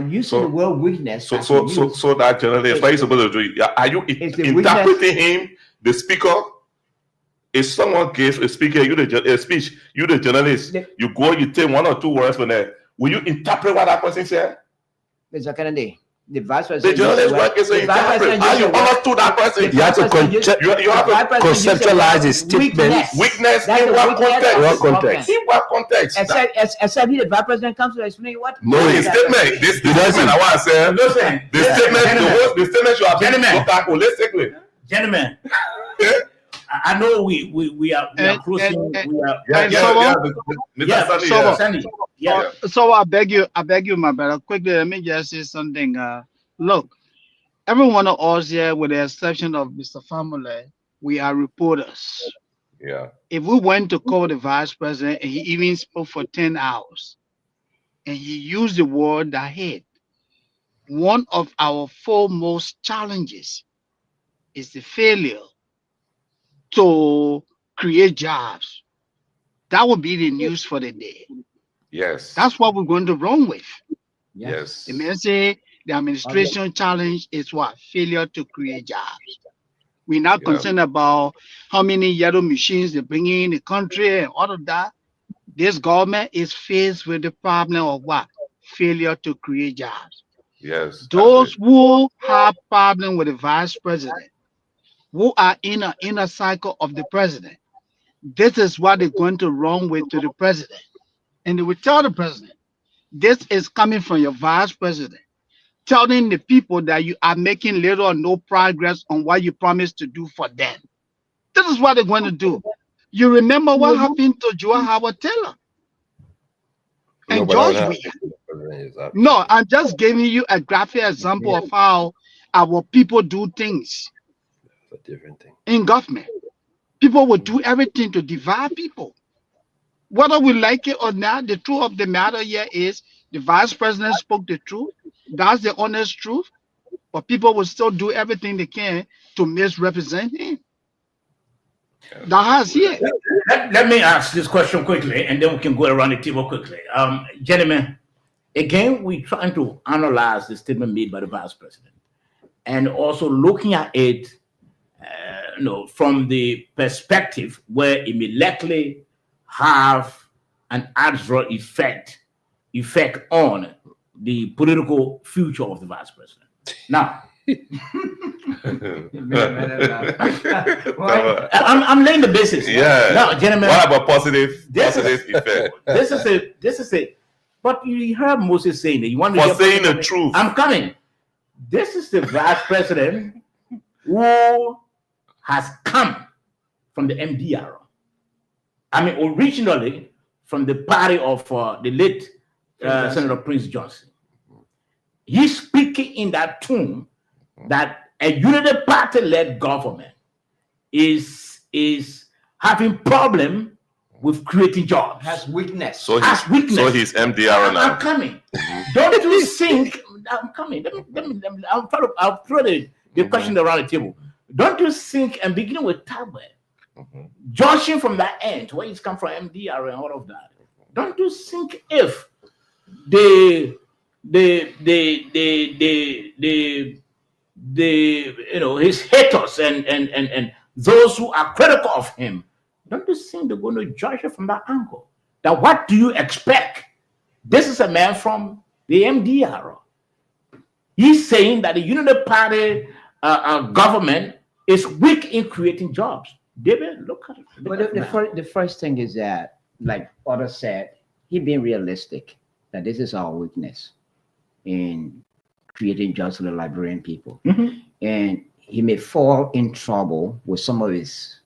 using the word weakness. So that journalist, what are you supposed to do? Are you interpreting him, the speaker? If someone gives a speaker, a speech, you the journalist, you go, you take 1 or 2 words from there. Will you interpret what that person said? Mr. Kennedy, the vice president. The journalist work is to interpret. Are you understood that person? You have to conceptualize his statement. Weakness in what context? In what context? Except the vice president comes to explain what. No, his statement. This statement, I want to say. Listen, the statement should have been looked at holistically. Gentlemen, I know we are closing. So I beg you, my brother. Quickly, let me just say something. Look, every one of us here, with the exception of Mr. Famule, we are reporters. Yeah. If we went to call the vice president and he even spoke for 10 hours, and he used the word ahead, one of our foremost challenges is the failure to create jobs. That would be the news for the day. Yes. That's what we're going to run with. Yes. The man say the administration challenge is what? Failure to create jobs. We're not concerned about how many yellow machines they bring in the country and all of that. This government is faced with the problem of what? Failure to create jobs. Yes. Those who have problem with the vice president, who are in an inner cycle of the president, this is what they're going to run with to the president. And they will tell the president, this is coming from your vice president, telling the people that you are making little or no progress on what you promised to do for them. This is what they're going to do. You remember what happened to Joe Howard Taylor and George Weah? No, I'm just giving you a graphic example of how our people do things. It's a different thing. In government, people will do everything to divide people. Whether we like it or not, the truth of the matter here is the vice president spoke the truth. That's the honest truth. But people will still do everything they can to misrepresent him. That's here. Let me ask this question quickly, and then we can go around the table quickly. Gentlemen, again, we're trying to analyze the statement made by the vice president, and also looking at it, from the perspective where it may likely have an adverse effect on the political future of the vice president. Now, I'm laying the basis. Yeah. Now, gentlemen, what about positive effect? This is a. But you heard Moses saying that you want to for saying the truth. I'm coming. This is the vice president who has come from the MDR. I mean, originally from the party of the late Senator Prince Johnson. He's speaking in that tone that a unity party-led government is having problem with creating jobs. Has weakness. So Has weakness. So he's MDR now. I'm coming. Don't you think? I'm coming. I'll throw the question around the table. Don't you think? And beginning with Talbot, judging from that end, where he's come from, MDR and all of that. Don't you think if his haters and those who are critical of him, don't you think they're going to judge it from that angle? That what do you expect? This is a man from the MDR. He's saying that the Unity Party government is weak in creating jobs. David, look at it. But the first thing is that, like others said, he being realistic, that this is our weakness in creating jobs for the Liberian people. And he may fall in trouble with some of his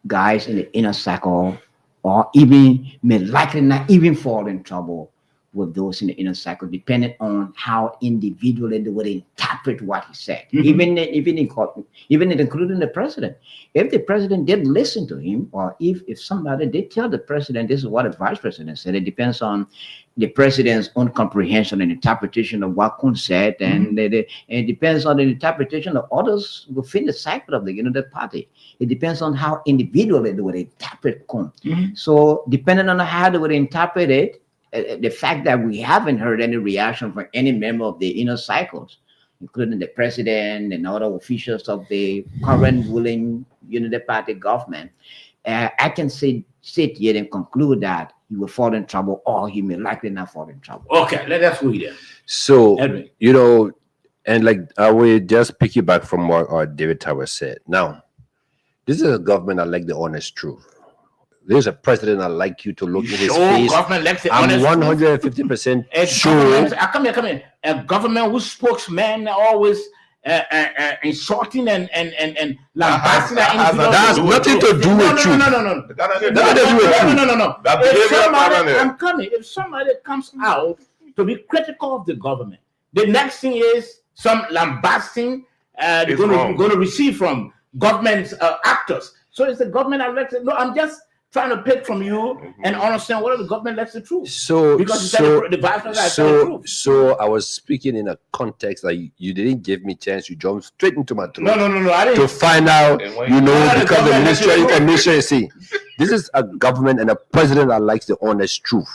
guys in the inner circle, or even may likely not even fall in trouble with those in the inner circle, depending on how individually they would interpret what he said. Even including the president. If the president did listen to him, or if somebody did tell the president this is what the vice president said, it depends on the president's own comprehension and interpretation of what Kun said, and it depends on the interpretation of others within the cycle of the Unity Party. It depends on how individually they would interpret Kun. So depending on how they would interpret it, the fact that we haven't heard any reaction from any member of the inner cycles, including the president and other officials of the current ruling Unity Party government, I can sit here and conclude that he will fall in trouble, or he may likely not fall in trouble. Okay, let's read it. So, Edwin. and like I will just piggyback from what David Tower said. Now, this is a government that like the honest truth. There's a president I like you to look in his face. I'm 150% sure. Come here. A government whose spokesman always insulting and lambasting. That's nothing to do with you. No. I'm coming. If somebody comes out to be critical of the government, the next thing is some lambasting going to receive from government actors. So it's the government elected. No, I'm just trying to pick from you and understand whether the government lets the truth. So, Because you said the vice president has said the truth. so I was speaking in a context that you didn't give me chance. You jumped straight into my throat. No. I didn't. To find out, you know, because the ministry information. See, this is a government and a president that likes the honest truth.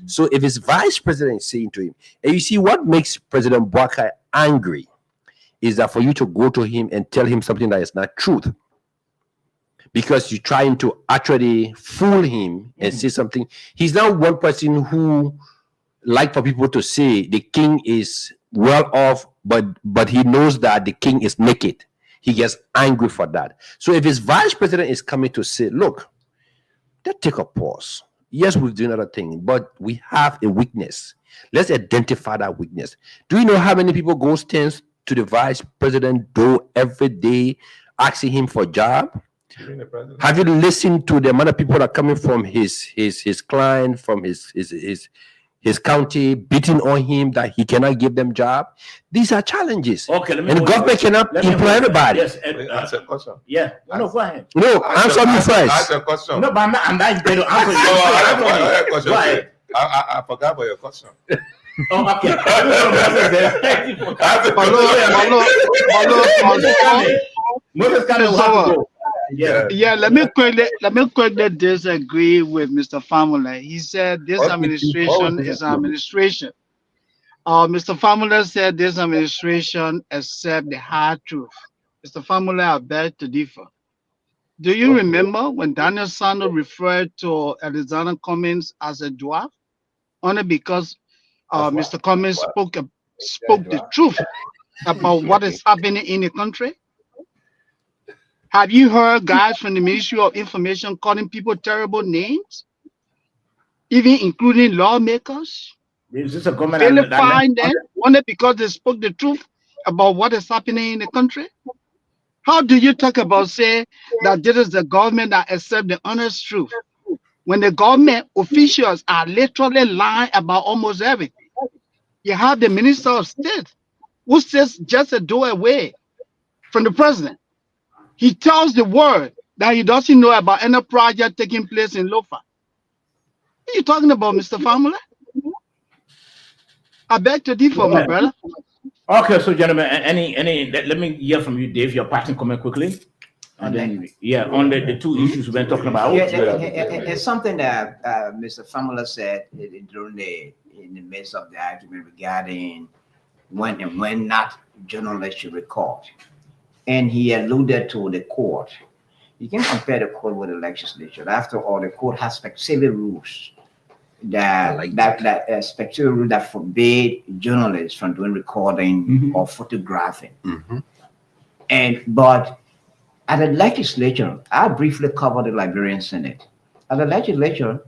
So if his vice president is saying to him, and you see what makes President Boakai angry is that for you to go to him and tell him something that is not truth, because you're trying to actually fool him and say something. He's not one person who like for people to say the king is well off, but he knows that the king is naked. He gets angry for that. So if his vice president is coming to say, look, let's take a pause. Yes, we're doing other thing, but we have a weakness. Let's identify that weakness. Do you know how many people go stands to the vice president door every day asking him for a job? Have you listened to the amount of people that are coming from his client, from his county, beating on him that he cannot give them job? These are challenges. Okay, and the government cannot employ everybody. Yes, Answer a question. Yeah. No, go ahead. No, answer me first. Answer a question. No, but I'm not going to answer No, I you. question. Go ahead. I forgot about your question. Oh, okay. Moses Kane will have to go. Yeah, let me quickly disagree with Mr. Famula. He said this administration is an administration. Mr. Famula said this administration accept the hard truth. Mr. Famula, I beg to differ. Do you remember when Daniel Sano referred to Alexander Cummings as a dwarf? Only because Mr. Cummings spoke the truth about what is happening in the country. Have you heard guys from the Ministry of Information calling people terrible names, even including lawmakers? Is this a government? Vilifying them only because they spoke the truth about what is happening in the country? How do you talk about say that this is the government that accepts the honest truth when the government officials are literally lying about almost everything? You have the Minister of State who says just a door away from the president. He tells the world that he doesn't know about any project taking place in Lofa. What are you talking about, Mr. Famula? I beg to differ, my brother. Okay, so gentlemen, let me hear from you, Dave. Your passing comment quickly. And then, on the two issues we've been talking about. It's something that Mr. Famula said in the midst of the argument regarding when and when not journalists should record. And he alluded to the court. You can compare the court with the legislature. After all, the court has specific rules that forbade journalists from doing recording or photographing. But at the legislature, I briefly covered the Liberian Senate. At the legislature,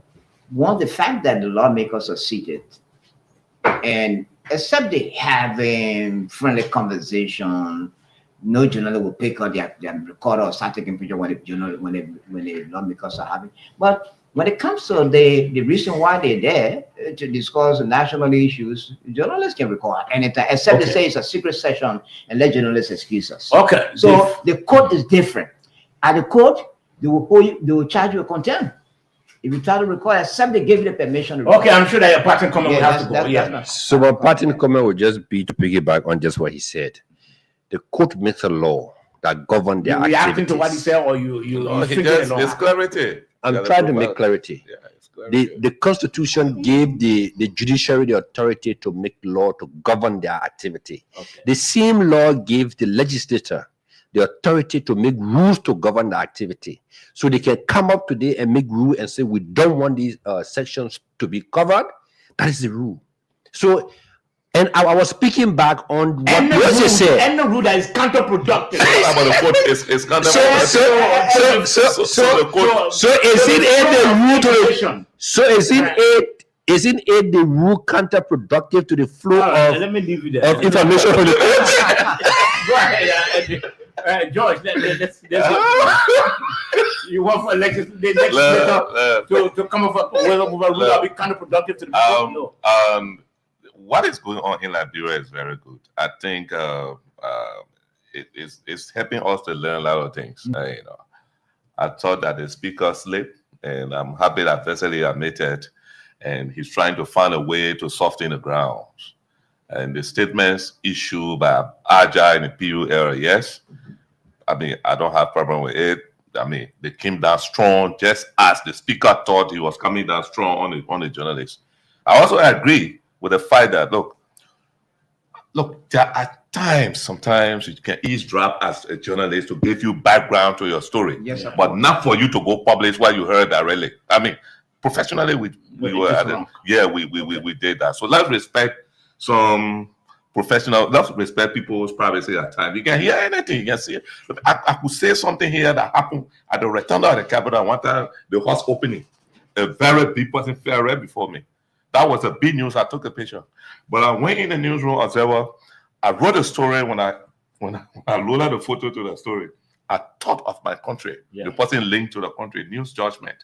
the fact that the lawmakers are seated, and except they having friendly conversation, no journalist will pick up their recorder or start taking picture when the lawmakers are having. But when it comes to the reason why they're there to discuss national issues, journalists can record anytime, except they say it's a secret session and let journalists excuse us. Okay. So the court is different. At the court, they will charge you a contempt if you try to record, except they give you the permission. Okay, I'm sure that your parting comment will have to go. So my parting comment would just be to piggyback on just what he said. The court makes a law that governs their activities. Reacting to what he said, or it's clarity. I'm trying to make clarity. The Constitution gave the judiciary the authority to make law to govern their activity. The same law gave the legislature the authority to make rules to govern the activity. So they can come up today and make rules and say, we don't want these sections to be covered. That is the rule. So, and I was speaking back on what you said. And the rule that is counterproductive. About the court is counterproductive. So isn't it the rule counterproductive to the flow of information from the court? Go ahead, George. You want for legislature to come up with a rule that will be counterproductive to the people? What is going on in Liberia is very good. I think it's helping us to learn a lot of things. I thought that the speaker slept. and I'm happy that Vesely admitted, and he's trying to find a way to soften the grounds. And the statements issued by Aja in the PU era, yes, I mean, I don't have problem with it. I mean, they came down strong, just as the speaker thought he was coming down strong on the journalists. I also agree with the fact that look, there are times, sometimes you can eavesdrop as a journalist to give you background to your story, Yes, of but course. not for you to go publish what you heard directly. I mean, professionally, we were at it. Yeah, we did that. So let's respect some professional. Let's respect people's privacy at times. You can hear anything. You can see it. I could say something here that happened at the rotunda of the Capitol one time. The horse opening, a very big person fell right before me. That was a big news. I took a picture, but I went in the newsroom. I wrote a story when I loaded the photo to the story. I thought of my country. Yeah. The person linked to the country, news judgment,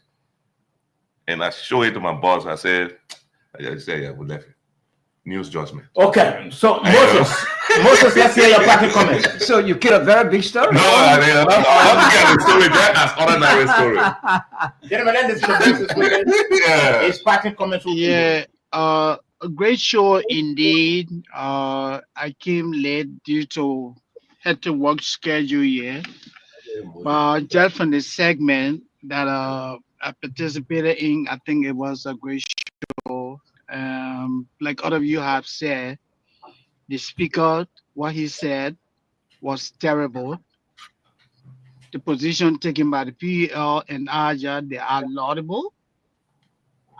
and I showed it to my boss. I said, yeah, we left it. News judgment. Okay, so Moses, let's hear your party comment. So you killed a very big story. No, I don't get the story. That's ordinary story. Gentlemen, let's discuss Yeah. his party comments. Yeah, a great show indeed. I came late due to hectic work schedule here. But just from the segment that I participated in, I think it was a great show. Like other of you have said, the speaker, what he said was terrible. The position taken by the PL and Aja, they are laudable.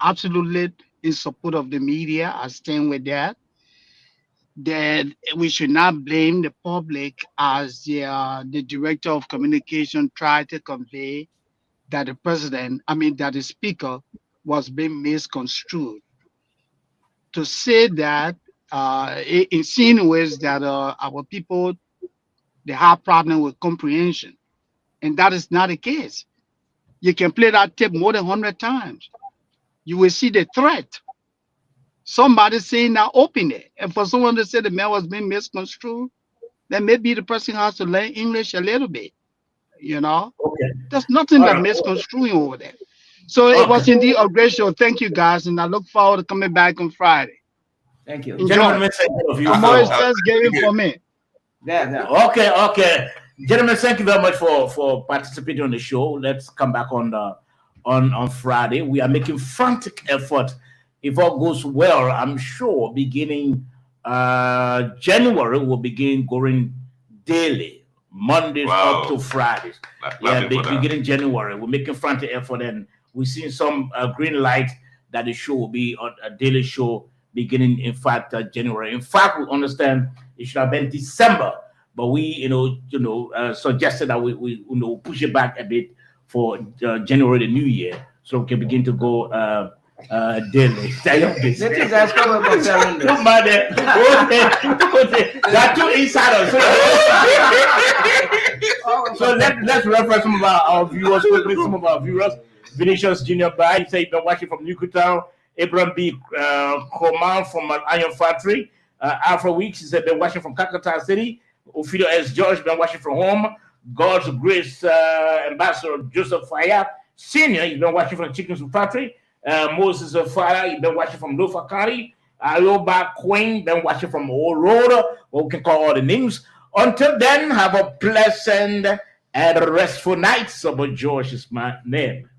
Absolutely in support of the media. I stand with that. That we should not blame the public as the director of communication tried to convey that that the speaker was being misconstrued. To say that it insinuates that our people, they have problem with comprehension, and that is not the case. You can play that tape more than 100 times. You will see the threat. Somebody saying that open it, and for someone to say the man was being misconstrued, then maybe the person has to learn English a little bit. You know, Okay. there's nothing that misconstruing over there. So it was indeed a great show. Thank you guys, and I look forward to coming back on Friday. Thank you. Gentlemen, let's say all of you. Tomorrow is Thanksgiving for me. Yeah. Okay. Gentlemen, thank you very much for participating on the show. Let's come back on Friday. We are making frantic effort. If all goes well, I'm sure beginning January we'll begin going daily, Mondays up to Fridays. Beginning January, we're making frantic effort, and we're seeing some green light that the show will be on a daily show beginning, in fact, January. In fact, we understand it should have been December, but we, suggested that we push it back a bit for January, the new year, so we can begin to go daily. That's probably Don't mind it. There are two insiders. So let's reference some of our viewers. Some of our viewers. Vinicius Junior Bai, he said he's been watching from Newtown. Abraham B. Coman from an iron factory. Alpha Weeks, he said been watching from Calcutta City. Ophidio S. George been watching from home. God's Grace Ambassador Joseph Faya Senior, he's been watching from Chicken Soup Factory. Moses Fire, he's been watching from Lofa County. Ayoba Queen, been watching from Old Road, or we can call all the names. Until then, have a pleasant and restful night. Sober George is my name.